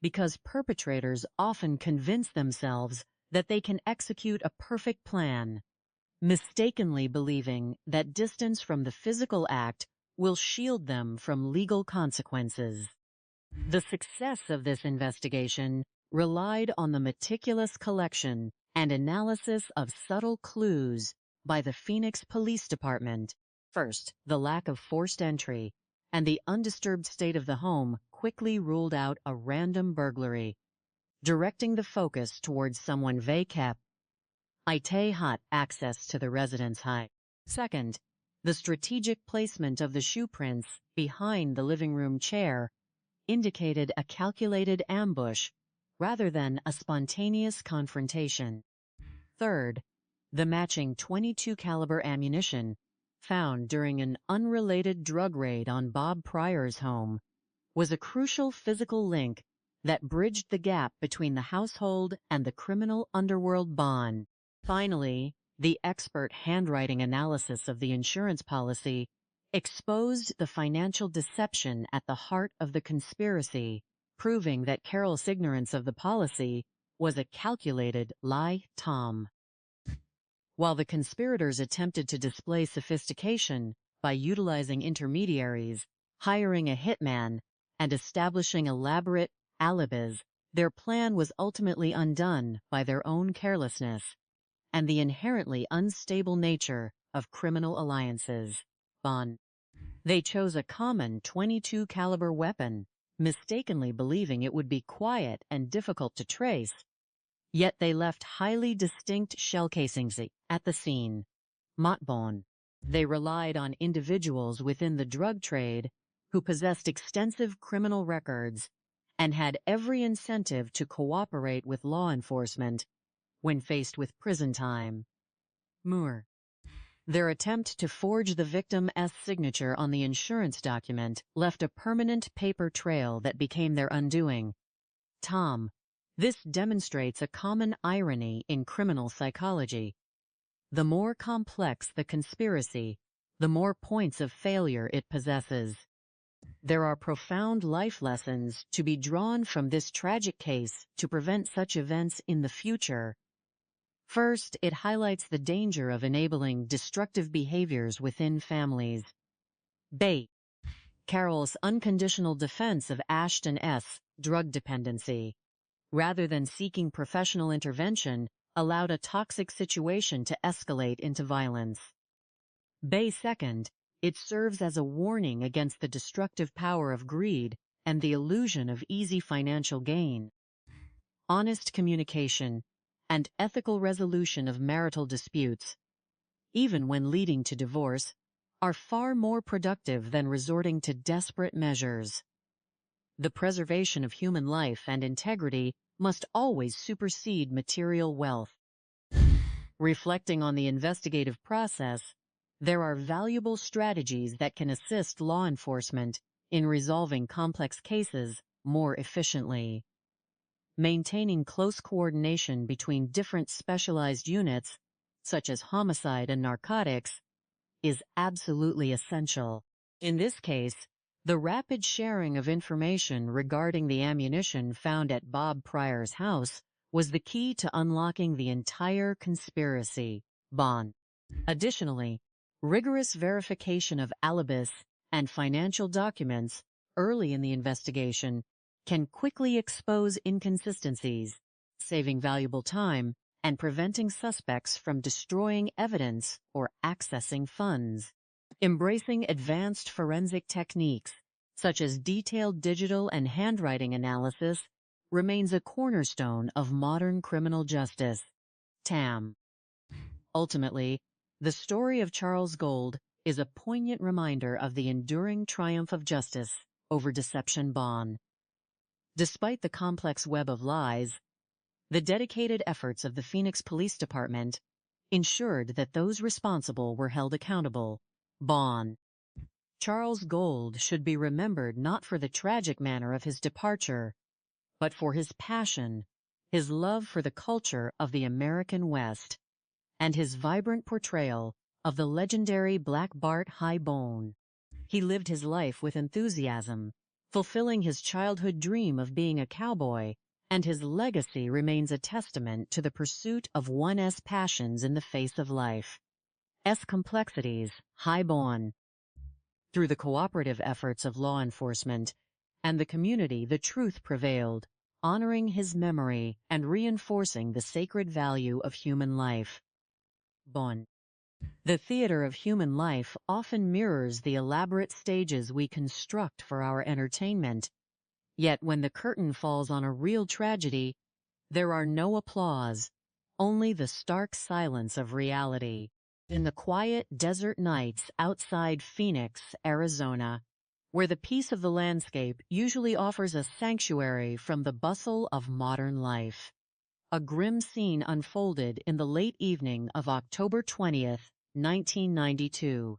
because perpetrators often convince themselves that they can execute a perfect plan, mistakenly believing that distance from the physical act will shield them from legal consequences. The success of this investigation relied on the meticulous collection and analysis of subtle clues by the Phoenix Police Department. First, the lack of forced entry and the undisturbed state of the home quickly ruled out a random burglary, directing the focus towards someone vacap. Ite hot access to the residence high. Second, the strategic placement of the shoe prints behind the living room chair indicated a calculated ambush rather than a spontaneous confrontation. Third, the matching .22 caliber ammunition found during an unrelated drug raid on Bob Pryor's home was a crucial physical link that bridged the gap between the household and the criminal underworld Bon. Finally, the expert handwriting analysis of the insurance policy exposed the financial deception at the heart of the conspiracy, proving that Carole's ignorance of the policy was a calculated lie. Tom. While the conspirators attempted to display sophistication by utilizing intermediaries, hiring a hitman, and establishing elaborate alibis, their plan was ultimately undone by their own carelessness and the inherently unstable nature of criminal alliances. Bon. They chose a common .22 caliber weapon, mistakenly believing it would be quiet and difficult to trace. Yet they left highly distinct shell casings at the scene. Motbon. They relied on individuals within the drug trade who possessed extensive criminal records and had every incentive to cooperate with law enforcement when faced with prison time. Moore. Their attempt to forge the victim's signature on the insurance document left a permanent paper trail that became their undoing. Tom. This demonstrates a common irony in criminal psychology. The more complex the conspiracy, the more points of failure it possesses. There are profound life lessons to be drawn from this tragic case to prevent such events in the future. First, it highlights the danger of enabling destructive behaviors within families. Bait. Carole's unconditional defense of Ashton S. drug dependency, rather than seeking professional intervention, allowed a toxic situation to escalate into violence. Bay second, it serves as a warning against the destructive power of greed and the illusion of easy financial gain. Honest communication and ethical resolution of marital disputes, even when leading to divorce, are far more productive than resorting to desperate measures. The preservation of human life and integrity must always supersede material wealth. Reflecting on the investigative process, there are valuable strategies that can assist law enforcement in resolving complex cases more efficiently. Maintaining close coordination between different specialized units, such as homicide and narcotics, is absolutely essential. In this case, the rapid sharing of information regarding the ammunition found at Bob Pryor's house was the key to unlocking the entire conspiracy. Bond. Additionally, rigorous verification of alibis and financial documents early in the investigation can quickly expose inconsistencies, saving valuable time and preventing suspects from destroying evidence or accessing funds. Embracing advanced forensic techniques, such as detailed digital and handwriting analysis, remains a cornerstone of modern criminal justice. TAM. Ultimately, the story of Charles Gold is a poignant reminder of the enduring triumph of justice over deception. Bond. Despite the complex web of lies, the dedicated efforts of the Phoenix Police Department ensured that those responsible were held accountable. Bond. Charles Gold should be remembered not for the tragic manner of his departure, but for his passion, his love for the culture of the American West, and his vibrant portrayal of the legendary Black Bart Highbone. He lived his life with enthusiasm, fulfilling his childhood dream of being a cowboy, and his legacy remains a testament to the pursuit of one's passions in the face of life's complexities. Highbone. Through the cooperative efforts of law enforcement and the community, the truth prevailed, honoring his memory and reinforcing the sacred value of human life. Bond. The theater of human life often mirrors the elaborate stages we construct for our entertainment. Yet when the curtain falls on a real tragedy, there are no applause, only the stark silence of reality. In the quiet desert nights outside Phoenix, Arizona, where the peace of the landscape usually offers a sanctuary from the bustle of modern life, a grim scene unfolded in the late evening of October 20th, 1992.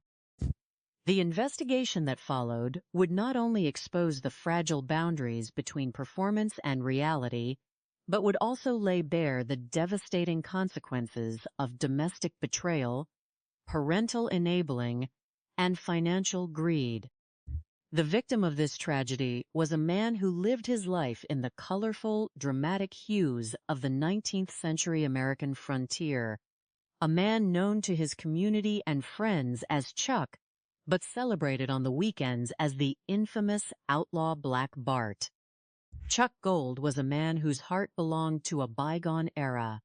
The investigation that followed would not only expose the fragile boundaries between performance and reality, but would also lay bare the devastating consequences of domestic betrayal, parental enabling, and financial greed. The victim of this tragedy was a man who lived his life in the colorful, dramatic hues of the 19th century American frontier, a man known to his community and friends as Chuck, but celebrated on the weekends as the infamous outlaw Black Bart. Chuck Gold was a man whose heart belonged to a bygone era.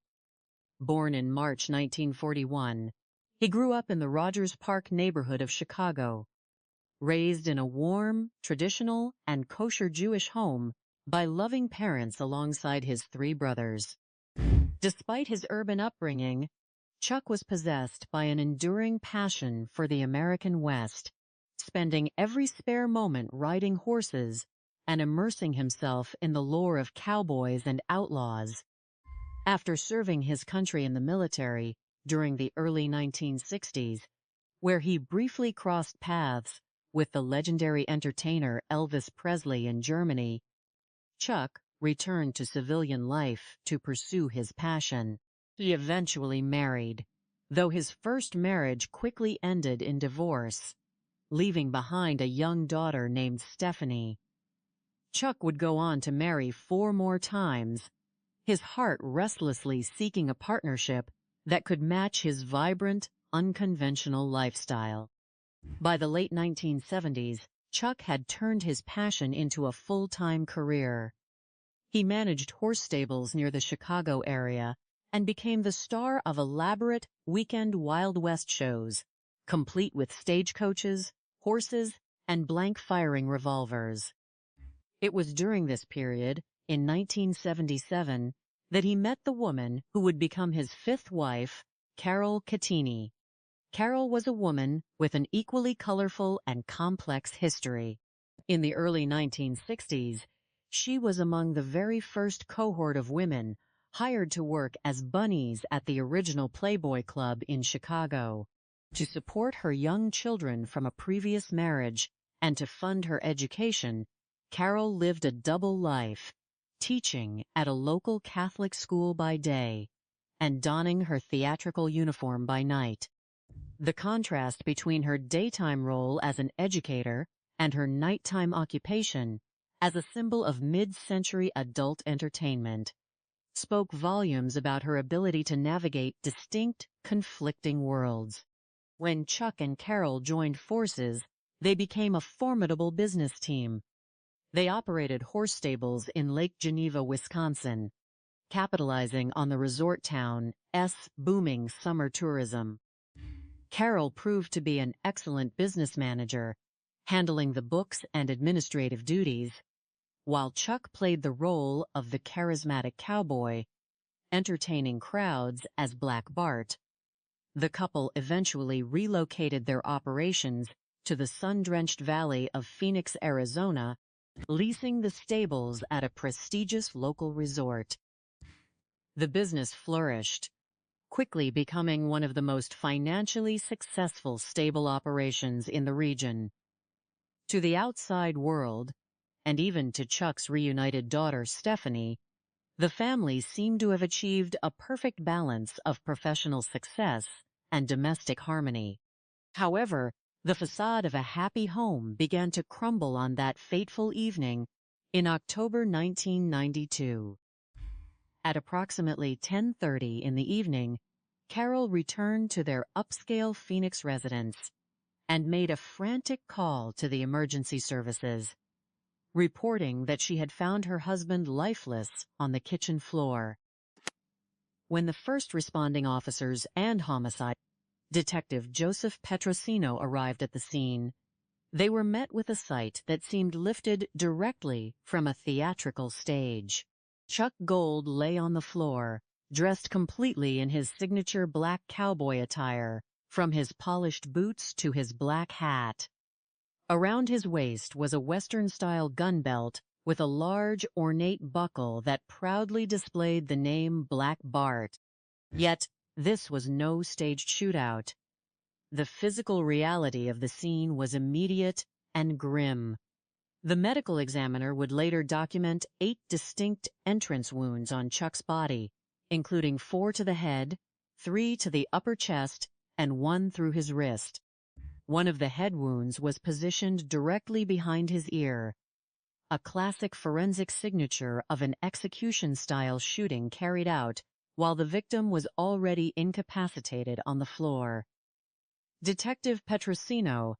Born in March 1941, he grew up in the Rogers Park neighborhood of Chicago. Raised in a warm, traditional, and kosher Jewish home by loving parents alongside his 3 brothers. Despite his urban upbringing, Chuck was possessed by an enduring passion for the American West, spending every spare moment riding horses and immersing himself in the lore of cowboys and outlaws. After serving his country in the military during the early 1960s, where he briefly crossed paths with the legendary entertainer Elvis Presley in Germany, Chuck returned to civilian life to pursue his passion. He eventually married, though his first marriage quickly ended in divorce. leaving behind a young daughter named Stephanie. Chuck would go on to marry 4 more times, his heart restlessly seeking a partnership that could match his vibrant, unconventional lifestyle. By the late 1970s, Chuck had turned his passion into a full-time career. He managed horse stables near the Chicago area and became the star of elaborate weekend Wild West shows, complete with stagecoaches, horses, and blank-firing revolvers. It was during this period, in 1977, that he met the woman who would become his 5th wife, Carole. Carole was a woman with an equally colorful and complex history. In the early 1960s, she was among the very first cohort of women hired to work as bunnies at the original Playboy Club in Chicago. To support her young children from a previous marriage and to fund her education, Carole lived a double life, teaching at a local Catholic school by day and donning her theatrical uniform by night. The contrast between her daytime role as an educator and her nighttime occupation as a symbol of mid-century adult entertainment spoke volumes about her ability to navigate distinct, conflicting worlds. When Chuck and Carole joined forces, they became a formidable business team. They operated horse stables in Lake Geneva, Wisconsin, capitalizing on the resort town's booming summer tourism. Carole proved to be an excellent business manager, handling the books and administrative duties, while Chuck played the role of the charismatic cowboy, entertaining crowds as Black Bart. The couple eventually relocated their operations to the sun-drenched valley of Phoenix, Arizona, leasing the stables at a prestigious local resort. The business flourished, quickly becoming one of the most financially successful stable operations in the region. To the outside world, and even to Chuck's reunited daughter Stephanie, the family seemed to have achieved a perfect balance of professional success and domestic harmony. However, the facade of a happy home began to crumble on that fateful evening in October 1992. At approximately 10:30 in the evening, Carole returned to their upscale Phoenix residence and made a frantic call to the emergency services, reporting that she had found her husband lifeless on the kitchen floor. When the first responding officers and homicide Detective Joseph Petrosino arrived at the scene, they were met with a sight that seemed lifted directly from a theatrical stage. Chuck Gold lay on the floor, dressed completely in his signature black cowboy attire, from his polished boots to his black hat. Around his waist was a Western-style gun belt with a large, ornate buckle that proudly displayed the name Black Bart. Yet, this was no staged shootout. The physical reality of the scene was immediate and grim. The medical examiner would later document 8 distinct entrance wounds on Chuck's body, including 4 to the head, 3 to the upper chest, and 1 through his wrist. One of the head wounds was positioned directly behind his ear, a classic forensic signature of an execution-style shooting carried out while the victim was already incapacitated on the floor. Detective Petrosino,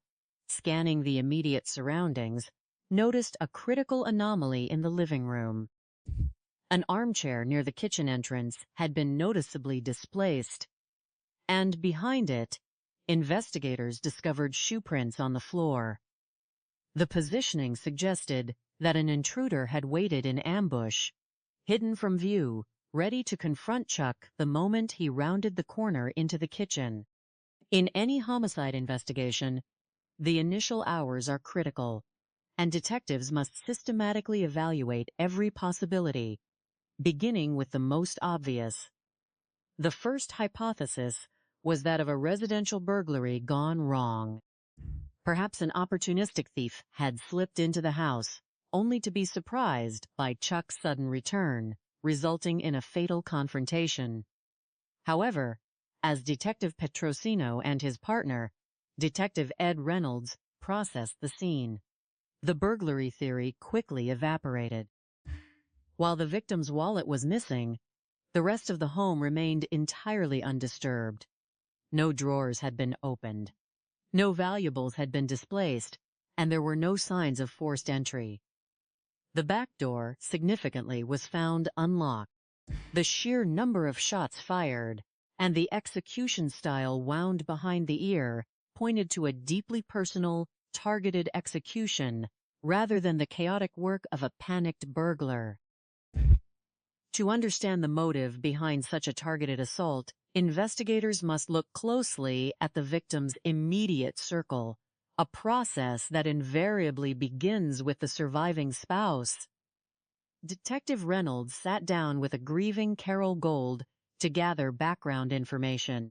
scanning the immediate surroundings, noticed a critical anomaly in the living room. An armchair near the kitchen entrance had been noticeably displaced, and behind it, investigators discovered shoe prints on the floor. The positioning suggested that an intruder had waited in ambush, hidden from view, ready to confront Chuck the moment he rounded the corner into the kitchen. In any homicide investigation, the initial hours are critical, and detectives must systematically evaluate every possibility, beginning with the most obvious. The first hypothesis was that of a residential burglary gone wrong. Perhaps an opportunistic thief had slipped into the house, only to be surprised by Chuck's sudden return, resulting in a fatal confrontation. However, as Detective Petrosino and his partner, Detective Ed Reynolds, processed the scene. The burglary theory quickly evaporated. While the victim's wallet was missing, the rest of the home remained entirely undisturbed. No drawers had been opened. No valuables had been displaced, and there were no signs of forced entry. The back door, significantly, was found unlocked. The sheer number of shots fired and the execution style wound behind the ear pointed to a deeply personal, targeted execution rather than the chaotic work of a panicked burglar. To understand the motive behind such a targeted assault, investigators must look closely at the victim's immediate circle, a process that invariably begins with the surviving spouse. Detective Reynolds sat down with a grieving Carole Gold to gather background information.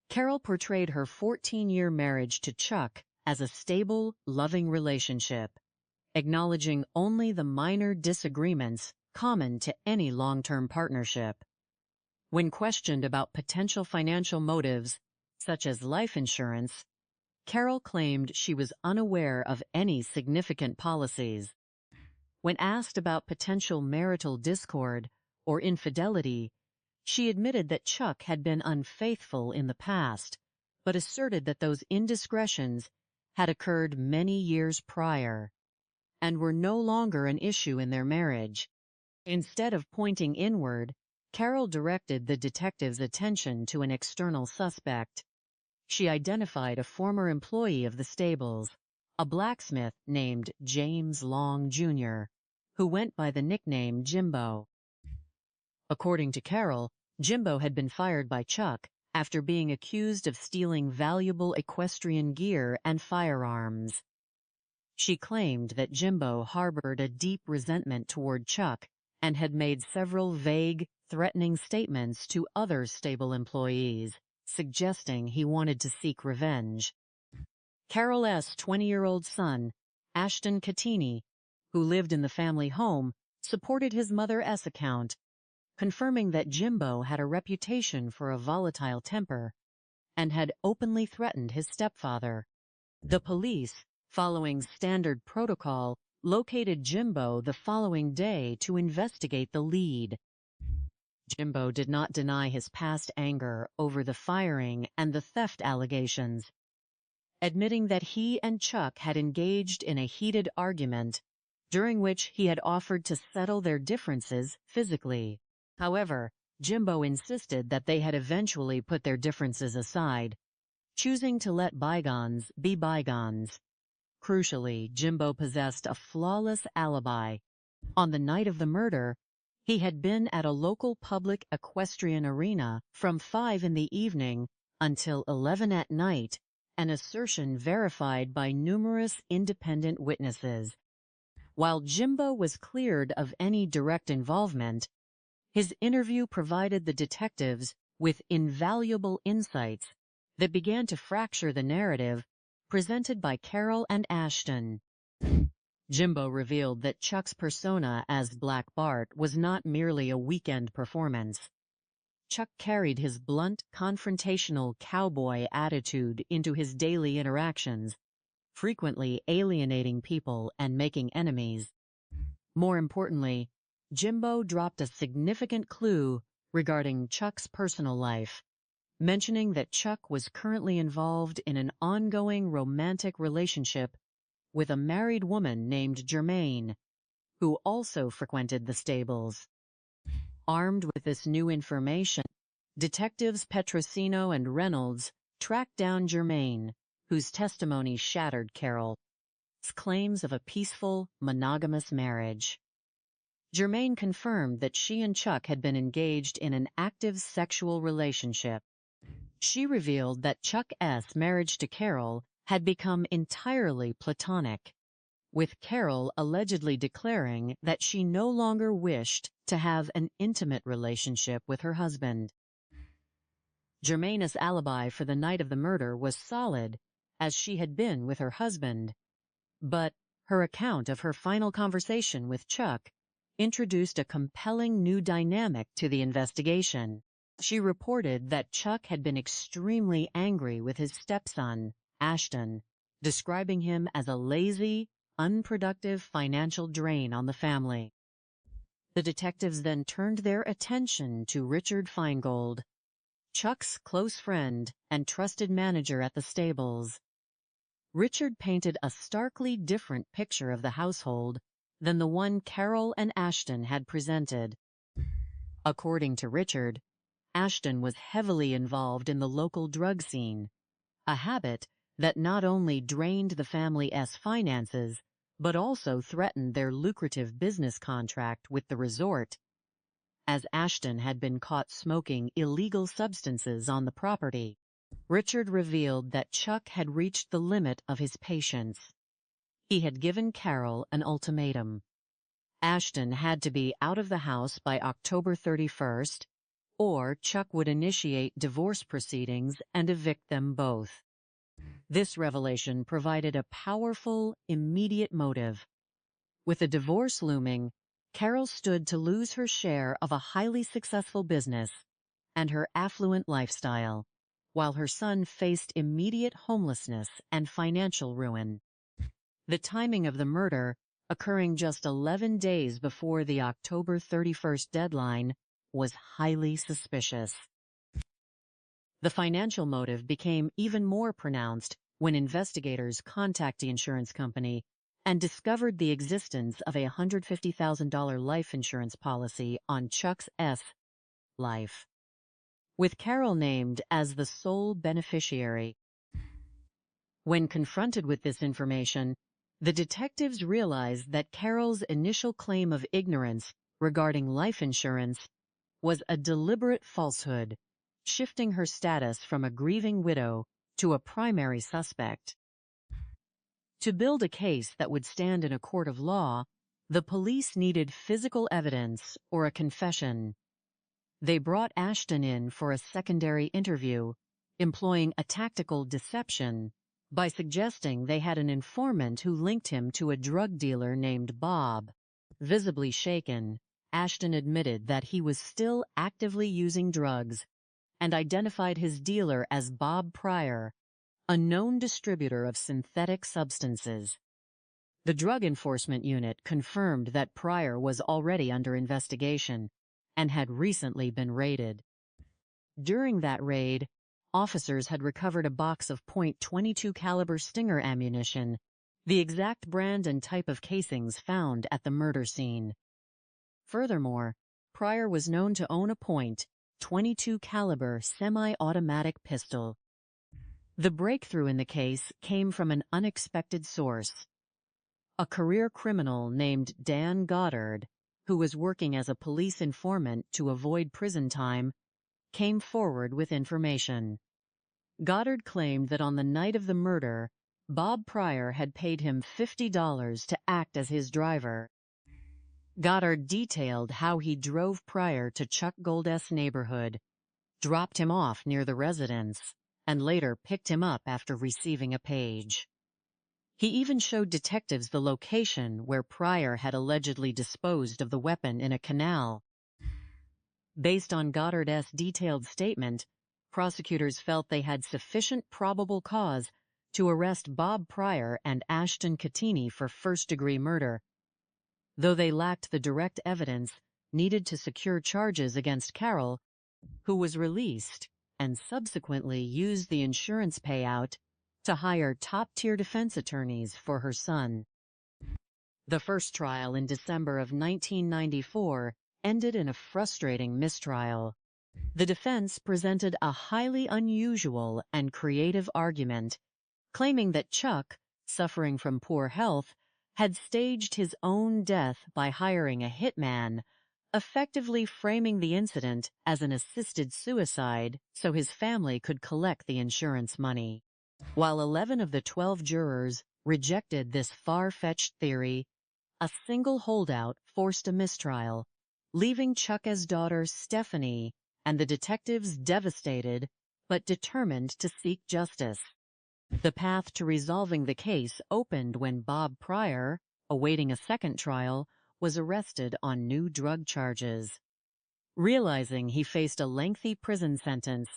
Carole portrayed her 14-year marriage to Chuck as a stable, loving relationship, acknowledging only the minor disagreements common to any long-term partnership. When questioned about potential financial motives, such as life insurance, Carole claimed she was unaware of any significant policies. When asked about potential marital discord or infidelity, she admitted that Chuck had been unfaithful in the past, but asserted that those indiscretions had occurred many years prior and were no longer an issue in their marriage. Instead of pointing inward, Carole directed the detective's attention to an external suspect. She identified a former employee of the stables, a blacksmith named James Long, Jr., who went by the nickname Jimbo. According to Carole, Jimbo had been fired by Chuck after being accused of stealing valuable equestrian gear and firearms. She claimed that Jimbo harbored a deep resentment toward Chuck and had made several vague, threatening statements to other stable employees, suggesting he wanted to seek revenge. Carole's 20-year-old son, Ashton Catini, who lived in the family home, supported his mother's account, confirming that Jimbo had a reputation for a volatile temper and had openly threatened his stepfather. The police, following standard protocol, located Jimbo the following day to investigate the lead. Jimbo did not deny his past anger over the firing and the theft allegations, admitting that he and Chuck had engaged in a heated argument during which he had offered to settle their differences physically. However, Jimbo insisted that they had eventually put their differences aside, choosing to let bygones be bygones. Crucially, Jimbo possessed a flawless alibi. On the night of the murder, he had been at a local public equestrian arena from 5 in the evening until 11 at night, an assertion verified by numerous independent witnesses. While Jimbo was cleared of any direct involvement, his interview provided the detectives with invaluable insights that began to fracture the narrative presented by Carole and Ashton. Jimbo revealed that Chuck's persona as Black Bart was not merely a weekend performance. Chuck carried his blunt, confrontational cowboy attitude into his daily interactions, frequently alienating people and making enemies. More importantly, Jimbo dropped a significant clue regarding Chuck's personal life, mentioning that Chuck was currently involved in an ongoing romantic relationship with a married woman named Germaine, who also frequented the stables. Armed with this new information, detectives Petrosino and Reynolds tracked down Germaine, whose testimony shattered Carole's claims of a peaceful, monogamous marriage. Germaine confirmed that she and Chuck had been engaged in an active sexual relationship. She revealed that Chuck's marriage to Carole had become entirely platonic, with Carole allegedly declaring that she no longer wished to have an intimate relationship with her husband. Germaine's alibi for the night of the murder was solid, as she had been with her husband, but her account of her final conversation with Chuck introduced a compelling new dynamic to the investigation. She reported that Chuck had been extremely angry with his stepson, Ashton, describing him as a lazy, unproductive financial drain on the family. The detectives then turned their attention to Richard Feingold, Chuck's close friend and trusted manager at the stables. Richard painted a starkly different picture of the household than the one Carole and Ashton had presented. According to Richard, Ashton was heavily involved in the local drug scene, a habit that not only drained the family's finances, but also threatened their lucrative business contract with the resort, as Ashton had been caught smoking illegal substances on the property. Richard revealed that Chuck had reached the limit of his patience. He had given Carole an ultimatum. Ashton had to be out of the house by October 31st, or Chuck would initiate divorce proceedings and evict them both. This revelation provided a powerful, immediate motive. With a divorce looming, Carole stood to lose her share of a highly successful business and her affluent lifestyle, while her son faced immediate homelessness and financial ruin. The timing of the murder, occurring just 11 days before the October 31st deadline, was highly suspicious. The financial motive became even more pronounced when investigators contacted the insurance company and discovered the existence of a $150,000 life insurance policy on Chuck's life, with Carole named as the sole beneficiary. When confronted with this information, the detectives realized that Carole's initial claim of ignorance regarding life insurance was a deliberate falsehood, shifting her status from a grieving widow to a primary suspect. To build a case that would stand in a court of law, the police needed physical evidence or a confession. They brought Ashton in for a secondary interview, employing a tactical deception by suggesting they had an informant who linked him to a drug dealer named Bob. Visibly shaken, Ashton admitted that he was still actively using drugs and identified his dealer as Bob Pryor, a known distributor of synthetic substances. The Drug Enforcement Unit confirmed that Pryor was already under investigation and had recently been raided. During that raid, officers had recovered a box of .22 caliber Stinger ammunition, the exact brand and type of casings found at the murder scene. Furthermore, Pryor was known to own a .22 caliber semi-automatic pistol. The breakthrough in the case came from an unexpected source. A career criminal named Dan Goddard, who was working as a police informant to avoid prison time, came forward with information. Goddard claimed that on the night of the murder, Bob Pryor had paid him $50 to act as his driver. Goddard detailed how he drove Pryor to Chuck Gold's neighborhood, dropped him off near the residence, and later picked him up after receiving a page. He even showed detectives the location where Pryor had allegedly disposed of the weapon in a canal. Based on Goddard's detailed statement, prosecutors felt they had sufficient probable cause to arrest Bob Pryor and Ashton Catini for first-degree murder, though they lacked the direct evidence needed to secure charges against Carole, who was released and subsequently used the insurance payout to hire top-tier defense attorneys for her son. The first trial in December of 1994 ended in a frustrating mistrial. The defense presented a highly unusual and creative argument, claiming that Chuck, suffering from poor health, had staged his own death by hiring a hitman, effectively framing the incident as an assisted suicide so his family could collect the insurance money. While 11 of the 12 jurors rejected this far-fetched theory, a single holdout forced a mistrial, leaving Chuck's daughter Stephanie and the detectives devastated but determined to seek justice. The path to resolving the case opened when Bob Pryor, awaiting a second trial, was arrested on new drug charges. Realizing he faced a lengthy prison sentence,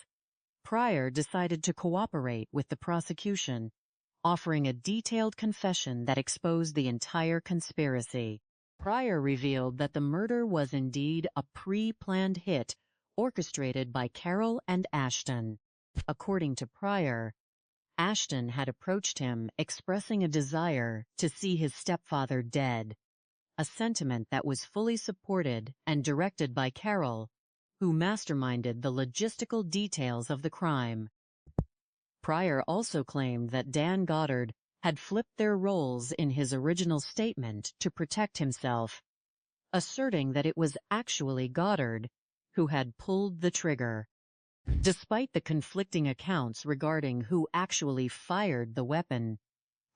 Pryor decided to cooperate with the prosecution, offering a detailed confession that exposed the entire conspiracy. Pryor revealed that the murder was indeed a pre-planned hit orchestrated by Carole and Ashton. According to Pryor, Ashton had approached him expressing a desire to see his stepfather dead, a sentiment that was fully supported and directed by Carole, who masterminded the logistical details of the crime. Pryor also claimed that Dan Goddard had flipped their roles in his original statement to protect himself, asserting that it was actually Goddard who had pulled the trigger. Despite the conflicting accounts regarding who actually fired the weapon,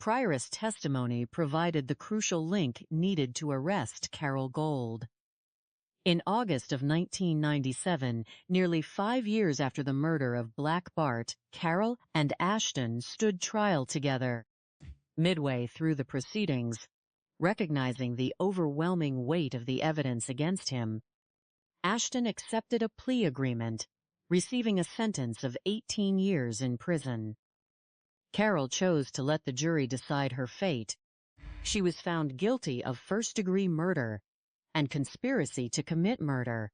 Pryor's testimony provided the crucial link needed to arrest Carole Gold. In August of 1997, nearly 5 years after the murder of Black Bart, Carole and Ashton stood trial together. Midway through the proceedings, recognizing the overwhelming weight of the evidence against him, Ashton accepted a plea agreement, receiving a sentence of 18 years in prison. Carole chose to let the jury decide her fate. She was found guilty of first-degree murder and conspiracy to commit murder,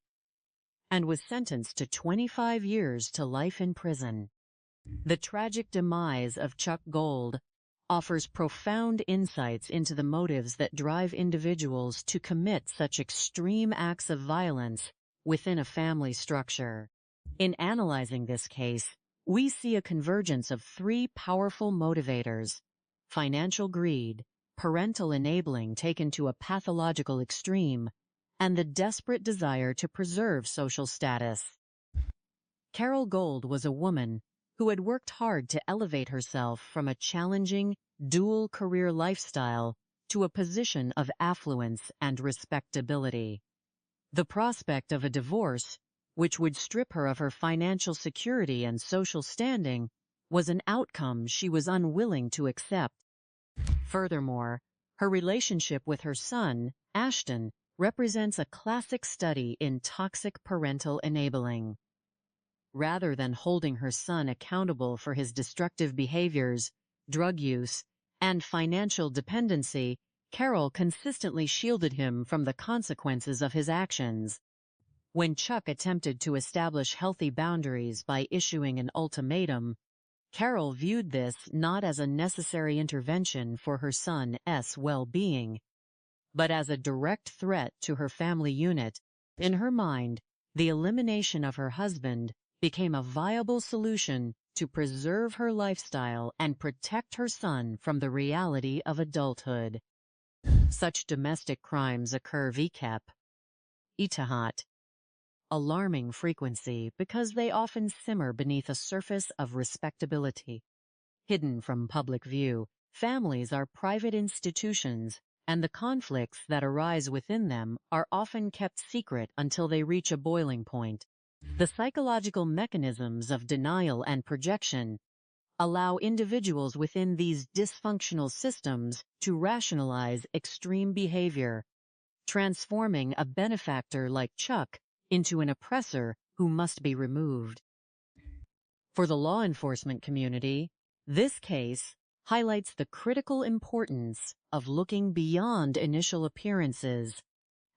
and was sentenced to 25 years to life in prison. The tragic demise of Chuck Gold offers profound insights into the motives that drive individuals to commit such extreme acts of violence within a family structure. In analyzing this case, we see a convergence of 3 powerful motivators: financial greed, parental enabling taken to a pathological extreme, and the desperate desire to preserve social status. Carole Gold was a woman who had worked hard to elevate herself from a challenging, dual-career lifestyle to a position of affluence and respectability. The prospect of a divorce, which would strip her of her financial security and social standing, was an outcome she was unwilling to accept. Furthermore, her relationship with her son, Ashton, represents a classic study in toxic parental enabling. Rather than holding her son accountable for his destructive behaviors, drug use, and financial dependency, Carole consistently shielded him from the consequences of his actions. When Chuck attempted to establish healthy boundaries by issuing an ultimatum, Carole viewed this not as a necessary intervention for her son's well-being, but as a direct threat to her family unit. In her mind, the elimination of her husband became a viable solution to preserve her lifestyle and protect her son from the reality of adulthood. Such domestic crimes occur at alarming frequency because they often simmer beneath a surface of respectability. Hidden from public view, families are private institutions, and the conflicts that arise within them are often kept secret until they reach a boiling point. The psychological mechanisms of denial and projection allow individuals within these dysfunctional systems to rationalize extreme behavior, transforming a benefactor like Chuck into an oppressor who must be removed. For the law enforcement community, this case highlights the critical importance of looking beyond initial appearances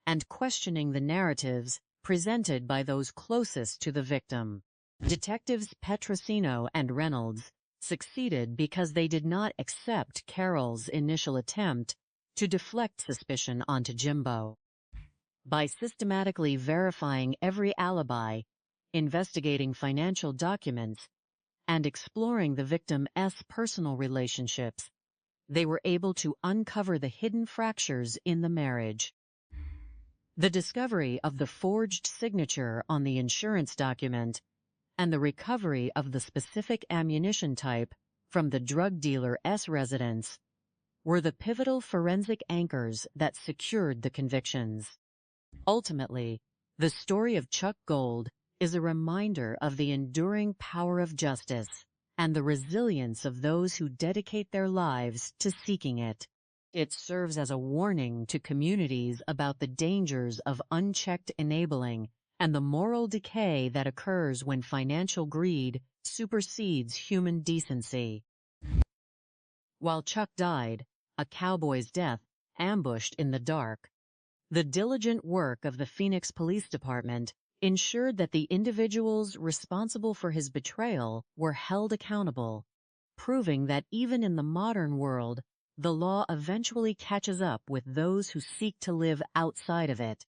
and questioning the narratives presented by those closest to the victim. Detectives Petrosino and Reynolds succeeded because they did not accept Carole's initial attempt to deflect suspicion onto Jimbo. By systematically verifying every alibi, investigating financial documents, and exploring the victim's personal relationships, they were able to uncover the hidden fractures in the marriage. The discovery of the forged signature on the insurance document and the recovery of the specific ammunition type from the drug dealer's residence were the pivotal forensic anchors that secured the convictions. Ultimately, the story of Chuck Gold is a reminder of the enduring power of justice and the resilience of those who dedicate their lives to seeking it. It serves as a warning to communities about the dangers of unchecked enabling and the moral decay that occurs when financial greed supersedes human decency. While Chuck died, a cowboy's death, ambushed in the dark, the diligent work of the Phoenix Police Department ensured that the individuals responsible for his betrayal were held accountable, proving that even in the modern world, the law eventually catches up with those who seek to live outside of it.